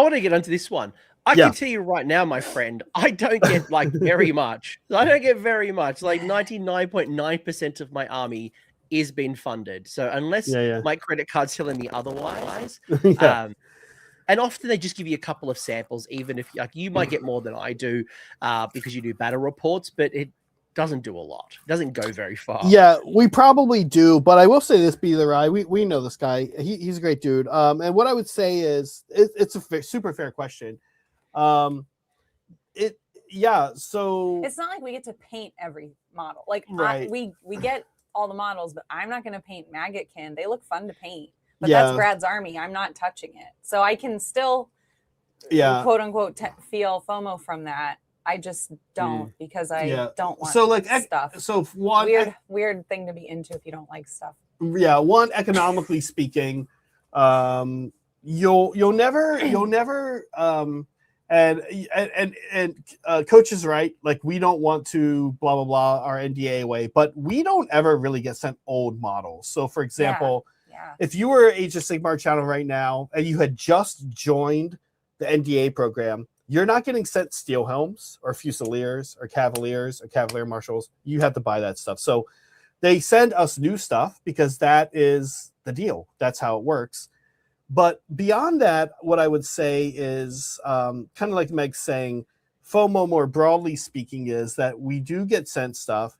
[SPEAKER 1] want to get onto this one. I
[SPEAKER 3] Yeah.
[SPEAKER 1] can tell you right now, my friend, I don't get like very much. I don't get very much. Like 99.9% of my army is being funded. So unless my credit card's telling me otherwise, and often they just give you a couple of samples, even if like you might get more than I do because you do battle reports, but it doesn't do a lot. It doesn't go very far.
[SPEAKER 3] Yeah, we probably do, but I will say this, Be the Rye. We know this guy. He's a great dude. And what I would say is it's a super fair question. So
[SPEAKER 2] it's not like we get to paint every model. Like we get all the models, but I'm not going to paint Maggotkin. They look fun to paint, but that's Brad's army. I'm not touching it, so I can still, quote unquote, feel FOMO from that. I just don't because I don't want stuff.
[SPEAKER 3] So one
[SPEAKER 2] weird thing to be into if you don't like stuff.
[SPEAKER 3] Yeah, one economically speaking, you'll never and Coach is right. Like we don't want to blah blah blah our NDA away, but we don't ever really get sent old models. So for example, if you were Age of Sigmar channel right now and you had just joined the NDA program, you're not getting sent steel helms or fusiliers or cavaliers or cavalier marshals. You have to buy that stuff. So they send us new stuff because that is the deal. That's how it works. But beyond that, what I would say is kind of like Meg's saying, FOMO more broadly speaking is that we do get sent stuff.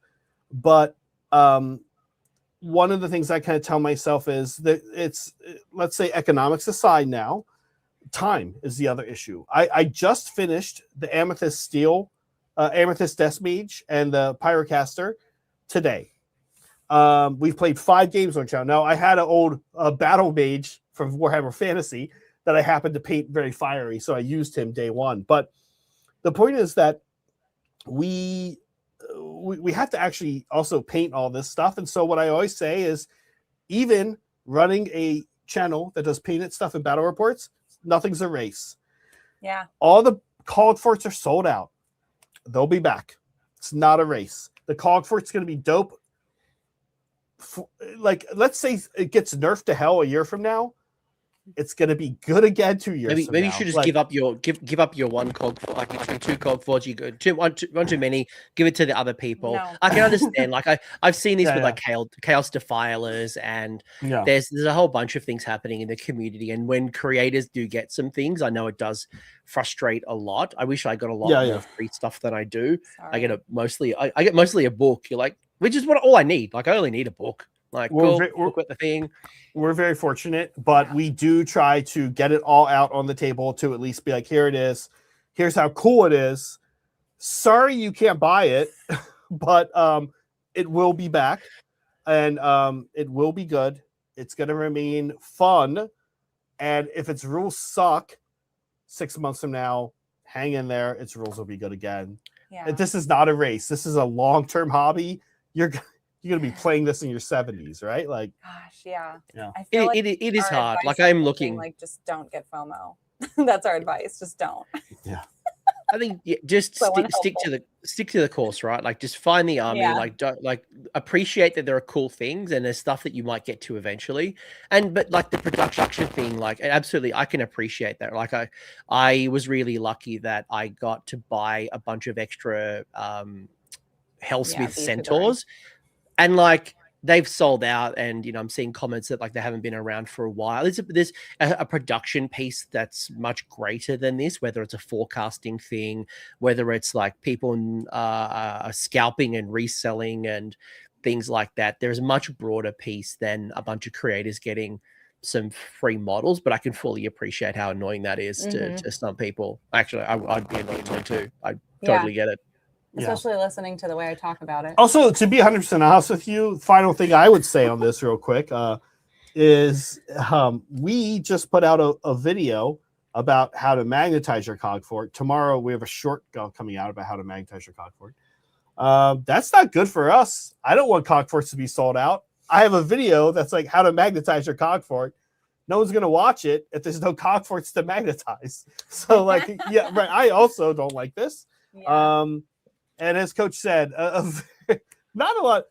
[SPEAKER 3] But one of the things I kind of tell myself is that it's, let's say economics aside now, time is the other issue. I just finished the Amethyst Steel, Amethyst Death Mage and the Pyrocaster today. We've played 5 games on channel. Now I had an old Battle Mage from Warhammer Fantasy that I happened to paint very fiery, so I used him day one. But the point is that we have to actually also paint all this stuff. And so what I always say is, even running a channel that does painted stuff in battle reports, nothing's a race.
[SPEAKER 2] Yeah.
[SPEAKER 3] All the Cog Forts are sold out. They'll be back. It's not a race. The Cog Fort's going to be dope. Like, let's say it gets nerfed to hell a year from now. It's going to be good again 2 years from now.
[SPEAKER 1] Maybe you should just give up your one cog, like between 2 cog forts. You go one too many. Give it to the other people.
[SPEAKER 2] No.
[SPEAKER 1] I can understand. Like I've seen this with like chaos defilers, and there's a whole bunch of things happening in the community. And when creators do get some things, I know it does frustrate a lot. I wish I got a lot more free stuff than I do.
[SPEAKER 2] Sorry.
[SPEAKER 1] I get mostly a book. You're like, which is all I need. Like I only need a book. Like look at the thing.
[SPEAKER 3] We're very fortunate, but we do try to get it all out on the table to at least be like, here it is. Here's how cool it is. Sorry you can't buy it, but it will be back, and it will be good. It's going to remain fun, and if its rules suck 6 months from now, hang in there. Its rules will be good again.
[SPEAKER 2] Yeah.
[SPEAKER 3] This is not a race. This is a long-term hobby. You're going to be playing this in your 70s, right? Like,
[SPEAKER 2] gosh, yeah.
[SPEAKER 3] I
[SPEAKER 2] feel like
[SPEAKER 1] it is hard. Like I'm looking,
[SPEAKER 2] like just don't get FOMO. That's our advice. Just don't.
[SPEAKER 3] Yeah.
[SPEAKER 1] I think just stick to the course, right? Like just find the army. Like don't appreciate that there are cool things and there's stuff that you might get to eventually. But like the production thing, like absolutely, I can appreciate that. Like I was really lucky that I got to buy a bunch of extra Hellsmith Centaurs. And like they've sold out, and I'm seeing comments that like they haven't been around for a while. There's a production piece that's much greater than this, whether it's a forecasting thing, whether it's like people scalping and reselling and things like that. There's a much broader piece than a bunch of creators getting some free models, but I can fully appreciate how annoying that is to some people. Actually, I'd be annoyed too. I totally get it.
[SPEAKER 2] Especially listening to the way I talk about it.
[SPEAKER 3] Also, to be 100% honest with you, final thing I would say on this real quick is we just put out a video about how to magnetize your cog fort. Tomorrow we have a short coming out about how to magnetize your cog fort. That's not good for us. I don't want cog forts to be sold out. I have a video that's like how to magnetize your cog fort. No one's going to watch it if there's no cog forts to magnetize. So like, yeah, right. I also don't like this.
[SPEAKER 2] Yeah.
[SPEAKER 3] And as Coach said, not a lot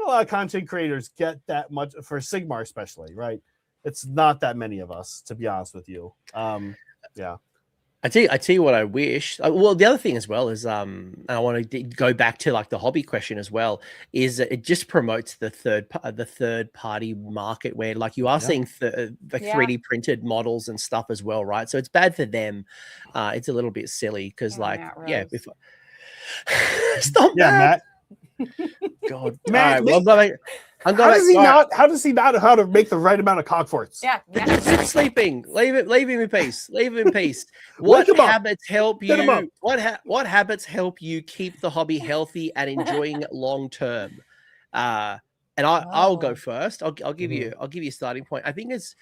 [SPEAKER 3] of content creators get that much for Sigmar, especially, right? It's not that many of us, to be honest with you. Yeah.
[SPEAKER 1] I tell you what I wish. Well, the other thing as well is, and I want to go back to like the hobby question as well, is that it just promotes the third party market where like you are seeing the 3D printed models and stuff as well, right? So it's bad for them. It's a little bit silly because if stop
[SPEAKER 3] Matt.
[SPEAKER 1] God,
[SPEAKER 3] Matt,
[SPEAKER 1] all right, well, how does he not know how to make the right amount of cog forts?
[SPEAKER 2] Yeah.
[SPEAKER 1] Sleeping. Leave him in peace. Leave him in peace. What habits help you? What habits help you keep the hobby healthy and enjoying it long term? And I'll go first. I'll give you a starting point. I think it's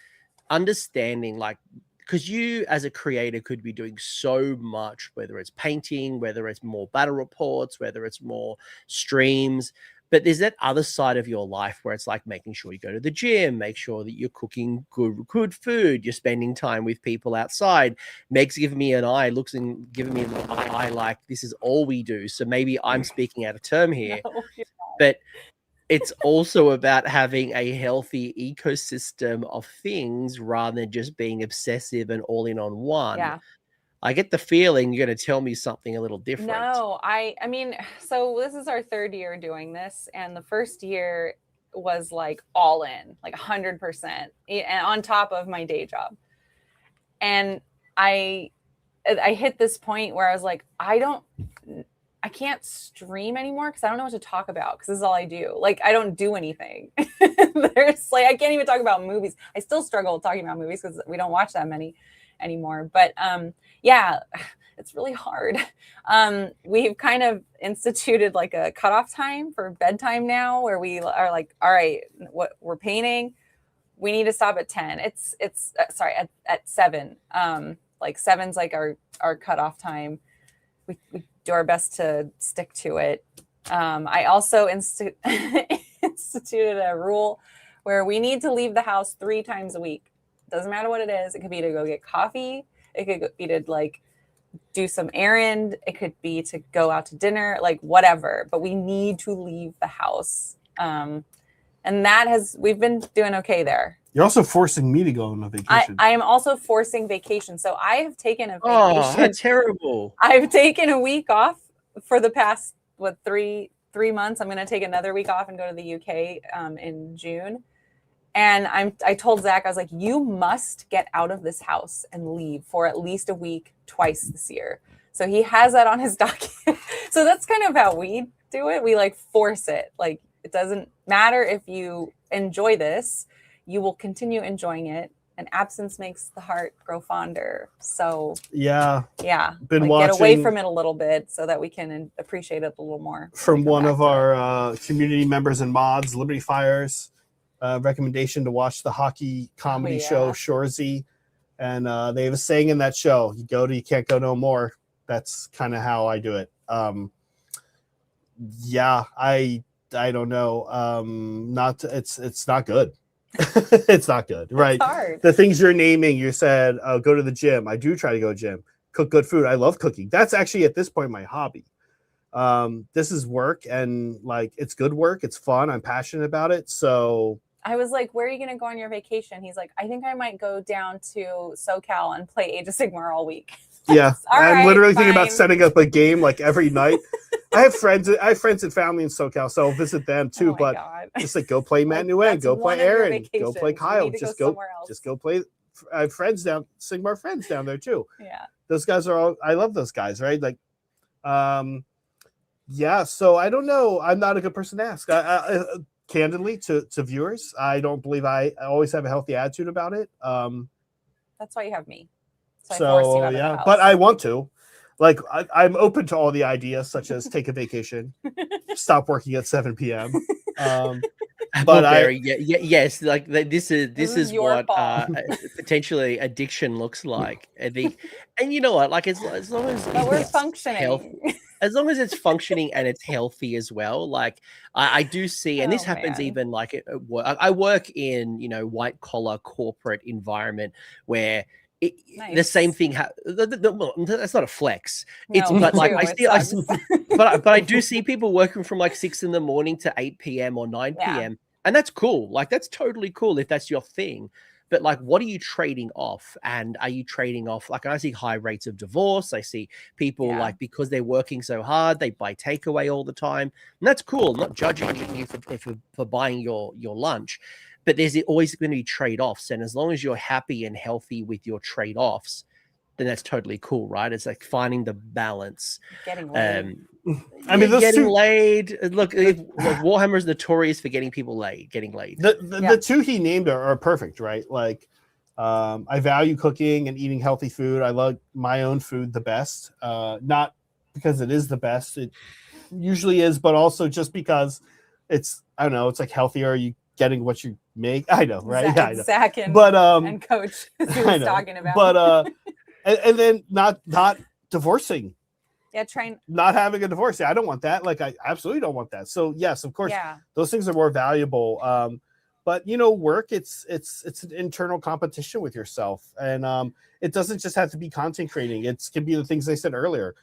[SPEAKER 1] understanding like, because you as a creator could be doing so much, whether it's painting, whether it's more battle reports, whether it's more streams, but there's that other side of your life where it's like making sure you go to the gym, make sure that you're cooking good food, you're spending time with people outside. Meg's giving me an eye, giving me an eye like this is all we do. So maybe I'm speaking out of term here, but it's also about having a healthy ecosystem of things rather than just being obsessive and all in on one.
[SPEAKER 2] Yeah.
[SPEAKER 1] I get the feeling you're going to tell me something a little different.
[SPEAKER 2] No, I mean, so this is our third year doing this. And the first year was like all in, like 100%, and on top of my day job. And I hit this point where I was like, I can't stream anymore because I don't know what to talk about because this is all I do. Like, I don't do anything. There's like, I can't even talk about movies. I still struggle with talking about movies because we don't watch that many anymore. But yeah, it's really hard. We've kind of instituted like a cutoff time for bedtime now where we are like, all right, what we're painting, we need to stop at 10. It's sorry, at 7. Like 7's like our cutoff time. We do our best to stick to it. I also instituted a rule where we need to leave the house 3 times a week. Doesn't matter what it is. It could be to go get coffee. It could be to like do some errand. It could be to go out to dinner, like whatever. But we need to leave the house. And we've been doing okay there.
[SPEAKER 3] You're also forcing me to go on a vacation.
[SPEAKER 2] I am also forcing vacation. So I have taken a vacation.
[SPEAKER 1] Oh, that's terrible.
[SPEAKER 2] I've taken a week off for the past, 3 months. I'm going to take another week off and go to the UK in June. And I told Zach, I was like, you must get out of this house and leave for at least a week twice this year. So he has that on his document. So that's kind of how we do it. We like force it. Like, it doesn't matter if you enjoy this, you will continue enjoying it. And absence makes the heart grow fonder. So
[SPEAKER 3] yeah,
[SPEAKER 2] been like, get away from it a little bit so that we can appreciate it a little more.
[SPEAKER 3] From one of our community members and mods, Liberty Fires. Recommendation to watch the hockey comedy show Shoresy, and they have a saying in that show: "You go to, you can't go no more." That's kind of how I do it. Yeah, I don't know. It's not good. It's not good, right?
[SPEAKER 2] It's hard.
[SPEAKER 3] The things you're naming, you said, go to the gym. I do try to go to the gym. Cook good food. I love cooking. That's actually at this point my hobby. This is work, and like it's good work. It's fun. I'm passionate about it. So
[SPEAKER 2] I was like, where are you going to go on your vacation? He's like, I think I might go down to SoCal and play Age of Sigmar all week.
[SPEAKER 3] Yeah. I'm literally thinking about
[SPEAKER 2] fine.
[SPEAKER 3] setting up a game like every night. I have friends and family in SoCal, so I'll visit them too. But just like go play Matt Nguyen, go play Aaron, go play Kyle, just go play. I have friends Sigmar friends down there too.
[SPEAKER 2] Yeah.
[SPEAKER 3] Those guys are all, I love those guys, right? Like, yeah, so I don't know. I'm not a good person to ask. candidly to viewers, I don't believe I always have a healthy attitude about it.
[SPEAKER 2] That's why you have me. So I force you out of the house.
[SPEAKER 3] But I want to. Like, I'm open to all the ideas, such as take a vacation, stop working at 7 p.m. But
[SPEAKER 1] yes, like this is
[SPEAKER 2] your
[SPEAKER 1] what
[SPEAKER 2] fault.
[SPEAKER 1] potentially addiction looks like. I think, and you know what? Like as long as
[SPEAKER 2] But we're
[SPEAKER 1] it's
[SPEAKER 2] functioning.
[SPEAKER 1] as long as it's functioning and it's healthy as well. Like I do see, and this
[SPEAKER 2] Oh,
[SPEAKER 1] happens
[SPEAKER 2] man.
[SPEAKER 1] even like at work. I work in white collar corporate environment where. The same
[SPEAKER 2] Nice.
[SPEAKER 1] thing. Well, that's not a flex.
[SPEAKER 2] No,
[SPEAKER 1] It's
[SPEAKER 2] me
[SPEAKER 1] but like
[SPEAKER 2] too.
[SPEAKER 1] I
[SPEAKER 2] It
[SPEAKER 1] see,
[SPEAKER 2] sucks.
[SPEAKER 1] but I do see people working from like 6 in the morning to 8 p.m. or 9
[SPEAKER 2] Yeah.
[SPEAKER 1] p.m. And that's cool. Like that's totally cool if that's your thing. But like, what are you trading off? And are you trading off? Like I see high rates of divorce. I see people
[SPEAKER 2] Yeah.
[SPEAKER 1] like because they're working so hard, they buy takeaway all the time. And that's cool. I'm not judging you for buying your lunch. But there's always going to be trade-offs. And as long as you're happy and healthy with your trade-offs, then that's totally cool, right? It's like finding the balance.
[SPEAKER 2] Getting laid.
[SPEAKER 3] I mean, those
[SPEAKER 1] getting
[SPEAKER 3] two,
[SPEAKER 1] laid. Look, Warhammer is notorious for getting people laid, getting laid.
[SPEAKER 3] The two he named are perfect, right? Like, I value cooking and eating healthy food. I love my own food the best, not because it is the best. It usually is, but also just because it's, I don't know, it's like healthier. You getting what you make. I know, right?
[SPEAKER 2] Zach,
[SPEAKER 3] I know.
[SPEAKER 2] Zach and Coach is who was talking about.
[SPEAKER 3] But and then not divorcing.
[SPEAKER 2] Yeah,
[SPEAKER 3] not having a divorce. Yeah, I don't want that. Like, I absolutely don't want that. So yes, of course, those things are more valuable. But work, it's an internal competition with yourself, and it doesn't just have to be content creating. It can be the things I said earlier,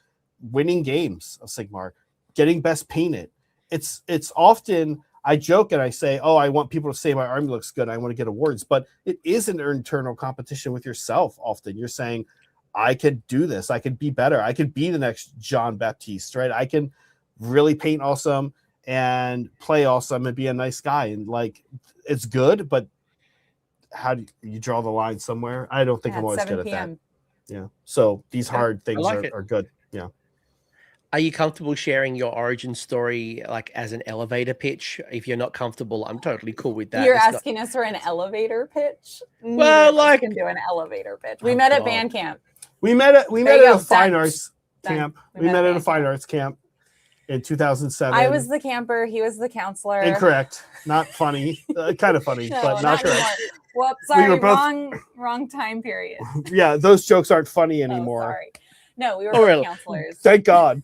[SPEAKER 3] winning games of Sigmar, getting best painted. It's often. I joke and I say, oh, I want people to say my army looks good. I want to get awards, but it is an internal competition with yourself. Often you're saying, I could do this. I could be better. I could be the next John Baptiste, right? I can really paint awesome and play awesome and be a nice guy. And like, it's good, but how do you draw the line somewhere? I don't think I'm always good at that. Yeah. So these hard things are good. Yeah.
[SPEAKER 1] Are you comfortable sharing your origin story like as an elevator pitch? If you're not comfortable, I'm totally cool with that.
[SPEAKER 2] You're asking us for an elevator pitch?
[SPEAKER 1] Well, like,
[SPEAKER 2] can do an elevator pitch. We met at band camp.
[SPEAKER 3] We met at a fine arts camp. We met at a fine arts camp in 2007.
[SPEAKER 2] I was the camper. He was the counselor.
[SPEAKER 3] Incorrect. Not funny. Kind of funny,
[SPEAKER 2] no,
[SPEAKER 3] but not correct.
[SPEAKER 2] Whoops, sorry. We were both... wrong time period.
[SPEAKER 3] Yeah, those jokes aren't funny anymore.
[SPEAKER 2] Oh, sorry. No, we were both counselors.
[SPEAKER 3] Thank God.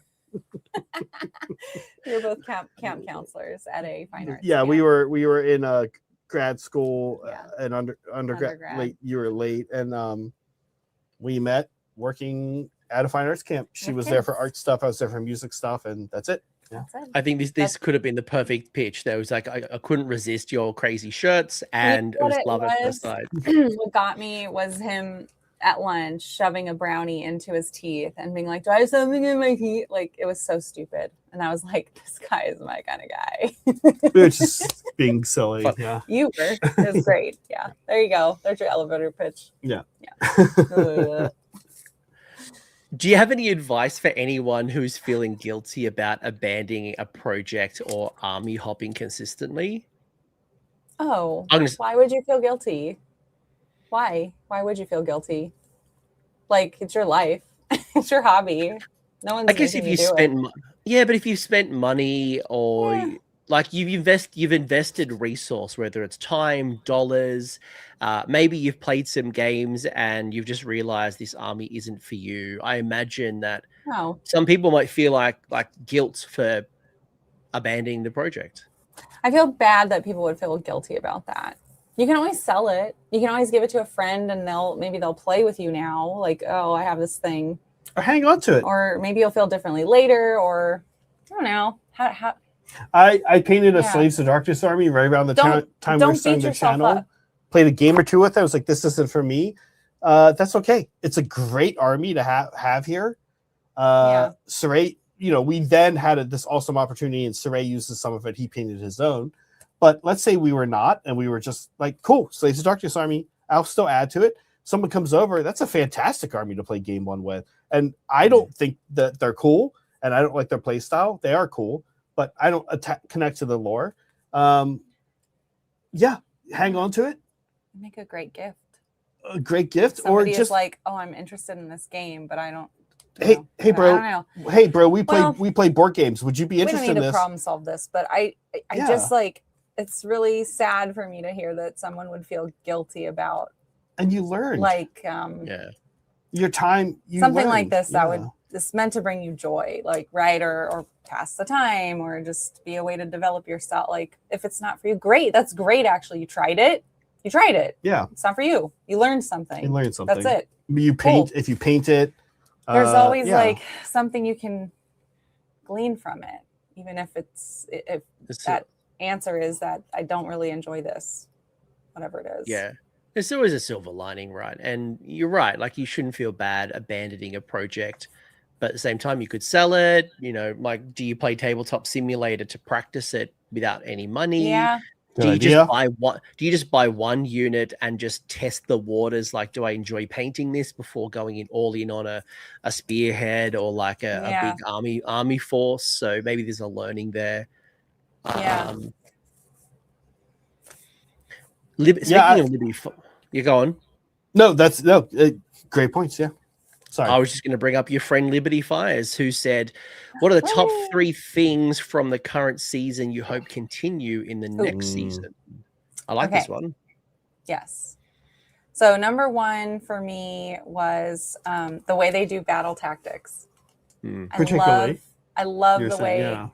[SPEAKER 2] We were both camp counselors at a fine arts.
[SPEAKER 3] Yeah,
[SPEAKER 2] camp.
[SPEAKER 3] we were in a grad school and undergrad. Late, you were late, and we met working at a fine arts camp. She was there for art stuff. I was there for music stuff, and that's it. Yeah.
[SPEAKER 1] I think this could have been the perfect pitch. There was like I couldn't resist your crazy shirts, and it was love at first sight.
[SPEAKER 2] What got me was him at lunch shoving a brownie into his teeth and being like, do I have something in my teeth? Like, it was so stupid. And I was like, this guy is my kind of guy.
[SPEAKER 3] We were just being silly.
[SPEAKER 1] But,
[SPEAKER 3] yeah.
[SPEAKER 2] You were. It was great. Yeah. There you go. There's your elevator pitch.
[SPEAKER 3] Yeah.
[SPEAKER 1] Do you have any advice for anyone who's feeling guilty about abandoning a project or army hopping consistently?
[SPEAKER 2] Oh, why would you feel guilty? Why would you feel guilty? Like, it's your life. It's your hobby. No one's.
[SPEAKER 1] I guess if you spent, but if you spent money or like you've invested resource, whether it's time, dollars, maybe you've played some games and you've just realized this army isn't for you. I imagine that some people might feel like guilt for abandoning the project.
[SPEAKER 2] I feel bad that people would feel guilty about that. You can always sell it. You can always give it to a friend and they'll play with you now. Like, oh, I have this thing.
[SPEAKER 3] Or hang on to it.
[SPEAKER 2] Or maybe you'll feel differently later, or I don't know. How
[SPEAKER 3] I painted a Slaves of Darkness army right around the time we were starting the channel. Up. Played a game or two with it. I was like, this isn't for me. That's okay. It's a great army to have here. Saray, we then had this awesome opportunity, and Saray uses some of it. He painted his own. But let's say we were not, and we were just like, cool, Slaves of Darkness army. I'll still add to it. Someone comes over. That's a fantastic army to play game one with. And I don't think that they're cool, and I don't like their play style. They are cool, but I don't connect to the lore. Yeah, hang on to it.
[SPEAKER 2] Make a great gift.
[SPEAKER 3] A great gift,
[SPEAKER 2] Somebody
[SPEAKER 3] or
[SPEAKER 2] is
[SPEAKER 3] just
[SPEAKER 2] like, oh, I'm interested in this game, but I don't.
[SPEAKER 3] hey,
[SPEAKER 2] know.
[SPEAKER 3] hey,
[SPEAKER 2] I
[SPEAKER 3] bro.
[SPEAKER 2] don't know.
[SPEAKER 3] Hey, bro. We play
[SPEAKER 2] Well,
[SPEAKER 3] we play board games. Would you be
[SPEAKER 2] We don't
[SPEAKER 3] interested
[SPEAKER 2] need
[SPEAKER 3] in
[SPEAKER 2] to
[SPEAKER 3] this?
[SPEAKER 2] problem solve this, but I
[SPEAKER 3] Yeah.
[SPEAKER 2] just like, it's really sad for me to hear that someone would feel guilty about
[SPEAKER 3] And you learned
[SPEAKER 2] like
[SPEAKER 1] Yeah.
[SPEAKER 3] your time. You
[SPEAKER 2] something like
[SPEAKER 3] learned.
[SPEAKER 2] this
[SPEAKER 3] Yeah.
[SPEAKER 2] that would it's meant to bring you joy, like right or pass the time or just be a way to develop yourself. Like if it's not for you, great. That's great. Actually, you tried it.
[SPEAKER 3] Yeah,
[SPEAKER 2] It's not for you. You learned something.
[SPEAKER 3] you learned something.
[SPEAKER 2] That's it.
[SPEAKER 3] You paint
[SPEAKER 2] Cool.
[SPEAKER 3] if you paint it.
[SPEAKER 2] There's always
[SPEAKER 3] yeah.
[SPEAKER 2] like something you can glean from it, even if that answer is that I don't really enjoy this, whatever it is.
[SPEAKER 1] Yeah. There's always a silver lining, right? And you're right. Like you shouldn't feel bad abandoning a project, but at the same time, you could sell it. You know, like, do you play Tabletop Simulator to practice it without any money?
[SPEAKER 2] Yeah.
[SPEAKER 3] Good idea.
[SPEAKER 1] Do you just buy one unit and just test the waters? Like, do I enjoy painting this before going in all in on a spearhead or like a big army force? So maybe there's a learning there.
[SPEAKER 2] Yeah.
[SPEAKER 1] Speaking of Liberty, you go on.
[SPEAKER 3] No, that's great points. Yeah. Sorry.
[SPEAKER 1] I was just going to bring up your friend Liberty Fires, who said, what are the top 3 things from the current season you hope continue in the next season? I like this one.
[SPEAKER 2] Yes. So number 1 for me was the way they do battle tactics.
[SPEAKER 3] Particularly.
[SPEAKER 2] I love the way,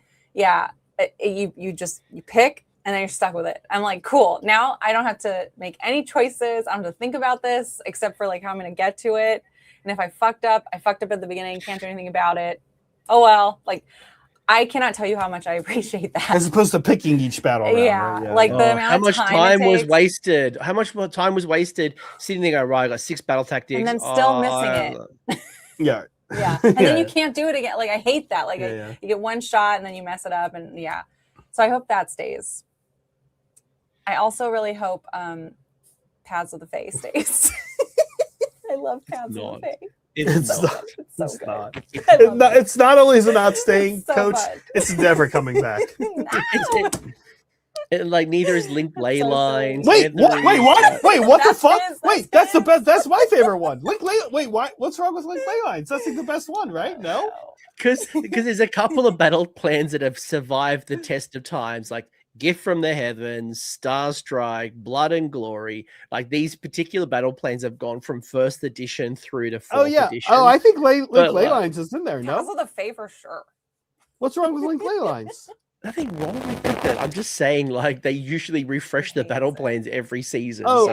[SPEAKER 2] you pick and then you're stuck with it. I'm like, cool. Now I don't have to make any choices. I don't have to think about this except for like how I'm going to get to it. And if I fucked up at the beginning, can't do anything about it. Oh, well, like I cannot tell you how much I appreciate that.
[SPEAKER 3] As opposed to picking each battle round, right? Yeah.
[SPEAKER 2] Like the amount of time
[SPEAKER 1] was wasted. How much more time was wasted sitting there going, right, I got 6 battle tactics.
[SPEAKER 2] And then still missing it.
[SPEAKER 3] Yeah.
[SPEAKER 2] Yeah. And then you can't do it again. Like I hate that. Like you get one shot and then you mess it up. And so I hope that stays. I also really hope Paths of the Fae stays. I love Paths of the Fae.
[SPEAKER 1] It's
[SPEAKER 2] so
[SPEAKER 1] not.
[SPEAKER 2] good. It's so good.
[SPEAKER 3] It's not only is it not staying,
[SPEAKER 2] so
[SPEAKER 3] Coach.
[SPEAKER 2] Fun.
[SPEAKER 3] It's never coming back.
[SPEAKER 1] Like neither is Linked Ley Lines.
[SPEAKER 3] Wait, what? Wait, what? Wait, what the fuck? Wait, that's the best. That's my favorite one. Wait, what's wrong with Linked Ley Lines? That's like the best one, right? No,
[SPEAKER 1] because there's a couple of battle plans that have survived the test of times, like Gift from the Heavens, Star Strike, Blood and Glory. Like these particular battle plans have gone from 1st edition through to 4th edition.
[SPEAKER 3] Oh, I think Linked Ley Lines is in there. No,
[SPEAKER 2] Paths of the Fae for sure.
[SPEAKER 3] What's wrong with Linked Ley Lines?
[SPEAKER 1] Nothing wrong with that. I'm just saying, like they usually refresh the battle plans every season.
[SPEAKER 3] Oh,
[SPEAKER 1] so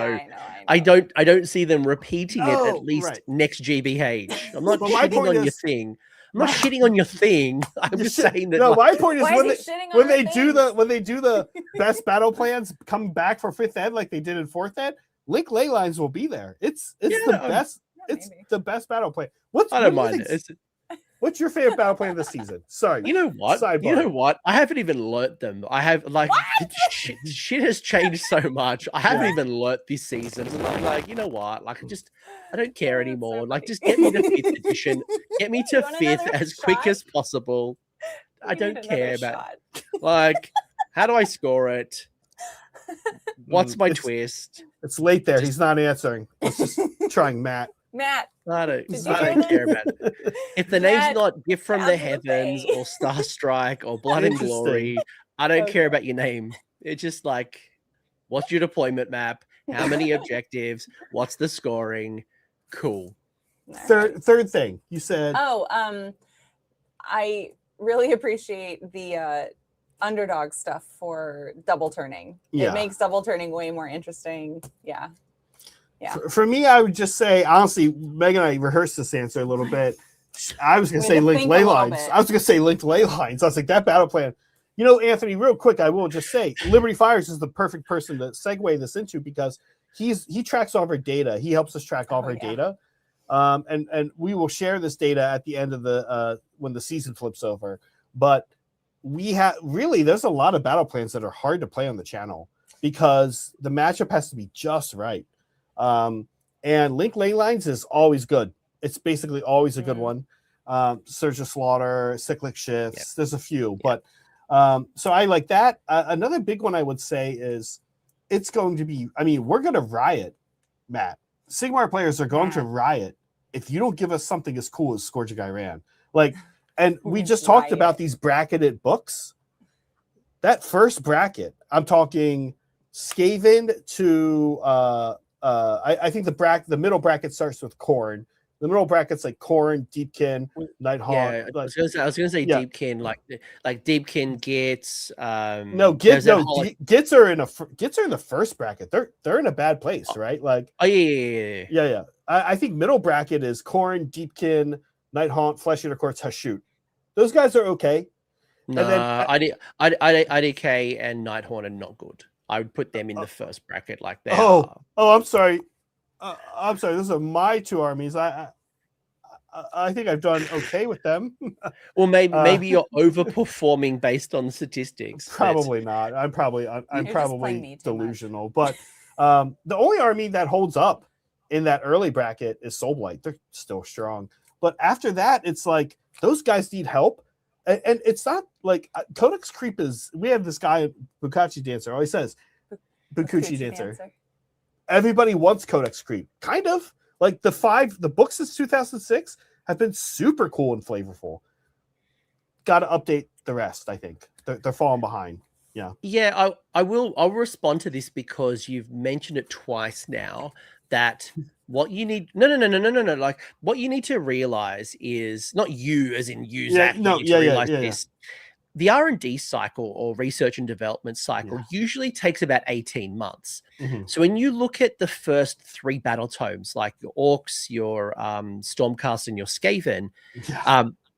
[SPEAKER 2] I know.
[SPEAKER 1] I don't see them repeating it at least next GBH. I'm not shitting on your thing. I'm not shitting on your thing. I'm just saying that.
[SPEAKER 3] No, my point is when they do
[SPEAKER 2] things?
[SPEAKER 3] the best battle plans come back for 5th ed like they did in 4th ed, Linked Ley Lines will be there. It's the best. It's the best battle plan.
[SPEAKER 1] I don't mind it.
[SPEAKER 3] What's your favorite battle plan this season? Sorry.
[SPEAKER 1] You know what?
[SPEAKER 3] Sidebar.
[SPEAKER 1] You know what? I haven't even learnt them. I have like shit has changed so much. I haven't even learnt this season. So I'm like, you know what? Like I don't care anymore. So like just get me to 5th edition. Get me to 5th as quick as possible. I don't care about like how do I score it? What's my twist?
[SPEAKER 3] It's late there. He's not answering. Let's just trying Matt.
[SPEAKER 1] I don't care about it. If the name's not Gift from the Heavens or Star Strike or Blood and Glory, I don't care about your name. It's just like, what's your deployment map? How many objectives? What's the scoring? Cool.
[SPEAKER 3] Third thing you said.
[SPEAKER 2] I really appreciate the underdog stuff for double turning. It makes double turning way more interesting. Yeah.
[SPEAKER 3] For me, I would just say, honestly, Megan and I rehearsed this answer a little bit. I was going to say Linked Ley Lines. I was going to say Linked Ley Lines. I was like, that battle plan. You know, Anthony, real quick, I will just say, Liberty Fires is the perfect person to segue this into because he tracks all of our data. He helps us track all of our data. And we will share this data at the end of the when the season flips over. But there's a lot of battle plans that are hard to play on the channel because the matchup has to be just right. And Linked Ley Lines is always good. It's basically always a good one. Surge of Slaughter, Cyclic Shifts. There's a few, but so I like that. Another big one I would say is it's going to be. I mean, we're going to riot, Matt. Sigmar players are going to riot if you don't give us something as cool as Scourge of Gyran. Like, and we just talked about these bracketed books. That first bracket, I'm talking Skaven to I think the middle bracket starts with Khorne. The middle bracket's like Khorne, Deepkin, Nighthawk.
[SPEAKER 1] Yeah, I
[SPEAKER 3] like,
[SPEAKER 1] was gonna say
[SPEAKER 3] yeah.
[SPEAKER 1] Deepkin, like Deepkin, Gits.
[SPEAKER 3] Gits are in the first bracket. They're in a bad place, right? Like,
[SPEAKER 1] oh yeah.
[SPEAKER 3] I think middle bracket is Khorne, Deepkin, Nighthaunt, Flesh Eater Courts, Hashut. Those guys are okay.
[SPEAKER 1] No, IDK and Nighthorn are not good. I would put them in the first bracket, like they are.
[SPEAKER 3] Oh, I'm sorry. I'm sorry. Those are my two armies. I think I've done okay with them.
[SPEAKER 1] Well, maybe you're overperforming based on statistics.
[SPEAKER 3] Probably not. I'm probably delusional. But the only army that holds up in that early bracket is Soulblight. They're still strong. But after that, it's like those guys need help. And it's not like Codex Creep is. We have this guy, Bukachi Dancer, always says Bukuchi Dancer. Everybody wants Codex Creep. Kind of. Like the books since 2006 have been super cool and flavorful. Got to update the rest, I think. They're falling behind. Yeah.
[SPEAKER 1] Yeah, I'll respond to this because you've mentioned it twice now that what you need no like what you need to realize is not you as in you Zach, realize this. The R&D cycle or research and development cycle usually takes about 18 months.
[SPEAKER 3] Mm-hmm.
[SPEAKER 1] So when you look at the first 3 battle tomes, like your Orcs, your Stormcast, and your Skaven,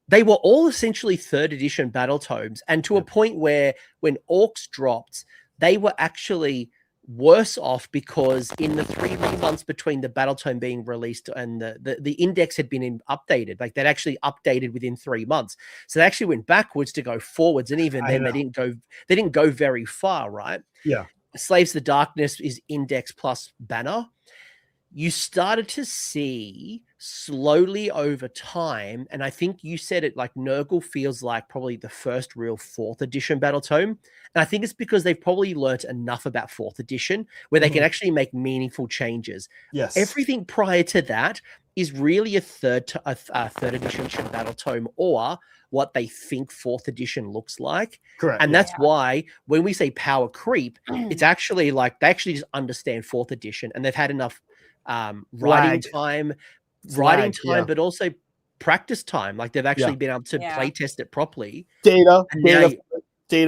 [SPEAKER 1] they were all essentially 3rd edition battle tomes, and to a point where when Orcs dropped, they were actually worse off because in the 3 months between the battle tome being released and the index had been updated, like that actually updated within 3 months. So they actually went backwards to go forwards, and even then they didn't go very far, right?
[SPEAKER 3] Yeah.
[SPEAKER 1] Slaves to Darkness is index plus banner. You started to see slowly over time, and I think you said it, like Nurgle feels like probably the first real 4th edition battle tome. And I think it's because they've probably learnt enough about 4th edition where they can actually make meaningful changes.
[SPEAKER 3] Yes.
[SPEAKER 1] Everything prior to that is really a third edition battle tome, or what they think 4th edition looks like.
[SPEAKER 3] Correct.
[SPEAKER 1] And that's why when we say power creep, it's actually like they actually just understand 4th edition, and they've had enough writing time, but also practice time. Like they've actually been able to play test it properly.
[SPEAKER 3] Data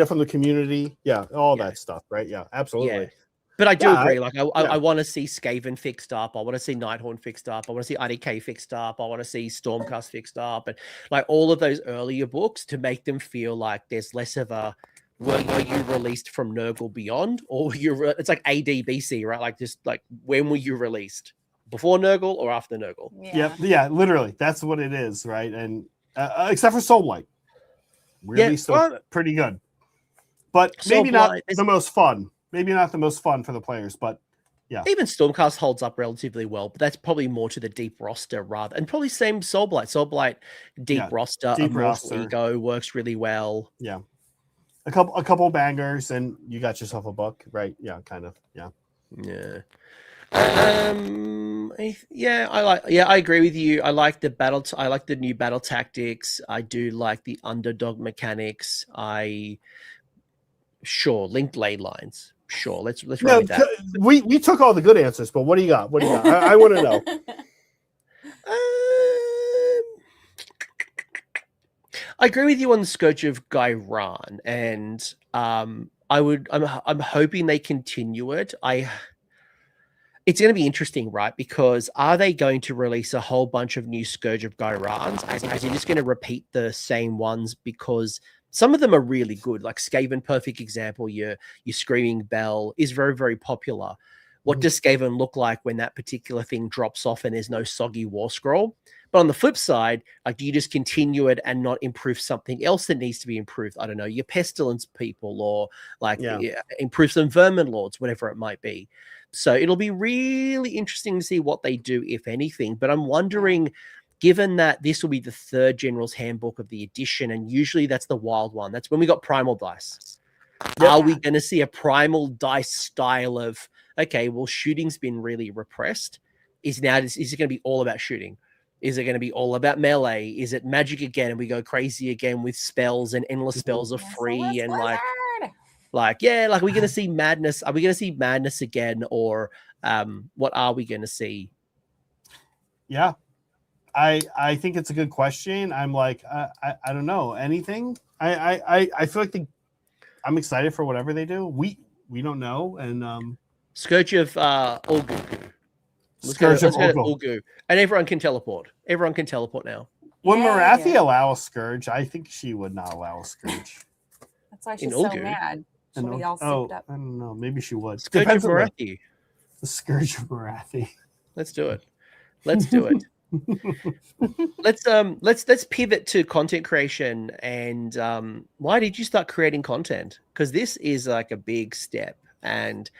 [SPEAKER 3] from the community. Yeah. All that stuff. Right. Yeah, absolutely.
[SPEAKER 1] Yeah. But I do agree. I want to see Skaven fixed up. I want to see Nighthorn fixed up. I want to see IDK fixed up. I want to see Stormcast fixed up. And like all of those earlier books to make them feel like there's less of a, were you released from Nurgle Beyond, or it's like AD BC, right? Like just like when were you released? Before Nurgle or after Nurgle?
[SPEAKER 3] Yeah, literally. That's what it is, right? And except for Soulblight. Weirdly still pretty good. But maybe not the most fun. Maybe not the most fun for the players, but yeah.
[SPEAKER 1] Even Stormcast holds up relatively well, but that's probably more to the deep roster rather. And probably same Soulblight. Soulblight, deep roster, Immortal Ego works really well.
[SPEAKER 3] Yeah. A couple bangers and you got yourself a book, right? Yeah, kind of. Yeah.
[SPEAKER 1] Yeah. I agree with you. I like the I like the new battle tactics. I do like the underdog mechanics. Linked ley lines. Sure, let's run with that.
[SPEAKER 3] We took all the good answers, but what do you got? I want to know.
[SPEAKER 1] I agree with you on the Scourge of Gyran, and I'm hoping they continue it. It's going to be interesting, right? Because are they going to release a whole bunch of new Scourge of Gyrans? As you're just going to repeat the same ones? Because some of them are really good. Like Skaven, perfect example. Your Screaming Bell is very, very popular. What does Skaven look like when that particular thing drops off and there's no soggy war scroll? But on the flip side, like, do you just continue it and not improve something else that needs to be improved? I don't know, your Pestilence people, or improve some Vermin Lords, whatever it might be. So it'll be really interesting to see what they do, if anything. But I'm wondering, given that this will be the 3rd General's Handbook of the edition, and usually that's the wild one. That's when we got Primal Dice. Are we going to see a primal dice style of, okay, well, shooting's been really repressed. Is it going to be all about shooting? Is it going to be all about melee? Is it magic again? And we go crazy again with spells and endless spells are free and like we're going to see madness. Are we going to see madness again? Or what are we going to see?
[SPEAKER 3] Yeah. I think it's a good question. I'm like, I don't know anything. I feel like I'm excited for whatever they do. We don't know. And
[SPEAKER 1] Scourge of Ulgu. Let's go to Ulgu. And everyone can teleport. Everyone can teleport now.
[SPEAKER 3] Would Marathi allow a Scourge? I think she would not allow a Scourge.
[SPEAKER 2] That's why she's so mad. She'll be all souped up.
[SPEAKER 3] I don't know. Maybe she would.
[SPEAKER 1] Scourge of Marathi.
[SPEAKER 3] The Scourge of Marathi.
[SPEAKER 1] Let's do it. Let's do it. Let's pivot to content creation. And why did you start creating content? Because this is like a big step, and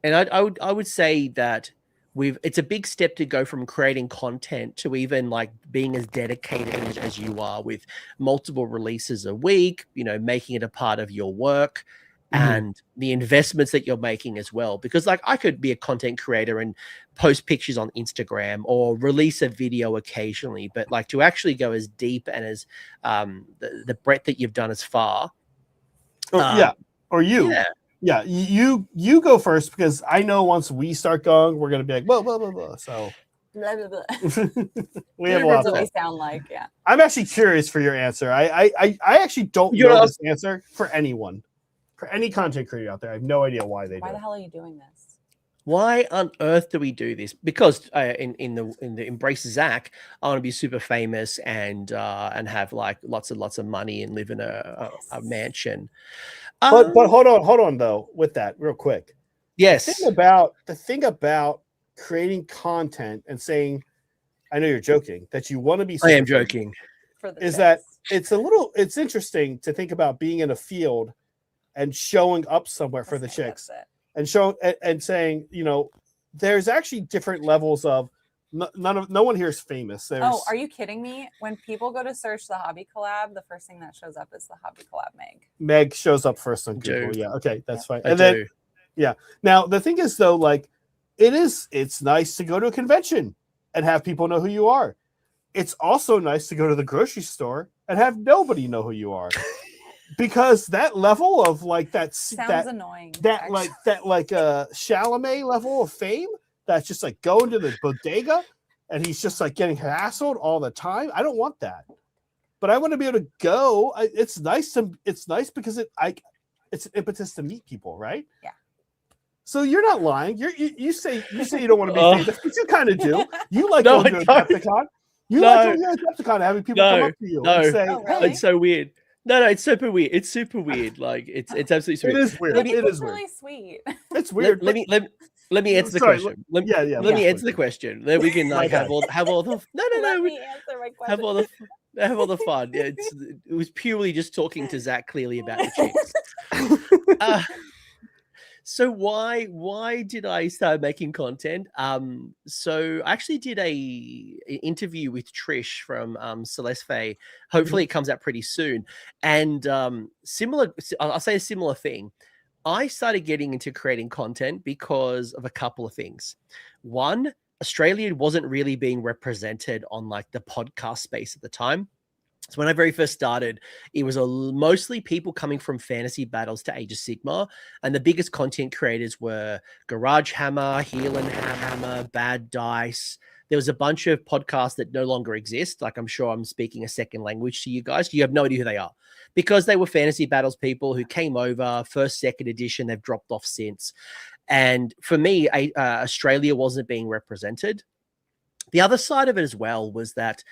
[SPEAKER 1] I would say that it's a big step to go from creating content to even like being as dedicated as you are with multiple releases a week, making it a part of your work and the investments that you're making as well. Because like I could be a content creator and post pictures on Instagram or release a video occasionally, but like to actually go as deep and as the breadth that you've done as far.
[SPEAKER 3] Yeah, you go first, because I know once we start going, we're gonna be like blah blah blah blah. So
[SPEAKER 2] blah, blah, blah.
[SPEAKER 3] we have a lot.
[SPEAKER 2] That's what we sound like. Yeah.
[SPEAKER 3] I'm actually curious for your answer. I actually don't know this answer for anyone, for any content creator out there. I have no idea why they do.
[SPEAKER 2] Why the hell are you doing this?
[SPEAKER 1] Why on earth do we do this? Because in the Embrace Zach, I want to be super famous and have like lots of money and live in a mansion.
[SPEAKER 3] But hold on though with that real quick.
[SPEAKER 1] Yes.
[SPEAKER 3] The thing about creating content and saying, I know you're joking, that you want to be.
[SPEAKER 1] I am joking.
[SPEAKER 3] Is that it's interesting to think about being in a field and showing up somewhere for the chicks and saying, there's actually different levels of no one here is famous.
[SPEAKER 2] Are you kidding me? When people go to search the hobby collab, the first thing that shows up is the hobby collab Meg.
[SPEAKER 3] Meg shows up first on Google. Yeah, okay, that's fine. And then now the thing is though, like it's nice to go to a convention and have people know who you are. It's also nice to go to the grocery store and have nobody know who you are. Because that level of like
[SPEAKER 2] sounds annoying.
[SPEAKER 3] That Chalamet level of fame, that's just like going to the bodega and he's just like getting hassled all the time. I don't want that. But I want to be able to go. It's nice because it's an impetus to meet people, right?
[SPEAKER 2] Yeah.
[SPEAKER 3] So you're not lying. You say you don't want to be famous, but you kind of do. You like going to a Decepticon. You like going to a Decepticon and having people come up to you and say,
[SPEAKER 1] really? It's so weird. No, it's super weird. It's super weird. Like it's absolutely sweet.
[SPEAKER 3] It is weird. It is
[SPEAKER 2] really sweet.
[SPEAKER 3] It's weird.
[SPEAKER 1] Let me answer the question. Let me answer the question. Then we can like have all the
[SPEAKER 2] Let me answer my question.
[SPEAKER 1] have all the fun. It was purely just talking to Zach clearly about the chicks. So why did I start making content? So I actually did an interview with Trish from Celeste Faye. Hopefully it comes out pretty soon. And I'll say a similar thing. I started getting into creating content because of a couple of things. One, Australia wasn't really being represented on like the podcast space at the time. So when I very first started, it was mostly people coming from fantasy battles to Age of Sigmar. And the biggest content creators were Garage Hammer, Heel and Hammer, Bad Dice. There was a bunch of podcasts that no longer exist. Like I'm sure I'm speaking a second language to you guys. You have no idea who they are because they were fantasy battles people who came over first, second edition. They've dropped off since. And for me, Australia wasn't being represented. The other side of it as well was that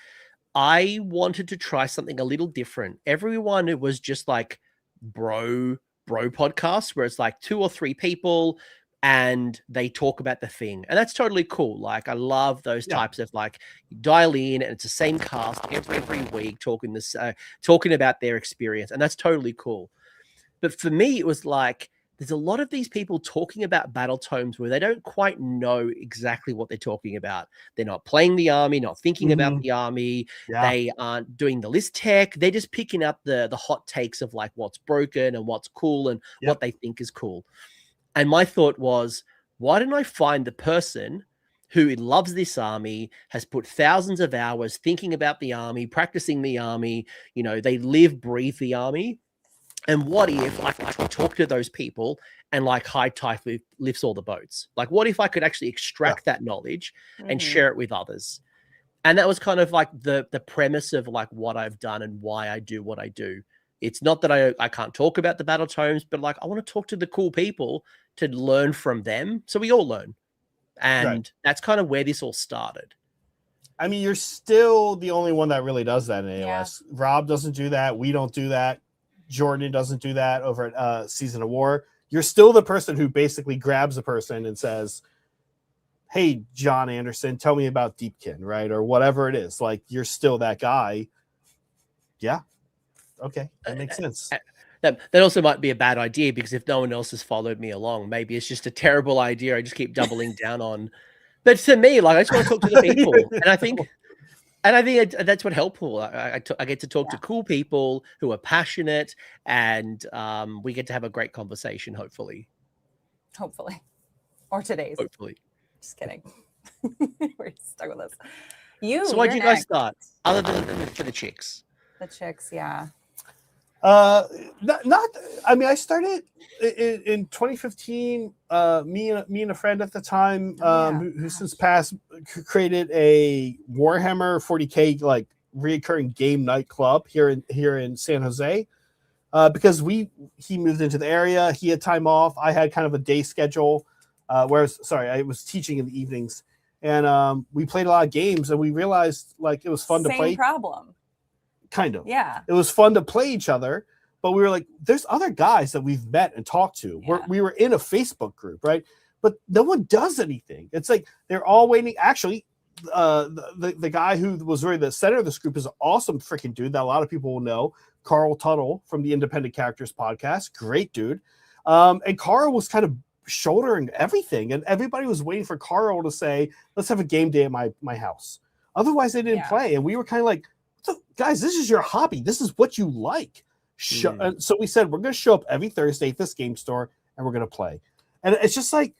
[SPEAKER 1] I wanted to try something a little different. Everyone, it was just like bro podcasts where it's like 2 or 3 people and they talk about the thing. And that's totally cool. Like I love those types of like you dial in and it's the same cast every week talking about their experience. And that's totally cool. But for me, it was like there's a lot of these people talking about battle tomes where they don't quite know exactly what they're talking about. They're not playing the army, not thinking about the army.
[SPEAKER 3] Yeah.
[SPEAKER 1] They aren't doing the list tech. They're just picking up the hot takes of like what's broken and what's cool and what they think is cool. And my thought was, why don't I find the person who loves this army, has put thousands of hours thinking about the army, practicing the army, you know, they live, breathe the army. And what if I could talk to those people and like high tide lifts all the boats? Like, what if I could actually extract that knowledge and share it with others? And that was kind of like the premise of like what I've done and why I do what I do. It's not that I can't talk about the battle tomes, but like I want to talk to the cool people to learn from them. So we all learn. And that's kind of where this all started.
[SPEAKER 3] I mean, you're still the only one that really does that in AOS.
[SPEAKER 2] Yeah.
[SPEAKER 3] Rob doesn't do that. We don't do that. Jordan doesn't do that over at Season of War. You're still the person who basically grabs a person and says, hey, John Anderson, tell me about Deepkin, right? Or whatever it is. Like, you're still that guy. Yeah. Okay. That makes sense.
[SPEAKER 1] That also might be a bad idea because if no one else has followed me along, maybe it's just a terrible idea. I just keep doubling down on. But to me, like I just want to talk to the people, and I think that's what helpful. I get to talk to cool people who are passionate, and we get to have a great conversation. Hopefully,
[SPEAKER 2] or today's.
[SPEAKER 1] Hopefully,
[SPEAKER 2] just kidding. We're stuck with this.
[SPEAKER 1] So why did you guys start? Other than for the chicks.
[SPEAKER 2] The chicks, yeah.
[SPEAKER 3] I mean, I started in 2015. Me and a friend at the time, who since passed, created a Warhammer 40K like reoccurring game night club here in San Jose. Because he moved into the area, he had time off. I had kind of a day schedule, I was teaching in the evenings, and we played a lot of games, and we realized like it was fun to play.
[SPEAKER 2] Same problem.
[SPEAKER 3] Kind of.
[SPEAKER 2] Yeah.
[SPEAKER 3] It was fun to play each other, but we were like, there's other guys that we've met and talked to.
[SPEAKER 2] Yeah.
[SPEAKER 3] We were in a Facebook group, right? But no one does anything. It's like they're all waiting. Actually, the guy who was really the center of this group is an awesome freaking dude that a lot of people will know. Carl Tuttle from the Independent Characters podcast. Great dude. And Carl was kind of shouldering everything. And everybody was waiting for Carl to say, let's have a game day at my house. Otherwise, they didn't play. And we were kind of like, so, guys, this is your hobby. This is what you like. So we said, we're going to show up every Thursday at this game store and we're going to play. And it's just like,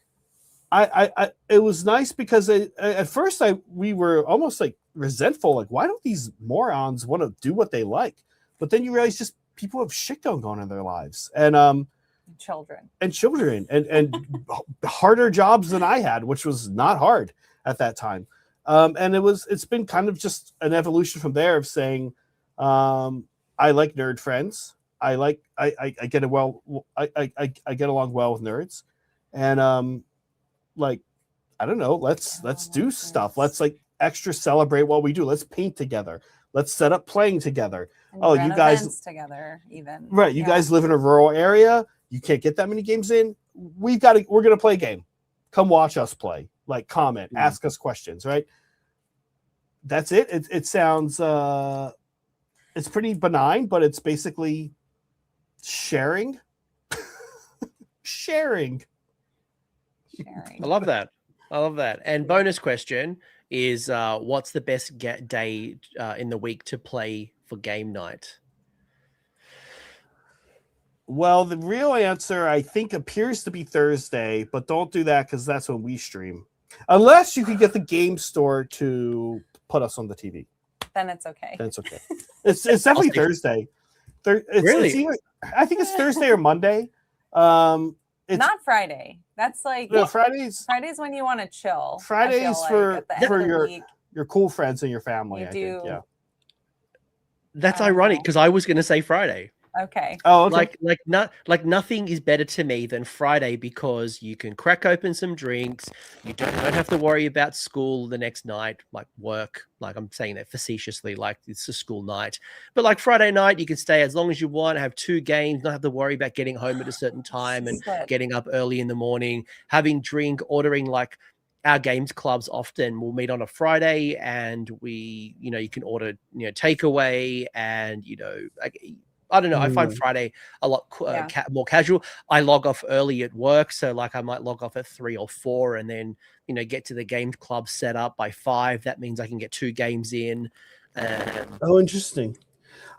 [SPEAKER 3] it was nice because at first we were almost like resentful. Like, why don't these morons want to do what they like? But then you realize just people have shit going on in their lives. And
[SPEAKER 2] children
[SPEAKER 3] and harder jobs than I had, which was not hard at that time. And it's been kind of just an evolution from there of saying, I like nerd friends. I get I get along well with nerds, and like, I don't know, let's do stuff. Let's like extra celebrate what we do. Let's paint together. Let's set up playing together.
[SPEAKER 2] And
[SPEAKER 3] you guys
[SPEAKER 2] together even.
[SPEAKER 3] Right. You guys live in a rural area. You can't get that many games in. We're going to play a game. Come watch us play. Like, comment, ask us questions, right? That's it. It sounds it's pretty benign, but it's basically sharing. sharing.
[SPEAKER 1] I love that. And bonus question is, what's the best day in the week to play for game night?
[SPEAKER 3] Well, the real answer, I think, appears to be Thursday, but don't do that because that's when we stream. Unless you can get the game store to put us on the TV.
[SPEAKER 2] Then it's okay.
[SPEAKER 3] It's definitely Thursday.
[SPEAKER 1] Really?
[SPEAKER 3] I think it's Thursday or Monday. It's
[SPEAKER 2] not Friday. That's like
[SPEAKER 3] Fridays.
[SPEAKER 2] Fridays when you want to chill.
[SPEAKER 3] Fridays
[SPEAKER 2] for
[SPEAKER 3] your cool friends and your family.
[SPEAKER 1] That's ironic because I was going to say Friday.
[SPEAKER 2] Okay.
[SPEAKER 3] Oh, okay.
[SPEAKER 1] Like nothing is better to me than Friday because you can crack open some drinks. You don't have to worry about school the next night, like work. Like, I'm saying that facetiously, like it's a school night. But like Friday night, you can stay as long as you want, have 2 games, not have to worry about getting home at a certain time and getting up early in the morning, having drink, ordering like our games clubs often will meet on a Friday and we, you can order, takeaway and, I don't know. I find
[SPEAKER 3] Mm.
[SPEAKER 1] Friday a lot
[SPEAKER 2] Yeah.
[SPEAKER 1] more casual. I log off early at work, so like I might log off at 3 or 4, and then get to the game club set up by 5. That means I can get 2 games in.
[SPEAKER 3] Oh, interesting.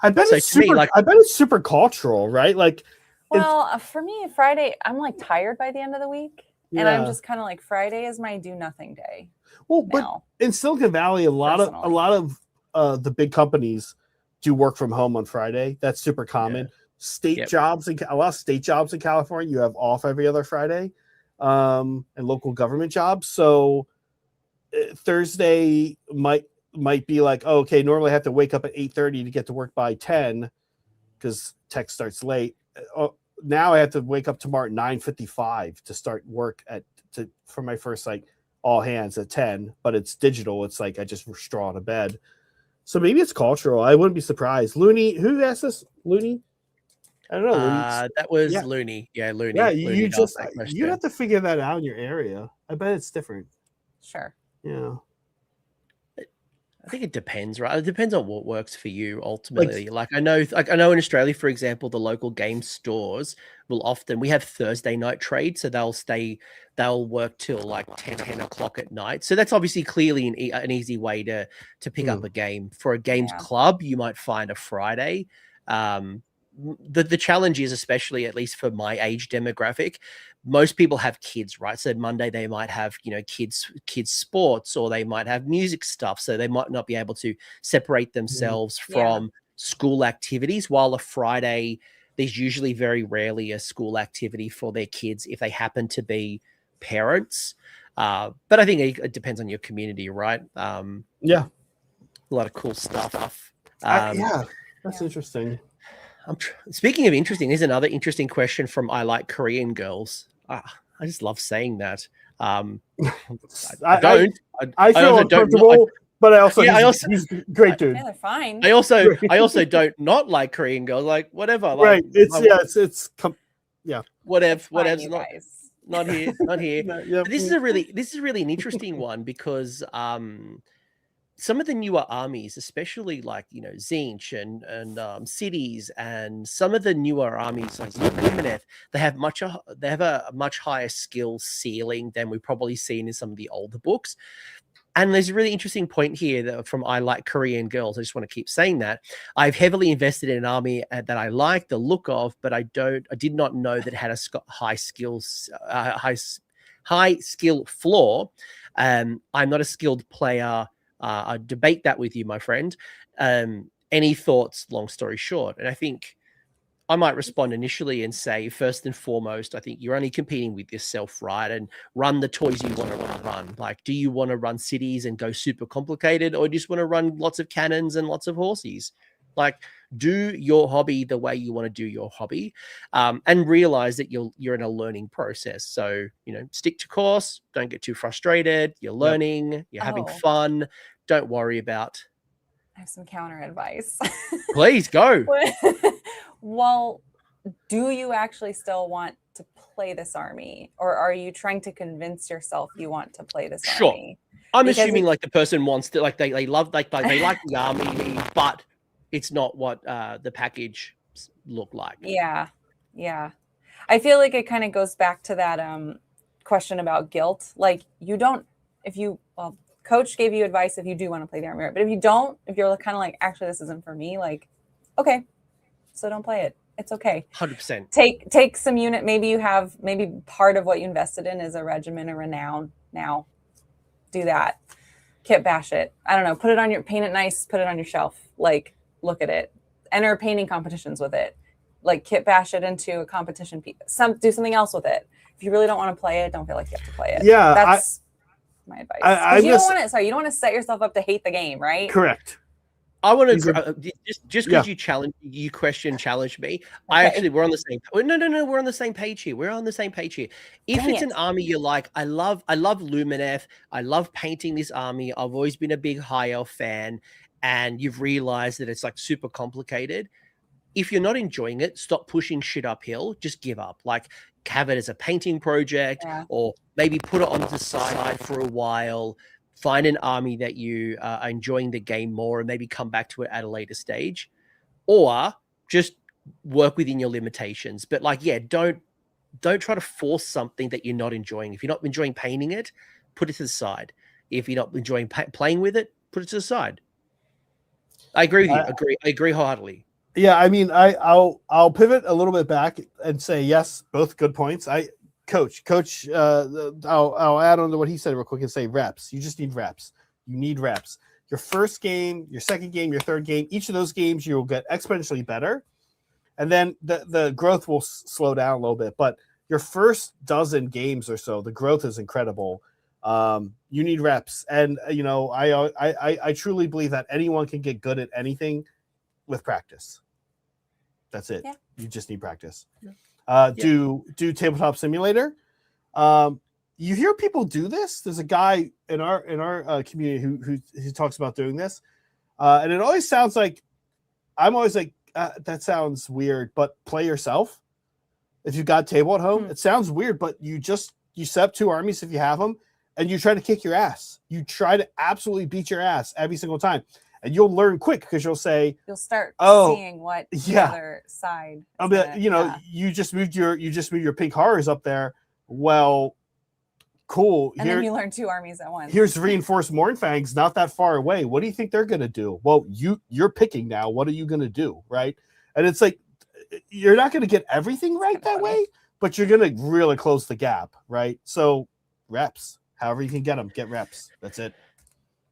[SPEAKER 3] I bet
[SPEAKER 1] So
[SPEAKER 3] it's
[SPEAKER 1] to me,
[SPEAKER 3] super.
[SPEAKER 1] like-
[SPEAKER 3] I bet it's super cultural, right? Like,
[SPEAKER 2] Well, for me, Friday, I'm like tired by the end of the week. And I'm
[SPEAKER 3] Yeah.
[SPEAKER 2] just kind of like, Friday is my do nothing day.
[SPEAKER 3] well, but
[SPEAKER 2] Now.
[SPEAKER 3] in Silicon Valley, a lot
[SPEAKER 2] Personally.
[SPEAKER 3] of the big companies do work from home on Friday. That's super common. State
[SPEAKER 1] Yep.
[SPEAKER 3] jobs and a lot of state jobs in California, you have off every other Friday, and local government jobs. So Thursday might be like, oh, okay, normally I have to wake up at 8:30 to get to work by 10 because tech starts late. Now I have to wake up tomorrow at 9:55 to start work for my first like all hands at 10, but it's digital. It's like I just straw out of bed. So maybe it's cultural. I wouldn't be surprised. Looney, who asked this? Looney? I don't know. Looney.
[SPEAKER 1] that was
[SPEAKER 3] Yeah.
[SPEAKER 1] Looney. Yeah, Looney.
[SPEAKER 3] Yeah,
[SPEAKER 1] Looney
[SPEAKER 3] you
[SPEAKER 1] asked
[SPEAKER 3] just
[SPEAKER 1] that question.
[SPEAKER 3] you have to figure that out in your area. I bet it's different.
[SPEAKER 2] Sure.
[SPEAKER 3] Yeah.
[SPEAKER 1] I think it depends, right? It depends on what works for you ultimately. Like I know in Australia, for example, the local game stores will often, we have Thursday night trade, so they'll work till like 10 o'clock at night. So that's obviously clearly an easy way to pick up a game. For a games
[SPEAKER 2] Yeah.
[SPEAKER 1] club, you might find a Friday. The challenge is, especially at least for my age demographic, most people have kids, right? So Monday they might have kids sports, or they might have music stuff, so they might not be able to separate themselves from school activities. While a Friday, there's usually very rarely a school activity for their kids if they happen to be parents. But I think it depends on your community, right?
[SPEAKER 3] Yeah.
[SPEAKER 1] A lot of cool stuff.
[SPEAKER 3] Yeah, that's interesting.
[SPEAKER 1] Speaking of interesting, here's another interesting question from I Like Korean Girls. I just love saying that. I
[SPEAKER 3] feel uncomfortable, but I also he's a great dude.
[SPEAKER 2] Yeah, they're fine.
[SPEAKER 1] I also don't not like Korean girls. Like whatever. Like,
[SPEAKER 3] Right. It's
[SPEAKER 1] whatever. Not
[SPEAKER 2] Not
[SPEAKER 1] here.
[SPEAKER 3] Yep.
[SPEAKER 1] But this is really an interesting one because some of the newer armies, especially like Zinch and cities, and some of the newer armies like Lumineth, they have a much higher skill ceiling than we've probably seen in some of the older books. And there's a really interesting point here from I Like Korean Girls. I just want to keep saying that. I've heavily invested in an army that I like the look of, but I did not know that it had a high skill floor. I'm not a skilled player. I debate that with you, my friend. Any thoughts, long story short? And I think I might respond initially and say, first and foremost, I think you're only competing with yourself, right? And run the toys you want to run. Like, do you want to run cities and go super complicated, or do you just want to run lots of cannons and lots of horses? Like, do your hobby the way you want to do your hobby, and realize that you're in a learning process. So, stick to course. Don't get too frustrated. You're learning. You're having fun. Don't worry about.
[SPEAKER 2] I have some counter advice.
[SPEAKER 1] Please go.
[SPEAKER 2] Well, do you actually still want to play this army, or are you trying to convince yourself you want to play this army?
[SPEAKER 1] I'm assuming like the person wants to, like they love, like they like the army, but it's not what the package look like.
[SPEAKER 2] Yeah. I feel like it kind of goes back to that question about guilt. Like coach gave you advice if you do want to play the army, but if you don't, if you're kind of like, actually, this isn't for me, like, okay, so don't play it. It's okay.
[SPEAKER 1] 100%.
[SPEAKER 2] Take some unit. Maybe part of what you invested in is a regiment or renown. Now do that. Kit bash it. I don't know. Paint it nice, put it on your shelf. Like, look at it. Enter painting competitions with it. Like, kit bash it into a competition piece. Do something else with it. If you really don't want to play it, don't feel like you have to play it.
[SPEAKER 3] Yeah.
[SPEAKER 2] That's my advice. You don't want to set yourself up to hate the game, right?
[SPEAKER 3] Correct.
[SPEAKER 1] I want to just because you challenged me. Okay. We're on the same. No, we're on the same page here. If it's an army you like, I love Lumineth. I love painting this army. I've always been a big high elf fan, and you've realized that it's like super complicated. If you're not enjoying it, stop pushing shit uphill. Just give up. Like, have it as a painting project, or maybe put it on the side for a while. Find an army that you are enjoying the game more, and maybe come back to it at a later stage, or just work within your limitations. But like, yeah, don't try to force something that you're not enjoying. If you're not enjoying painting it, put it to the side. If you're not enjoying playing with it, put it to the side. I agree with you. I agree wholeheartedly.
[SPEAKER 3] Yeah, I mean, I'll pivot a little bit back and say yes, both good points. Coach, I'll add on to what he said real quick and say reps. You just need reps. You need reps. Your first game, your second game, your third game, each of those games you'll get exponentially better, and then the growth will slow down a little bit. But your first dozen games or so, the growth is incredible. You need reps, and you know, I truly believe that anyone can get good at anything with practice. That's it. Yeah. You just need practice. Do Tabletop Simulator. You hear people do this. There's a guy in our community who talks about doing this, and it always sounds like I'm always like that sounds weird, but play yourself. If you've got a table at home, it sounds weird, but you set up 2 armies if you have them, and you try to kick your ass. You try to absolutely beat your ass every single time. And you'll learn quick because you'll start
[SPEAKER 2] seeing what the other side.
[SPEAKER 3] I'll be like, you just moved your pink horrors up there. Well, cool.
[SPEAKER 2] And then you learn 2 armies at once.
[SPEAKER 3] Here's reinforced Mournfangs not that far away. What do you think they're gonna do? Well, you're picking now. What are you gonna do? Right? And it's like you're not gonna get everything right that way, but you're gonna really close the gap, right? So reps. However you can get them, get reps. That's it.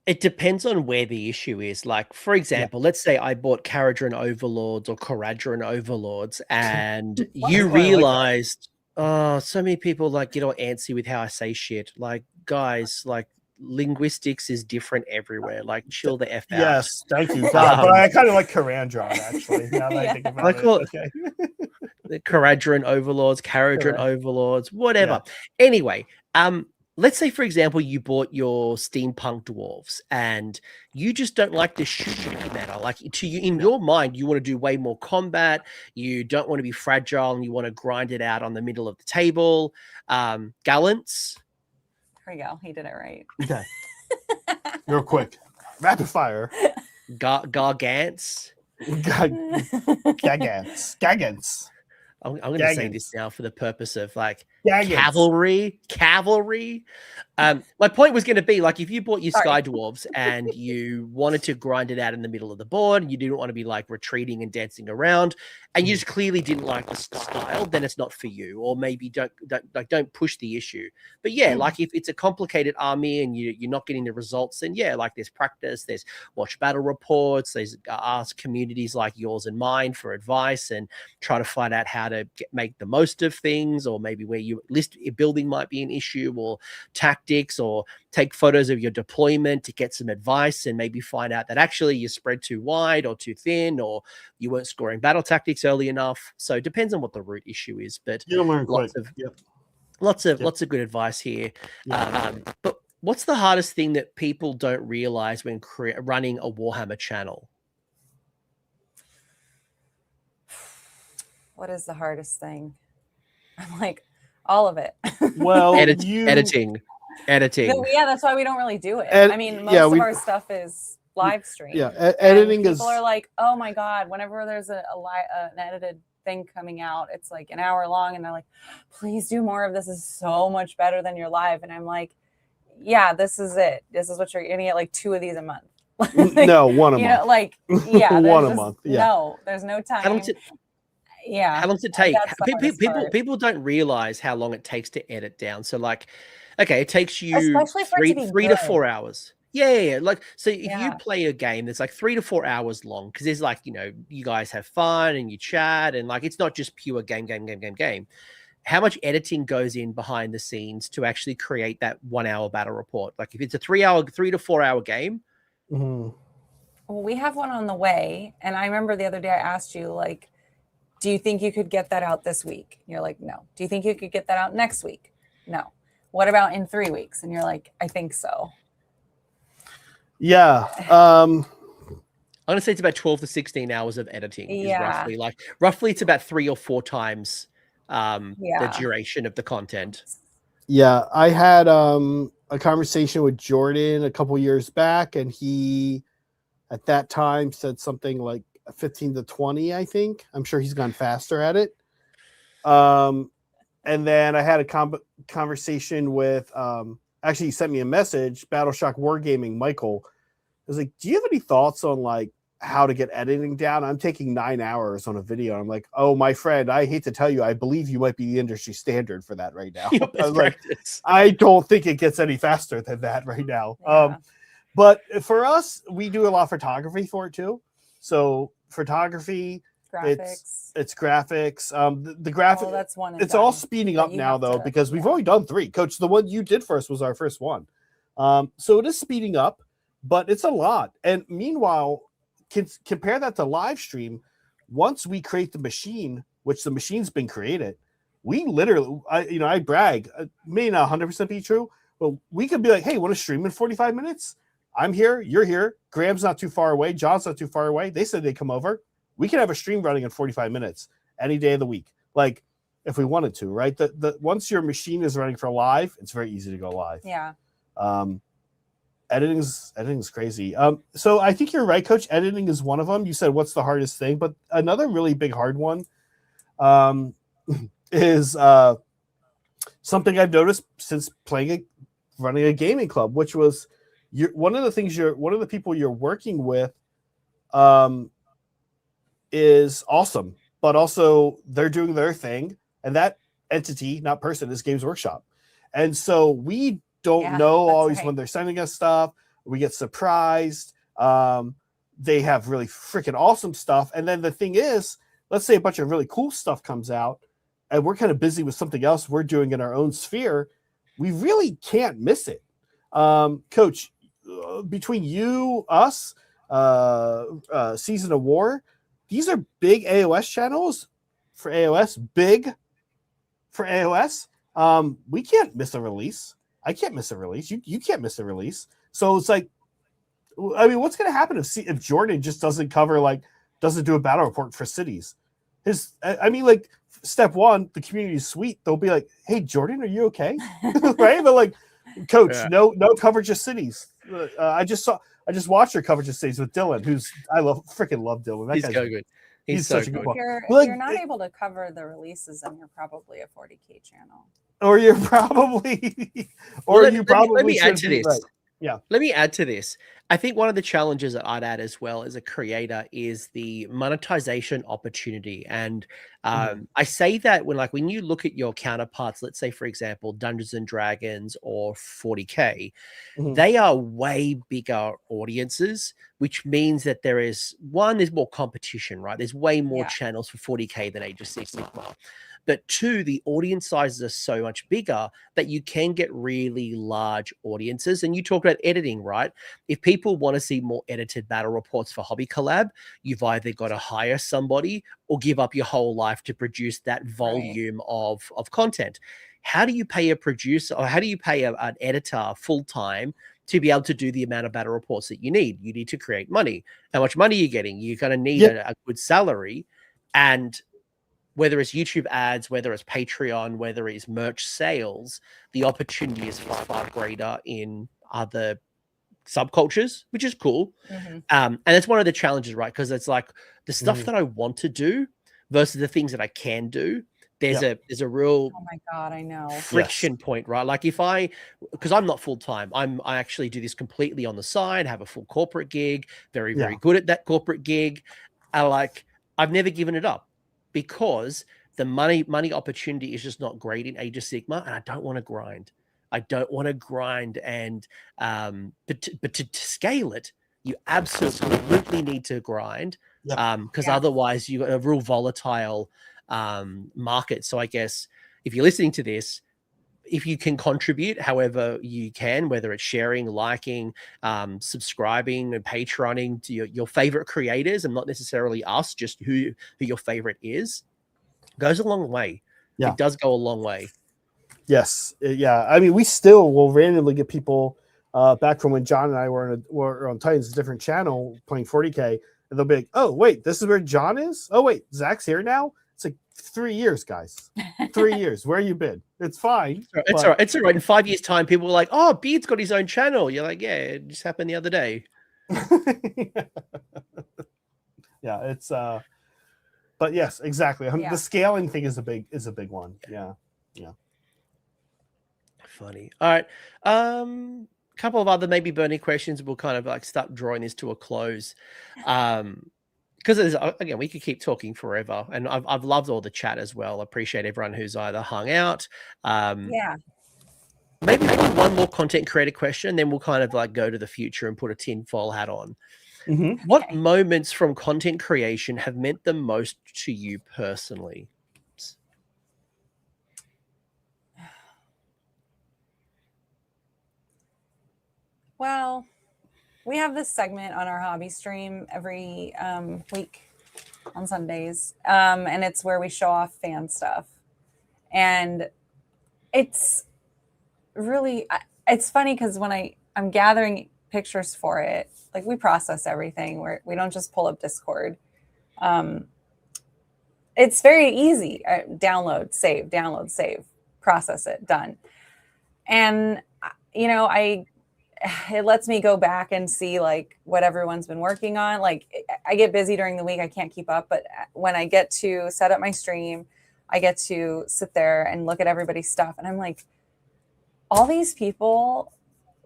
[SPEAKER 1] It depends on where the issue is. Like, for example, let's say I bought Caradron Overlords or Caradron Overlords, and you realized, so many people like get all antsy with how I say shit. Like, guys, like linguistics is different everywhere. Like, chill the F out.
[SPEAKER 3] Yes, thank you. God, but I kind of like Caradron, actually. Now that I think about it. Okay.
[SPEAKER 1] The Caradron Overlords, Caradron Overlords, whatever. Yeah. Anyway, let's say, for example, you bought your steampunk dwarves and you just don't like the shooting meta. Like, to you, in your mind, you want to do way more combat. You don't want to be fragile, and you want to grind it out on the middle of the table. Gallants.
[SPEAKER 2] There we go. He did it right.
[SPEAKER 3] Okay. Real quick. Rapid fire.
[SPEAKER 1] Gargants.
[SPEAKER 3] Gagants.
[SPEAKER 1] I'm going to say this now for the purpose of like cavalry. My point was going to be like, if you bought your Sky Dwarves and you wanted to grind it out in the middle of the board, and you didn't want to be like retreating and dancing around, and you just clearly didn't like the style, then it's not for you. Or maybe don't push the issue. But yeah, like if it's a complicated army and you're not getting the results, then yeah, like there's practice, there's watch battle reports, there's ask communities like yours and mine for advice, and try to find out how to make the most of things, or maybe where you list building might be an issue, or tactics, or take photos of your deployment to get some advice, and maybe find out that actually you spread too wide or too thin, or you weren't scoring battle tactics early enough. So it depends on what the root issue is, but
[SPEAKER 3] you'll learn quick.
[SPEAKER 1] Lots of good advice here. But what's the hardest thing that people don't realize when running a Warhammer channel?
[SPEAKER 2] What is the hardest thing? I'm like, all of it.
[SPEAKER 3] Well,
[SPEAKER 1] editing.
[SPEAKER 2] Yeah, that's why we don't really do it. I mean, most of our stuff is live stream.
[SPEAKER 3] Yeah, editing
[SPEAKER 2] people are like, oh my God, whenever there's an edited thing coming out, it's like an hour long, and they're like, please do more of this. This is so much better than your live. And I'm like, yeah, this is it. This is what you're gonna get, like 2 of these a month.
[SPEAKER 3] Like, no, 1 a month.
[SPEAKER 2] Know, like, yeah,
[SPEAKER 3] one a month. Yeah.
[SPEAKER 2] No, there's no time.
[SPEAKER 1] How long does it take? People don't realize how long it takes to edit down. So like, okay, it takes you three to 4 hours. Yeah. Like, so if you play a game that's like 3 to 4 hours long, because there's like, you guys have fun and you chat, and like, it's not just pure game. How much editing goes in behind the scenes to actually create that 1 hour battle report? Like, if it's a 3 to 4 hour game.
[SPEAKER 2] Well, we have one on the way. And I remember the other day I asked you, like, do you think you could get that out this week? And you're like, no. Do you think you could get that out next week? No. What about in 3 weeks? And you're like, I think so.
[SPEAKER 3] Yeah.
[SPEAKER 1] I'm going to say it's about 12 to 16 hours of editing. Yeah. Roughly it's about 3 or 4 times the duration of the content.
[SPEAKER 3] Yeah. I had a conversation with Jordan a couple years back, and he at that time said something like, 15 to 20, I think. I'm sure he's gone faster at it. And then I had a conversation with, actually, he sent me a message, Battleshock Wargaming, Michael. I was like, do you have any thoughts on like how to get editing down? I'm taking 9 hours on a video. I'm like, oh, my friend, I hate to tell you, I believe you might be the industry standard for that right now. I was like, I don't think it gets any faster than that right now.
[SPEAKER 2] Yeah.
[SPEAKER 3] But for us, we do a lot of photography for it too. So photography,
[SPEAKER 2] Graphics.
[SPEAKER 3] it's graphics. The graphic,
[SPEAKER 2] Oh, that's one.
[SPEAKER 3] it's all speeding up now though, because we've only done 3. Coach, the one you did first was our first one. So it is speeding up, but it's a lot. And meanwhile, compare that to live stream. Once we create the machine, which the machine's been created, we literally, I brag, may not 100% be true, but we could be like, hey, want to stream in 45 minutes? I'm here, you're here. Graham's not too far away. John's not too far away. They said they'd come over. We can have a stream running in 45 minutes any day of the week. Like if we wanted to, right? The once your machine is running for live, it's very easy to go live.
[SPEAKER 2] Yeah.
[SPEAKER 3] Editing's crazy. So I think you're right, Coach. Editing is one of them. You said what's the hardest thing, but another really big hard one is something I've noticed since running a gaming club, which was one of the people you're working with is awesome, but also they're doing their thing, and that entity, not person, is Games Workshop. And so we don't know always when they're sending us stuff. We get surprised. They have really freaking awesome stuff. And then the thing is, let's say a bunch of really cool stuff comes out and we're kind of busy with something else we're doing in our own sphere. We really can't miss it. Coach, between you, us, Season of War, these are big AOS channels for AOS, big for AOS. We can't miss a release. I can't miss a release. You can't miss a release. So it's like, I mean, what's going to happen if Jordan just doesn't do a battle report for cities? Step one, the community is sweet. They'll be like, hey, Jordan, are you okay? Right? But like, Coach, no coverage of cities. I just watched your coverage of cities with Dylan, freaking love Dylan.
[SPEAKER 1] He's so good. He's
[SPEAKER 3] such
[SPEAKER 1] so
[SPEAKER 3] a good
[SPEAKER 1] good.
[SPEAKER 3] one.
[SPEAKER 2] If you're not able to cover the releases, then you're probably a 40K channel.
[SPEAKER 3] Or you're probably,
[SPEAKER 1] let me add to this.
[SPEAKER 3] Right. Yeah.
[SPEAKER 1] Let me add to this. I think one of the challenges that I'd add as well as a creator is the monetization opportunity. And I say that when you look at your counterparts, let's say, for example, Dungeons and Dragons or 40K, they are way bigger audiences, which means that there's more competition, right? There's way more channels for 40K than Age of Sigmar. But 2, the audience sizes are so much bigger that you can get really large audiences. And you talk about editing, right? If people want to see more edited battle reports for Hobby Collab, you've either got to hire somebody or give up your whole life to produce that volume of content. How do you pay a producer, or how do you pay an editor full-time to be able to do the amount of battle reports that you need? You need to create money. How much money are you getting? You're going to need a good salary. And whether it's YouTube ads, whether it's Patreon, whether it's merch sales, the opportunity is far, far greater in other subcultures, which is cool. And it's one of the challenges, right? Because it's like the stuff that I want to do versus the things that I can do. There's a real
[SPEAKER 2] oh my God, I know
[SPEAKER 1] friction point, right? Like because I'm not full time, I actually do this completely on the side, have a full corporate gig, very, very good at that corporate gig. I've never given it up, because the money opportunity is just not great in Age of Sigmar, and I don't want to grind. And but to scale it, you absolutely need to grind, because otherwise you got a real volatile market. So I guess if you're listening to this, if you can contribute however you can, whether it's sharing, liking, subscribing, and patroning to your favorite creators, and not necessarily us, just who your favorite is, goes a long way. It does go a long way.
[SPEAKER 3] Yes. Yeah. I mean, we still will randomly get people back from when John and I were on Titans, a different channel, playing 40K, and they'll be like, oh, wait, this is where John is? Oh, wait, Zach's here now? It's like 3 years, guys. 3 years. Where you been? It's fine.
[SPEAKER 1] It's all right. It's all right. In 5 years' time, people were like, oh, Beard's got his own channel. You're like, yeah, it just happened the other day.
[SPEAKER 3] It's but yes, exactly.
[SPEAKER 2] Yeah.
[SPEAKER 3] The scaling thing is a big one. Yeah.
[SPEAKER 1] Funny. All right. Couple of other maybe burning questions. We'll kind of like start drawing this to a close. Because again, we could keep talking forever, and I've loved all the chat as well. Appreciate everyone who's either hung out.
[SPEAKER 2] Yeah.
[SPEAKER 1] Maybe one more content creator question, then we'll kind of like go to the future and put a tinfoil hat on.
[SPEAKER 3] Mm-hmm.
[SPEAKER 1] What
[SPEAKER 2] Okay.
[SPEAKER 1] moments from content creation have meant the most to you personally?
[SPEAKER 2] Well, we have this segment on our hobby stream every week on Sundays, and it's where we show off fan stuff, and it's really it's funny because when I'm gathering pictures for it, like we process everything. We don't just pull up Discord. It's very easy. Download, save, process it, done. And it lets me go back and see like what everyone's been working on. Like I get busy during the week, I can't keep up, but when I get to set up my stream, I get to sit there and look at everybody's stuff, and I'm like, all these people,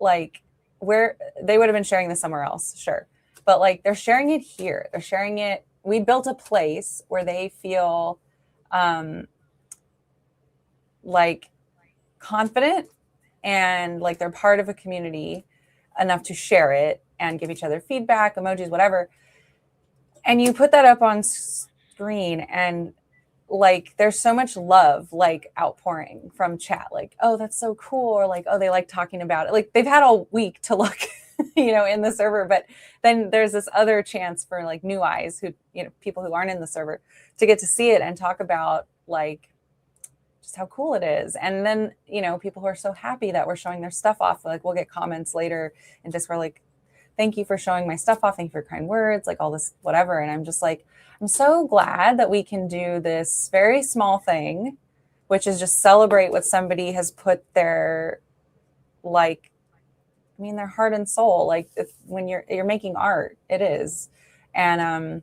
[SPEAKER 2] like, where they would have been sharing this somewhere else, sure, but like they're sharing it here. They're sharing it. We built a place where they feel like confident and like they're part of a community enough to share it and give each other feedback, emojis, whatever. And you put that up on screen, and like there's so much love like outpouring from chat, like, oh, that's so cool, or like, oh, they like talking about it. Like they've had all week to look in the server, but then there's this other chance for like new eyes who, people who aren't in the server, to get to see it and talk about like just how cool it is. And then people who are so happy that we're showing their stuff off, like we'll get comments later and just we're like, thank you for showing my stuff off, thank you for your kind words, like all this whatever. And I'm just like, I'm so glad that we can do this very small thing, which is just celebrate what somebody has put their their heart and soul. Like when you're making art, it is. And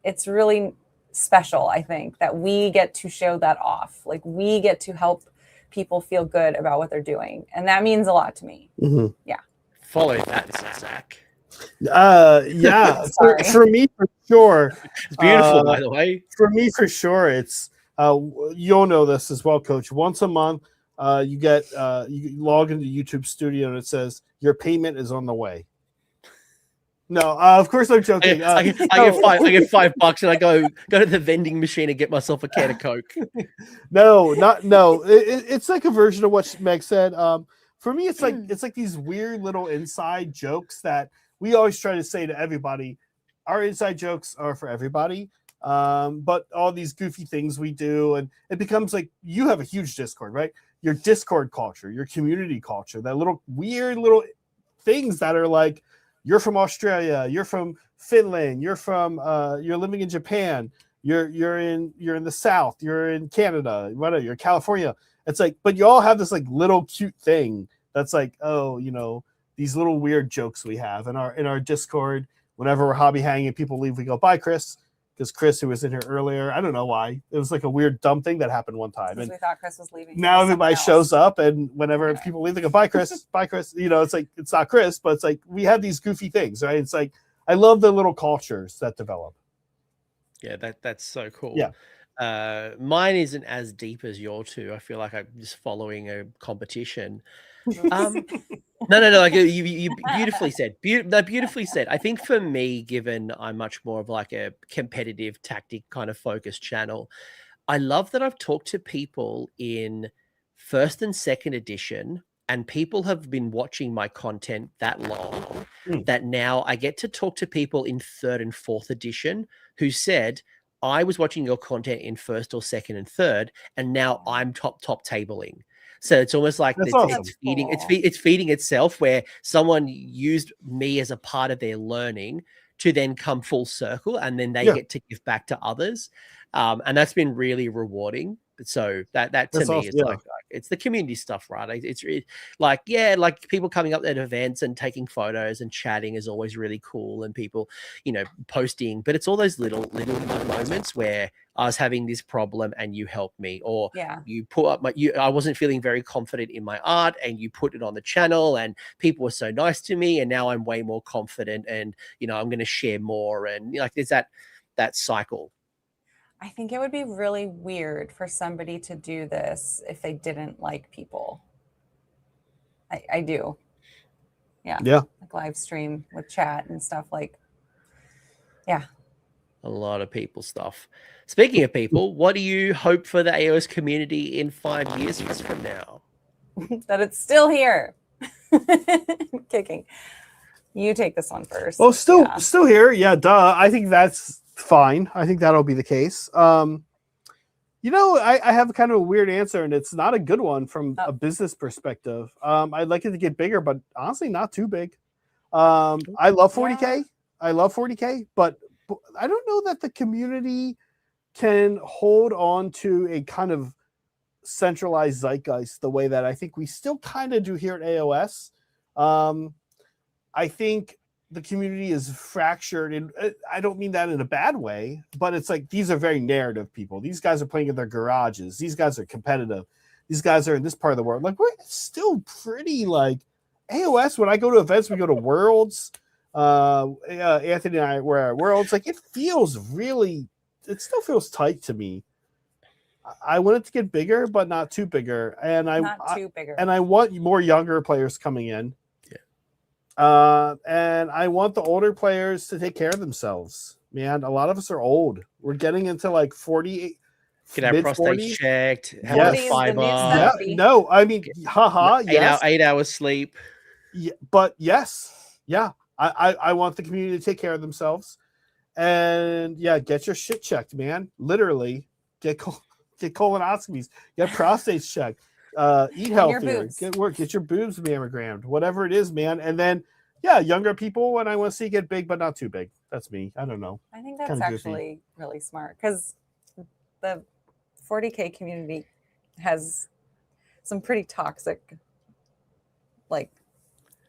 [SPEAKER 2] it's really special, I think, that we get to show that off. Like we get to help people feel good about what they're doing. And that means a lot to me.
[SPEAKER 3] Mm-hmm.
[SPEAKER 2] Yeah.
[SPEAKER 1] Follow that, Zach.
[SPEAKER 3] Yeah. for me, for sure.
[SPEAKER 1] It's beautiful, by the way.
[SPEAKER 3] For me, for sure, it's you'll know this as well, Coach. Once a month, you get you log into YouTube Studio and it says your payment is on the way. No, of course I'm joking.
[SPEAKER 1] I get $5 and I go to the vending machine and get myself a can of Coke.
[SPEAKER 3] No. It's like a version of what Meg said. For me, it's like these weird little inside jokes that we always try to say to everybody. Our inside jokes are for everybody. But all these goofy things we do, and it becomes like you have a huge Discord, right? Your Discord culture, your community culture, that little weird little things that are like, you're from Australia, you're from Finland, you're living in Japan, you're in the South, you're in Canada, whatever, you're in California. It's like, but you all have this like little cute thing that's like, oh, these little weird jokes we have in our Discord. Whenever we're hobby hanging and people leave, we go, bye, Chris. Because Chris, who was in here earlier, I don't know why. It was like a weird, dumb thing that happened one time. And
[SPEAKER 2] we thought Chris was leaving.
[SPEAKER 3] Now everybody shows up, and whenever people leave, they go, bye, Chris. Bye, Chris. It's like, it's not Chris, but it's like we have these goofy things, right? It's like, I love the little cultures that develop.
[SPEAKER 1] Yeah, that's so cool.
[SPEAKER 3] Yeah.
[SPEAKER 1] Mine isn't as deep as your two. I feel like I'm just following a competition. No. Like you beautifully said. Beautifully said. I think for me, given I'm much more of like a competitive tactic kind of focused channel, I love that I've talked to people in first and second edition, and people have been watching my content that long that now I get to talk to people in third and fourth edition who said, I was watching your content in first or second and third, and now I'm top tabling. So it's almost like it's feeding itself, where someone used me as a part of their learning to then come full circle, and then they get to give back to others. And that's been really rewarding. So that to me is like it's the community stuff, right? Like, yeah, like people coming up at events and taking photos and chatting is always really cool, and people, posting, but it's all those little moments where I was having this problem and you helped me, or
[SPEAKER 2] Yeah.
[SPEAKER 1] you put up I wasn't feeling very confident in my art and you put it on the channel and people were so nice to me, and now I'm way more confident, and I'm going to share more, and like there's that cycle.
[SPEAKER 2] I think it would be really weird for somebody to do this if they didn't like people. I do. Yeah.
[SPEAKER 3] Yeah.
[SPEAKER 2] Like live stream with chat and stuff, like, yeah.
[SPEAKER 1] A lot of people stuff. Speaking of people, what do you hope for the AOS community in 5 years from now?
[SPEAKER 2] That it's still here. Kicking. You take this one first.
[SPEAKER 3] Well, still here. Yeah, duh. I think that's fine. I think that'll be the case. I have kind of a weird answer, and it's not a good one from a business perspective. I'd like it to get bigger, but honestly, not too big. I love 40K.
[SPEAKER 2] Yeah.
[SPEAKER 3] I love 40K, but I don't know that the community can hold on to a kind of centralized zeitgeist the way that I think we still kind of do here at AOS. I think the community is fractured, and I don't mean that in a bad way, but it's like these are very narrative people. These guys are playing in their garages. These guys are competitive. These guys are in this part of the world. Like, we're still pretty like AOS. When I go to events, we go to Worlds. Anthony and I were at Worlds. Like, it still feels tight to me. I want it to get bigger, but not too bigger. And I want more younger players coming in. And I want the older players to take care of themselves. Man, a lot of us are old. We're getting into like 40.
[SPEAKER 1] Get our prostate checked. Have
[SPEAKER 3] Yes.
[SPEAKER 1] a fiber.
[SPEAKER 3] Yeah, no, I mean, haha. Yes.
[SPEAKER 1] 8 hours sleep.
[SPEAKER 3] Yeah, but yes, yeah. I want the community to take care of themselves, and yeah, get your shit checked, man. Literally, get colonoscopies, get prostates checked, eat healthier, get your boobs mammogrammed, whatever it is, man. And then, yeah, younger people, and I want to see it get big, but not too big. That's me. I don't know.
[SPEAKER 2] I think that's actually really smart, because the 40K community has some pretty toxic, like,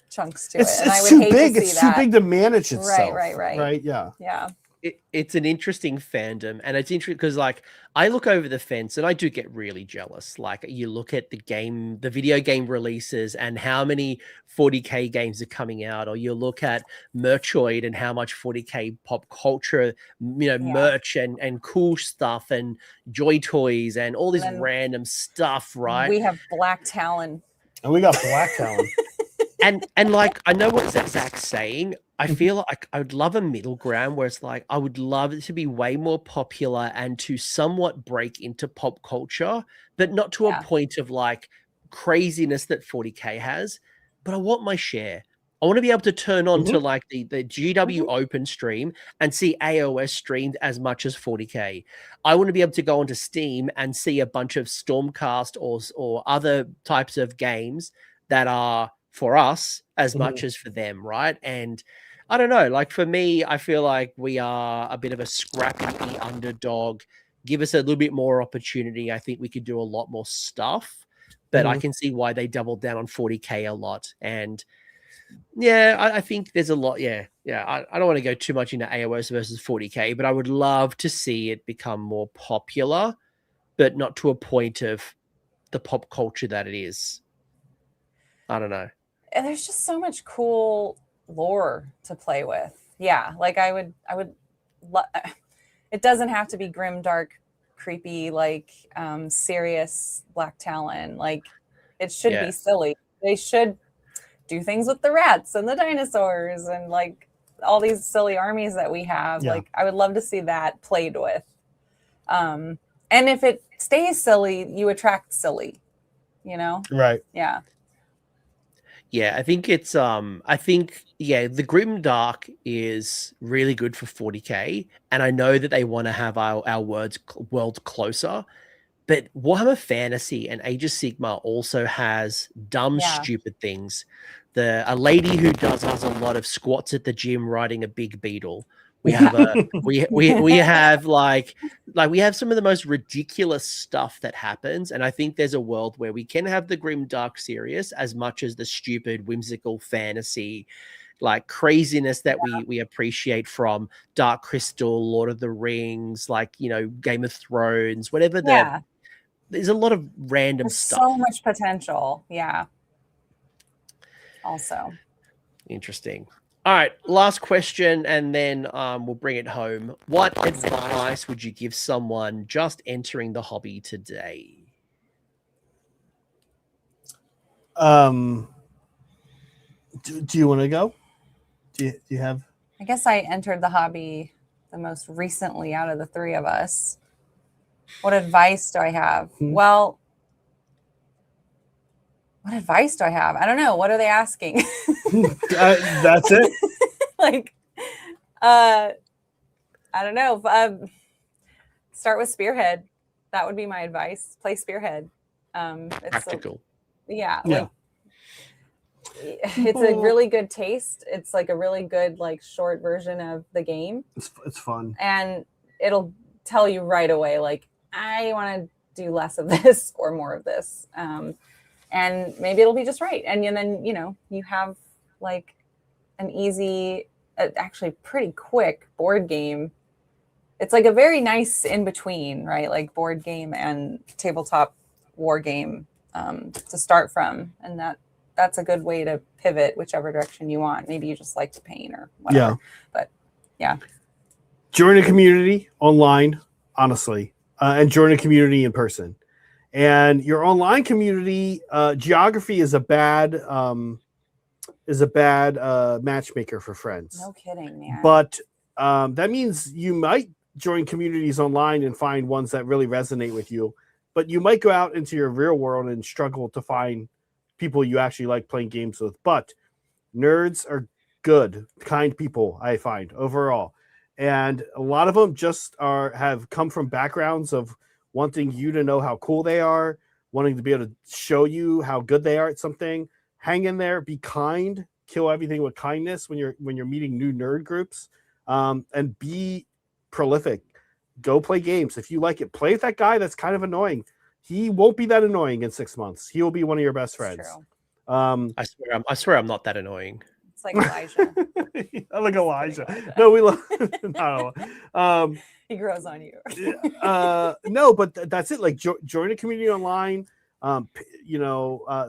[SPEAKER 2] chunks to it. And I would hate to see
[SPEAKER 3] it's too big to manage itself.
[SPEAKER 2] Right.
[SPEAKER 3] Yeah.
[SPEAKER 1] It's an interesting fandom, and it's interesting because, like, I look over the fence and I do get really jealous. Like, you look at the video game releases and how many 40K games are coming out, or you look at Merchoid and how much 40K pop culture, merch and cool stuff and Joy Toys and all this random stuff, right?
[SPEAKER 2] We have Black Talon.
[SPEAKER 3] And we got Black Talon.
[SPEAKER 1] And like, I know what Zach's saying. I feel like I would love a middle ground where it's like, I would love it to be way more popular and to somewhat break into pop culture, but not to a point of like craziness that 40K has. But I want my share. I want to be able to turn on to like the GW Open stream and see AOS streamed as much as 40K. I want to be able to go onto Steam and see a bunch of Stormcast or other types of games that are for us as much as for them, right? And I don't know, like, for me, I feel like we are a bit of a scrappy underdog. Give us a little bit more opportunity. I think we could do a lot more stuff, but I can see why they doubled down on 40K a lot. And yeah, I think there's a lot. Yeah. I don't want to go too much into AOS versus 40K, but I would love to see it become more popular, but not to a point of the pop culture that it is. I don't know.
[SPEAKER 2] And there's just so much cool lore to play with. Yeah, like I would it doesn't have to be grim, dark, creepy, like serious Black Talon. Like, it should be silly. They should do things with the rats and the dinosaurs and like all these silly armies that we have. Like, I would love to see that played with. And if it stays silly, you attract silly,
[SPEAKER 3] Right.
[SPEAKER 2] Yeah.
[SPEAKER 1] Yeah, I think it's the grim dark is really good for 40K, and I know that they want to have our world closer, but Warhammer Fantasy and Age of Sigmar also has dumb, stupid things. A lady who does a lot of squats at the gym riding a big beetle, We have we have like we have some of the most ridiculous stuff that happens, and I think there's a world where we can have the grim, dark, serious as much as the stupid, whimsical fantasy, like craziness that we appreciate from Dark Crystal, Lord of the Rings, like Game of Thrones, whatever. There's a lot of random
[SPEAKER 2] There's
[SPEAKER 1] stuff.
[SPEAKER 2] so much potential. Yeah. Also.
[SPEAKER 1] Interesting. All right, last question, and then we'll bring it home. What advice would you give someone just entering the hobby today?
[SPEAKER 3] Do you want to go? Do you have?
[SPEAKER 2] I guess I entered the hobby the most recently out of the three of us. What advice do I have? Well, what advice do I have? I don't know. What are they asking?
[SPEAKER 3] That's it.
[SPEAKER 2] I don't know. Start with Spearhead. That would be my advice. Play Spearhead. It's
[SPEAKER 1] practical.
[SPEAKER 2] It's a really good taste. It's like a really good short version of the game.
[SPEAKER 3] It's fun.
[SPEAKER 2] And it'll tell you right away, I want to do less of this or more of this. And maybe it'll be just right. And then, you have an easy, actually pretty quick board game. It's a very nice in between, right? Like board game and tabletop war game to start from. And that's a good way to pivot whichever direction you want. Maybe you just like to paint or whatever.
[SPEAKER 3] Yeah.
[SPEAKER 2] But yeah.
[SPEAKER 3] Join a community online, honestly, and join a community in person. And your online community, geography is a bad matchmaker for friends.
[SPEAKER 2] No kidding, man.
[SPEAKER 3] But that means you might join communities online and find ones that really resonate with you. But you might go out into your real world and struggle to find people you actually like playing games with. But nerds are good, kind people, I find, overall. And a lot of them just have come from backgrounds of wanting you to know how cool they are, wanting to be able to show you how good they are at something. Hang in there, be kind, kill everything with kindness when you're meeting new nerd groups, and be prolific. Go play games. If you like it, play with that guy that's kind of annoying. He won't be that annoying in 6 months. He will be one of your best friends.
[SPEAKER 1] I swear I'm not that annoying.
[SPEAKER 2] It's like Elijah.
[SPEAKER 3] I like Elijah. No, we love. No.
[SPEAKER 2] He grows on you.
[SPEAKER 3] No, but that's it. Join a community online.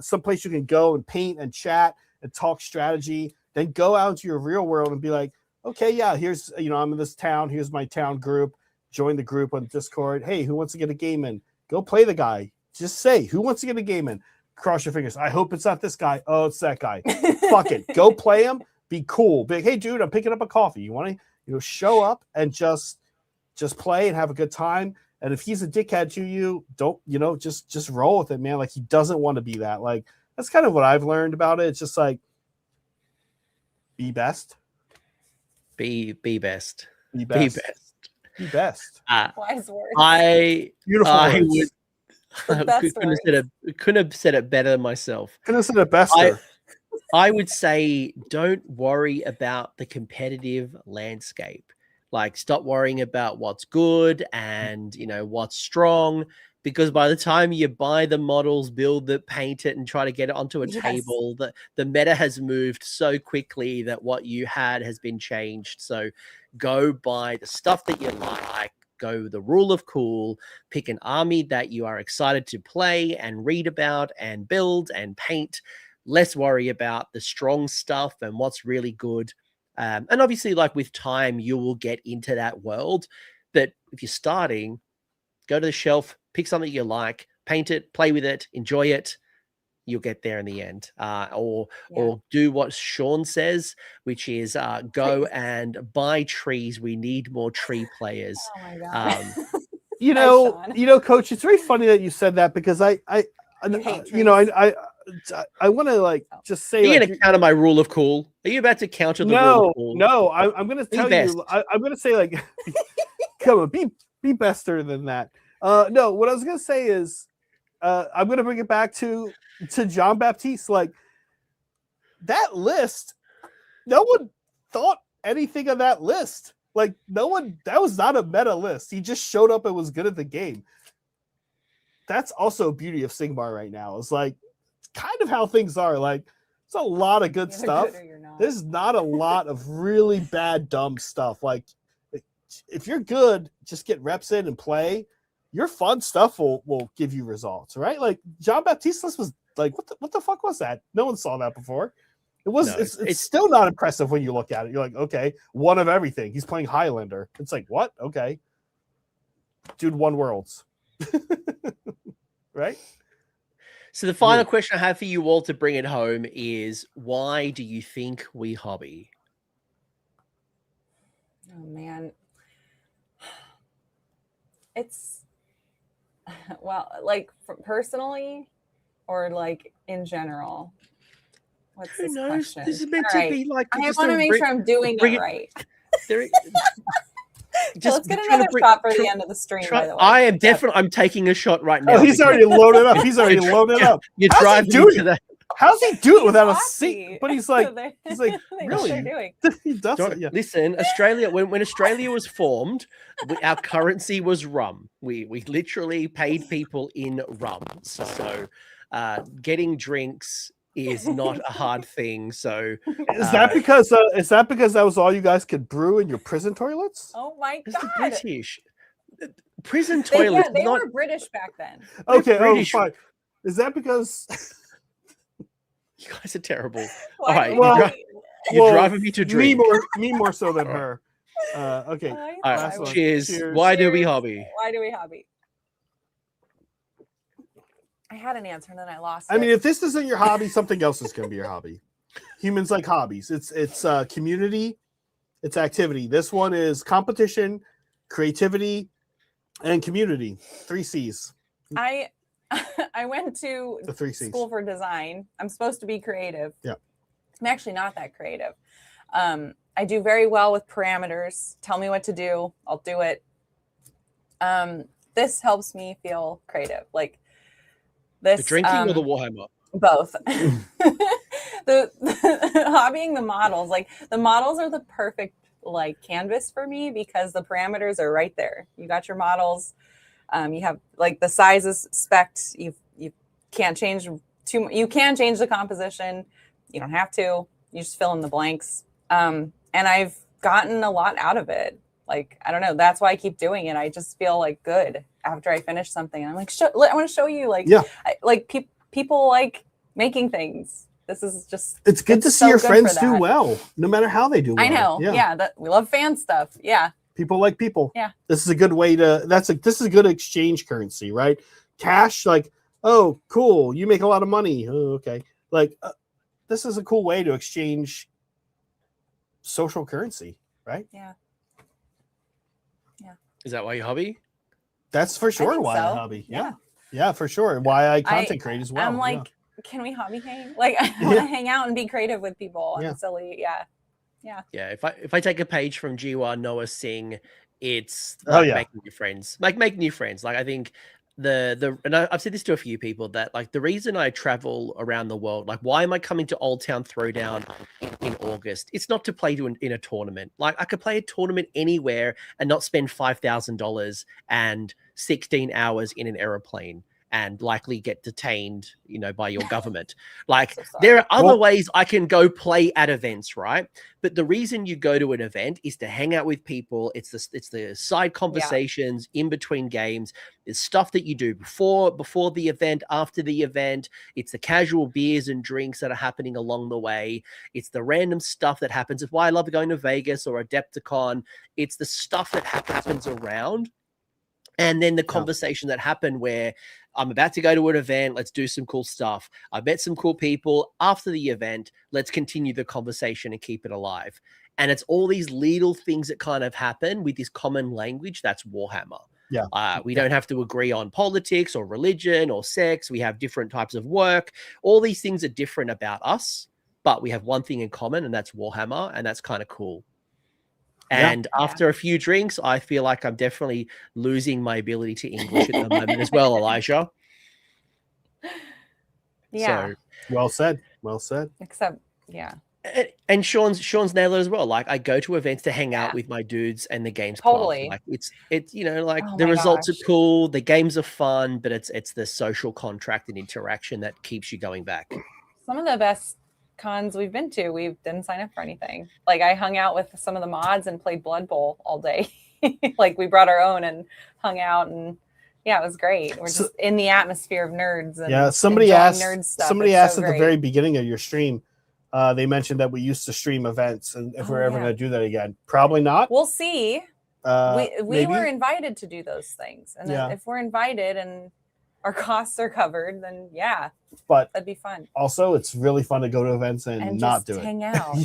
[SPEAKER 3] Someplace you can go and paint and chat and talk strategy. Then go out into your real world and be like, okay, yeah, here's I'm in this town. Here's my town group. Join the group on Discord. Hey, who wants to get a game in? Go play the guy. Just say, who wants to get a game in? Cross your fingers. I hope it's not this guy. Oh, it's that guy. Fuck it. Go play him. Be cool. Be like, hey, dude, I'm picking up a coffee. You want to, show up and just play and have a good time. And if he's a dickhead to you, don't, just roll with it, man. He doesn't want to be that. That's kind of what I've learned about it. It's just be best.
[SPEAKER 1] Be best.
[SPEAKER 3] Be best. Be best.
[SPEAKER 2] Wise words.
[SPEAKER 1] Couldn't have said it better than myself.
[SPEAKER 3] Couldn't have said it bester.
[SPEAKER 1] I would say don't worry about the competitive landscape. Stop worrying about what's good and what's strong, because by the time you buy the models, build it, paint it, and try to get it onto a table, the meta has moved so quickly that what you had has been changed. So go buy the stuff that you like. Go the rule of cool, pick an army that you are excited to play and read about and build and paint. Less worry about the strong stuff and what's really good. And obviously, with time, you will get into that world. But if you're starting, go to the shelf, pick something you like, paint it, play with it, enjoy it. You'll get there in the end. Or do what Sean says, which is go and buy trees. We need more tree players.
[SPEAKER 2] Oh my God.
[SPEAKER 3] Coach, it's very funny that you said that, because I want to just say.
[SPEAKER 2] Oh.
[SPEAKER 1] Are you going to counter my rule of cool? Are you about to counter the rule of cool?
[SPEAKER 3] No, I'm going to tell you. I'm going to say come on, be bester than that. No, what I was going to say is, I'm going to bring it back to John Baptiste. That list, no one thought anything of that list. Like no one, that was not a meta list. He just showed up and was good at the game. That's also a beauty of Sigmar right now. It's like kind of how things are. Like it's a lot of good
[SPEAKER 2] Either
[SPEAKER 3] stuff.
[SPEAKER 2] good or you're not.
[SPEAKER 3] There's not a lot of really bad, dumb stuff. Like if you're good, just get reps in and play. Your fun stuff will give you results, right? Like John Baptiste was like, what the fuck was that? No one saw that before. It was.
[SPEAKER 1] No,
[SPEAKER 3] it's still not impressive when you look at it. You're like, okay, one of everything. He's playing Highlander. It's like what? Okay, dude, won worlds, right?
[SPEAKER 1] So the final question I have for you all to bring it home is, why do you think we hobby?
[SPEAKER 2] Oh man, it's well, like personally, or like in general. What's
[SPEAKER 1] Who
[SPEAKER 2] this
[SPEAKER 1] knows?
[SPEAKER 2] question?
[SPEAKER 1] This is meant
[SPEAKER 2] All
[SPEAKER 1] to be like.
[SPEAKER 2] I
[SPEAKER 1] just
[SPEAKER 2] want to
[SPEAKER 1] a
[SPEAKER 2] make
[SPEAKER 1] bring-
[SPEAKER 2] sure I'm doing
[SPEAKER 1] bring
[SPEAKER 2] it right.
[SPEAKER 1] There,
[SPEAKER 2] So let's get
[SPEAKER 1] trying
[SPEAKER 2] another
[SPEAKER 1] to bring-
[SPEAKER 2] shot for
[SPEAKER 1] try-
[SPEAKER 2] the end of the stream.
[SPEAKER 1] try-
[SPEAKER 2] By the way,
[SPEAKER 1] I am
[SPEAKER 2] Yep.
[SPEAKER 1] definitely. I'm taking a shot right now.
[SPEAKER 3] Oh, he's
[SPEAKER 1] because
[SPEAKER 3] already loaded up. He's already loaded up.
[SPEAKER 1] You're
[SPEAKER 3] How's he
[SPEAKER 1] driving
[SPEAKER 3] doing
[SPEAKER 1] to
[SPEAKER 3] it?
[SPEAKER 1] that.
[SPEAKER 3] How's he do it
[SPEAKER 2] He's
[SPEAKER 3] without a
[SPEAKER 2] Aussie.
[SPEAKER 3] seat? But he's like,
[SPEAKER 2] They
[SPEAKER 3] like,
[SPEAKER 2] know what
[SPEAKER 3] really?
[SPEAKER 2] they're doing.
[SPEAKER 3] he does
[SPEAKER 1] Don't-
[SPEAKER 3] it. Yeah.
[SPEAKER 1] Listen, Australia. When Australia was formed, our currency was rum. We literally paid people in rum. So getting drinks is not a hard thing. So
[SPEAKER 3] Is that because that was all you guys could brew in your prison toilets?
[SPEAKER 2] Oh my
[SPEAKER 1] it's the
[SPEAKER 2] god!
[SPEAKER 1] British prison
[SPEAKER 2] They,
[SPEAKER 1] toilets.
[SPEAKER 2] they
[SPEAKER 1] not
[SPEAKER 2] were British back then.
[SPEAKER 3] Okay,
[SPEAKER 1] British.
[SPEAKER 3] fine. Is that because
[SPEAKER 1] you guys are terrible.
[SPEAKER 2] Why
[SPEAKER 1] right,
[SPEAKER 2] do
[SPEAKER 3] well,
[SPEAKER 2] we-
[SPEAKER 1] You're
[SPEAKER 3] well,
[SPEAKER 1] driving me to drink.
[SPEAKER 3] me more so than
[SPEAKER 1] All right.
[SPEAKER 3] her. Okay.
[SPEAKER 2] I
[SPEAKER 1] All
[SPEAKER 2] thought
[SPEAKER 1] right,
[SPEAKER 3] last
[SPEAKER 2] I was-
[SPEAKER 3] one.
[SPEAKER 1] cheers.
[SPEAKER 3] Cheers.
[SPEAKER 1] Why do we
[SPEAKER 2] Cheers.
[SPEAKER 1] hobby?
[SPEAKER 2] Why do we hobby? I had an answer and then I lost
[SPEAKER 3] I
[SPEAKER 2] it.
[SPEAKER 3] mean, if this isn't your hobby, something else is going to be your hobby. Humans like hobbies. It's community, it's activity. This one is competition, creativity, and community. 3 C's.
[SPEAKER 2] I went to
[SPEAKER 3] The 3 C's.
[SPEAKER 2] school for design. I'm supposed to be creative.
[SPEAKER 3] Yeah.
[SPEAKER 2] I'm actually not that creative. I do very well with parameters. Tell me what to do, I'll do it. This helps me feel creative. Like this,
[SPEAKER 1] The drinking or the Warhammer?
[SPEAKER 2] both. the hobbying the models, like the models are the perfect like canvas for me because the parameters are right there. You got your models. You have like the sizes spec'd. You can't change you can change the composition. You don't have to. You just fill in the blanks. And I've gotten a lot out of it. Like, I don't know. That's why I keep doing it. I just feel like good after I finish something. And I'm like, I want to show you like,
[SPEAKER 3] Yeah.
[SPEAKER 2] People like making things. This is just,
[SPEAKER 3] It's good to see
[SPEAKER 2] so
[SPEAKER 3] your
[SPEAKER 2] good
[SPEAKER 3] friends
[SPEAKER 2] for
[SPEAKER 3] do
[SPEAKER 2] that.
[SPEAKER 3] well, no matter how they do well.
[SPEAKER 2] I know. Yeah. That we love fan stuff. Yeah.
[SPEAKER 3] People like people.
[SPEAKER 2] Yeah.
[SPEAKER 3] This is a good way to this is a good exchange currency, right? Cash, like, oh, cool, you make a lot of money. Oh, okay. Like this is a cool way to exchange social currency, right?
[SPEAKER 2] Yeah.
[SPEAKER 1] Is that why you hobby?
[SPEAKER 3] That's for sure
[SPEAKER 2] think
[SPEAKER 3] why
[SPEAKER 2] so.
[SPEAKER 3] I hobby.
[SPEAKER 2] Yeah.
[SPEAKER 3] Yeah, for sure. Why I content create as well.
[SPEAKER 2] I'm like, can we hobby hang? Like, I want to hang out and be creative with people.
[SPEAKER 3] Yeah.
[SPEAKER 2] And silly. Yeah.
[SPEAKER 1] Yeah. If I take a page from Jiwa Noah Singh, it's
[SPEAKER 3] Oh,
[SPEAKER 1] like
[SPEAKER 3] yeah.
[SPEAKER 1] making new friends. Like making new friends. Like I think and I've said this to a few people that like the reason I travel around the world, like why am I coming to Old Town Throwdown in August? It's not to play in a tournament. Like I could play a tournament anywhere and not spend $5,000 and 16 hours in an aeroplane and likely get detained, by your government. Like
[SPEAKER 2] So sorry.
[SPEAKER 1] there are other
[SPEAKER 3] Well-
[SPEAKER 1] ways I can go play at events, right? But the reason you go to an event is to hang out with people. It's the side conversations in between games. It's stuff that you do before the event, after the event. It's the casual beers and drinks that are happening along the way. It's the random stuff that happens. It's why I love going to Vegas or Adepticon. It's the stuff that happens around. And then the conversation that happened where I'm about to go to an event. Let's do some cool stuff. I met some cool people after the event. Let's continue the conversation and keep it alive. And it's all these little things that kind of happen with this common language. That's Warhammer.
[SPEAKER 3] Yeah.
[SPEAKER 1] We don't have to agree on politics or religion or sex. We have different types of work. All these things are different about us, but we have one thing in common, and that's Warhammer. And that's kind of cool.
[SPEAKER 3] Yeah.
[SPEAKER 1] And after a few drinks, I feel like I'm definitely losing my ability to English at the moment as well, Elijah.
[SPEAKER 2] Yeah.
[SPEAKER 1] So,
[SPEAKER 3] Well said. Well said.
[SPEAKER 2] Except, yeah.
[SPEAKER 1] And Sean's nailed it as well. Like I go to events to hang out
[SPEAKER 2] Yeah.
[SPEAKER 1] with my dudes and the games
[SPEAKER 2] Totally.
[SPEAKER 1] club. Like it's like
[SPEAKER 2] Oh
[SPEAKER 1] the
[SPEAKER 2] my
[SPEAKER 1] results are
[SPEAKER 2] gosh.
[SPEAKER 1] cool, the games are fun, but it's the social contract and interaction that keeps you going back.
[SPEAKER 2] Some of the best cons we've been to, we didn't sign up for anything. Like I hung out with some of the mods and played Blood Bowl all day. Like we brought our own and hung out, and yeah, it was great. We're just in the atmosphere of nerds. And
[SPEAKER 3] somebody asked
[SPEAKER 2] nerd stuff.
[SPEAKER 3] Somebody
[SPEAKER 2] It's
[SPEAKER 3] asked
[SPEAKER 2] so
[SPEAKER 3] at the
[SPEAKER 2] great.
[SPEAKER 3] very beginning of your stream. They mentioned that we used to stream events, and if we're ever
[SPEAKER 2] yeah.
[SPEAKER 3] going to do that again, probably not.
[SPEAKER 2] We'll see. We
[SPEAKER 3] maybe.
[SPEAKER 2] were invited to do those things, and
[SPEAKER 3] Yeah.
[SPEAKER 2] if we're invited and our costs are covered, then yeah,
[SPEAKER 3] But
[SPEAKER 2] that'd be fun.
[SPEAKER 3] also, it's really fun to go to events and not
[SPEAKER 2] just
[SPEAKER 3] do it.
[SPEAKER 2] hang out.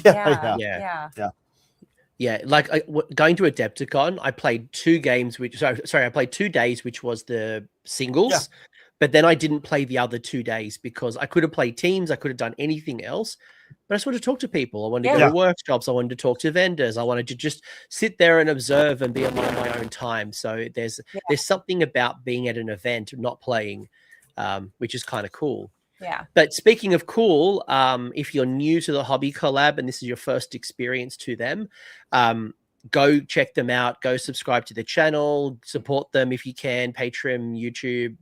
[SPEAKER 1] Yeah, like going to Adepticon, I played 2 games, I played 2 days, which was the singles,
[SPEAKER 3] Yeah.
[SPEAKER 1] but then I didn't play the other 2 days because I could have played teams, I could have done anything else, but I just wanted to talk to people. I wanted to go to workshops, I wanted to talk to vendors, I wanted to just sit there and observe and be on my own time. So there's something about being at an event, not playing, which is kind of cool.
[SPEAKER 2] Yeah.
[SPEAKER 1] But speaking of cool, if you're new to the Hobby Collab and this is your first experience to them, go check them out. Go subscribe to the channel, support them if you can. Patreon, YouTube,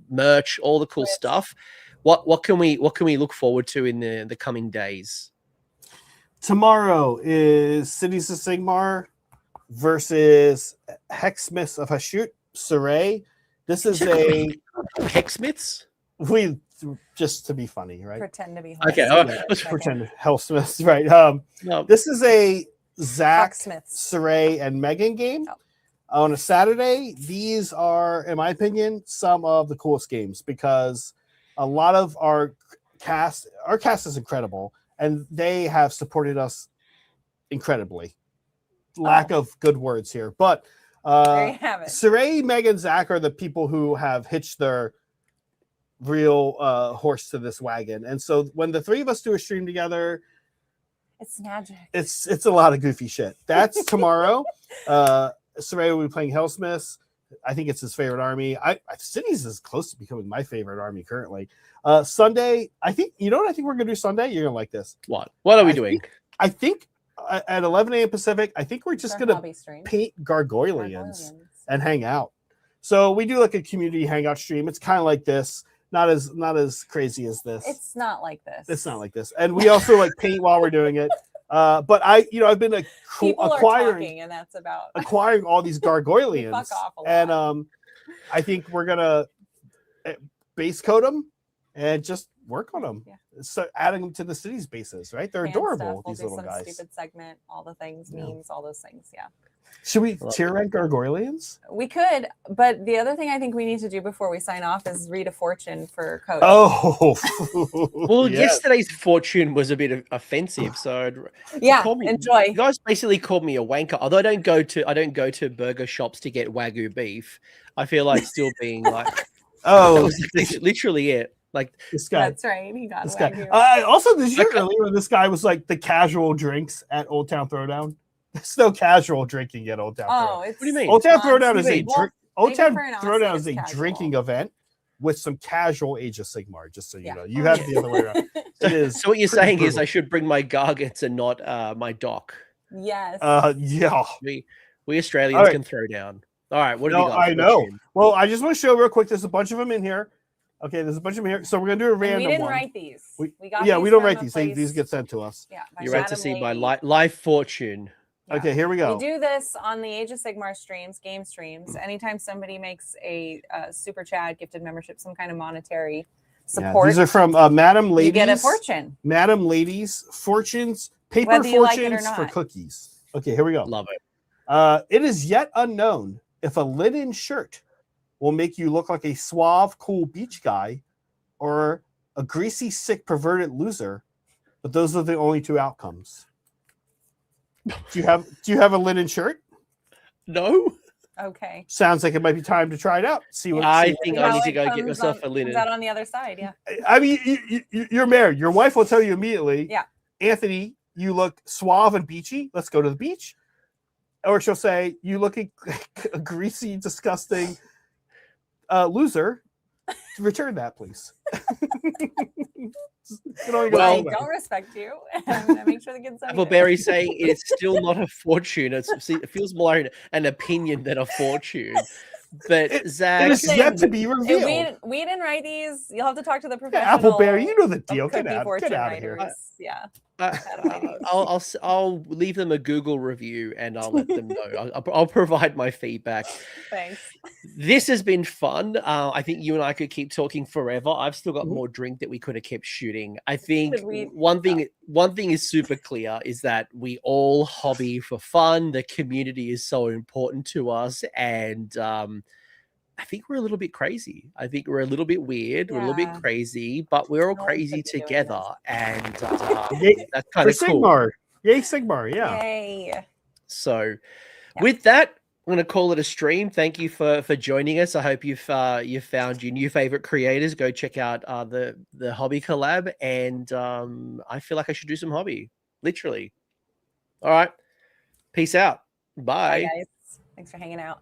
[SPEAKER 1] merch, all the cool stuff. What can we look forward to in the coming days?
[SPEAKER 3] Tomorrow is Cities of Sigmar versus Hexsmiths of Hashut Saray. This is a
[SPEAKER 1] Hexsmiths.
[SPEAKER 3] We just to be funny, right?
[SPEAKER 2] Pretend to be
[SPEAKER 1] okay.
[SPEAKER 3] Let's pretend Hellsmiths, right?
[SPEAKER 1] No.
[SPEAKER 3] This is a Zach,
[SPEAKER 2] Smiths.
[SPEAKER 3] Saray, and Megan game on a Saturday. These are, in my opinion, some of the coolest games because a lot of our cast is incredible, and they have supported us incredibly. Lack of good words here, but
[SPEAKER 2] there you have it.
[SPEAKER 3] Saray, Megan, Zach are the people who have hitched their real horse to this wagon, and so when the 3 of us do a stream together,
[SPEAKER 2] it's magic.
[SPEAKER 3] It's a lot of goofy shit. That's tomorrow. Saray will be playing Hellsmiths. I think it's his favorite army. Cities is close to becoming my favorite army currently. Sunday, I think what I think we're gonna do Sunday. You're gonna like this.
[SPEAKER 1] What are we doing?
[SPEAKER 3] I think at 11 a.m. Pacific, I think we're just gonna paint gargoylians and hang out. So we do like a community hangout stream. It's kind of like this. Not as crazy as this.
[SPEAKER 2] It's not like this.
[SPEAKER 3] It's not like this. And we also like paint while we're doing it. But I've been acquiring,
[SPEAKER 2] and that's about
[SPEAKER 3] acquiring all these gargoylians.
[SPEAKER 2] Fuck off a lot.
[SPEAKER 3] And I think we're gonna base coat them and just work on them.
[SPEAKER 2] Yeah.
[SPEAKER 3] So adding them to the city's bases, right? They're adorable.
[SPEAKER 2] We'll
[SPEAKER 3] these
[SPEAKER 2] do
[SPEAKER 3] little
[SPEAKER 2] some
[SPEAKER 3] guys.
[SPEAKER 2] Stupid segment, all the things, memes, all those things. Yeah.
[SPEAKER 3] Should we tier rank gargoylians?
[SPEAKER 2] We could, but the other thing I think we need to do before we sign off is read a fortune for Coach.
[SPEAKER 3] Oh,
[SPEAKER 1] well, yesterday's fortune was a bit offensive, so
[SPEAKER 2] enjoy.
[SPEAKER 1] You guys basically called me a wanker. Although I don't go to burger shops to get Wagyu beef. I feel like still being like, that was literally it. Like
[SPEAKER 3] this guy.
[SPEAKER 2] That's right. He got
[SPEAKER 3] this
[SPEAKER 2] Wagyu.
[SPEAKER 3] guy. Also, did you earlier when this guy was like the casual drinks at Old Town Throwdown? There's no casual drinking at Old Town Throwdown.
[SPEAKER 2] What
[SPEAKER 1] do you mean?
[SPEAKER 3] Old Town Throwdown is a
[SPEAKER 2] Old Town
[SPEAKER 3] Throwdown is a drinking event with some casual Age of Sigmar. Just so you know, you have the other way around. It is.
[SPEAKER 1] So what you're saying is I should bring my gargants and not my dock.
[SPEAKER 2] Yes.
[SPEAKER 3] Yeah.
[SPEAKER 1] We Australians can throw down. All right. What do we got?
[SPEAKER 3] I know. Well, I just want to show real quick. There's a bunch of them in here. Okay, there's a bunch of them here. So we're gonna do a random one.
[SPEAKER 2] We didn't write these. We
[SPEAKER 3] don't write these. These get sent to us.
[SPEAKER 2] Yeah.
[SPEAKER 1] You're right to see my life fortune.
[SPEAKER 3] Yeah. Okay, here we go.
[SPEAKER 2] We do this on the Age of Sigmar streams, game streams. Anytime somebody makes a super chat, gifted membership, some kind of monetary support.
[SPEAKER 3] These are from Madam Ladies.
[SPEAKER 2] You get a fortune.
[SPEAKER 3] Madam Ladies fortunes, paper
[SPEAKER 2] Whether you like it or
[SPEAKER 3] fortunes
[SPEAKER 2] not.
[SPEAKER 3] for cookies. Okay, here we go.
[SPEAKER 1] Love it.
[SPEAKER 3] It is yet unknown if a linen shirt will make you look like a suave, cool beach guy or a greasy, sick, perverted loser, but those are the only 2 outcomes. Do you have a linen shirt?
[SPEAKER 1] No.
[SPEAKER 2] Okay.
[SPEAKER 3] Sounds like it might be time to try it out. See what
[SPEAKER 1] I think I need to go get myself a linen.
[SPEAKER 2] Comes out on the other side, yeah.
[SPEAKER 3] I mean, you're married. Your wife will tell you immediately.
[SPEAKER 2] Yeah.
[SPEAKER 3] Anthony, you look suave and beachy. Let's go to the beach. Or she'll say, you look like a greasy, disgusting loser. Return that, please. You know,
[SPEAKER 1] Well,
[SPEAKER 2] I don't respect you. I'm gonna make sure the kids don't. eat it.
[SPEAKER 1] Appleberry's saying it's still not a fortune. It feels more like an opinion than a fortune. But
[SPEAKER 3] it
[SPEAKER 1] Zach,
[SPEAKER 3] is yet to be revealed.
[SPEAKER 2] We didn't write these. You'll have to talk to the
[SPEAKER 3] Yeah,
[SPEAKER 2] professional.
[SPEAKER 3] Appleberry, you know the deal.
[SPEAKER 2] Cookie
[SPEAKER 3] Get
[SPEAKER 2] fortune
[SPEAKER 3] out of here.
[SPEAKER 2] writers. Yeah.
[SPEAKER 1] I'll leave them a Google review and I'll let them know. I'll provide my feedback.
[SPEAKER 2] Thanks.
[SPEAKER 1] This has been fun. I think you and I could keep talking forever. I've still got
[SPEAKER 3] Mhm.
[SPEAKER 1] more drink that we could have kept shooting. I think
[SPEAKER 2] Should we-
[SPEAKER 1] one thing is super clear is that we all hobby for fun. The community is so important to us, and I think we're a little bit crazy. I think we're a little bit weird. We're a little bit
[SPEAKER 2] Yeah.
[SPEAKER 1] crazy, but we're all
[SPEAKER 2] No one
[SPEAKER 1] crazy
[SPEAKER 2] should be doing
[SPEAKER 1] together,
[SPEAKER 2] this.
[SPEAKER 1] and
[SPEAKER 3] Yay
[SPEAKER 1] that's
[SPEAKER 3] for
[SPEAKER 1] kind of cool.
[SPEAKER 3] Sigmar. Yay, Sigmar. Yeah.
[SPEAKER 2] Yay.
[SPEAKER 1] So,
[SPEAKER 2] Yeah.
[SPEAKER 1] with that, I'm going to call it a stream. Thank you for joining us. I hope you've found your new favorite creators. Go check out the hobby collab, and I feel like I should do some hobby. Literally. All right. Peace out.
[SPEAKER 2] Bye,
[SPEAKER 1] Bye.
[SPEAKER 2] guys. Thanks for hanging out.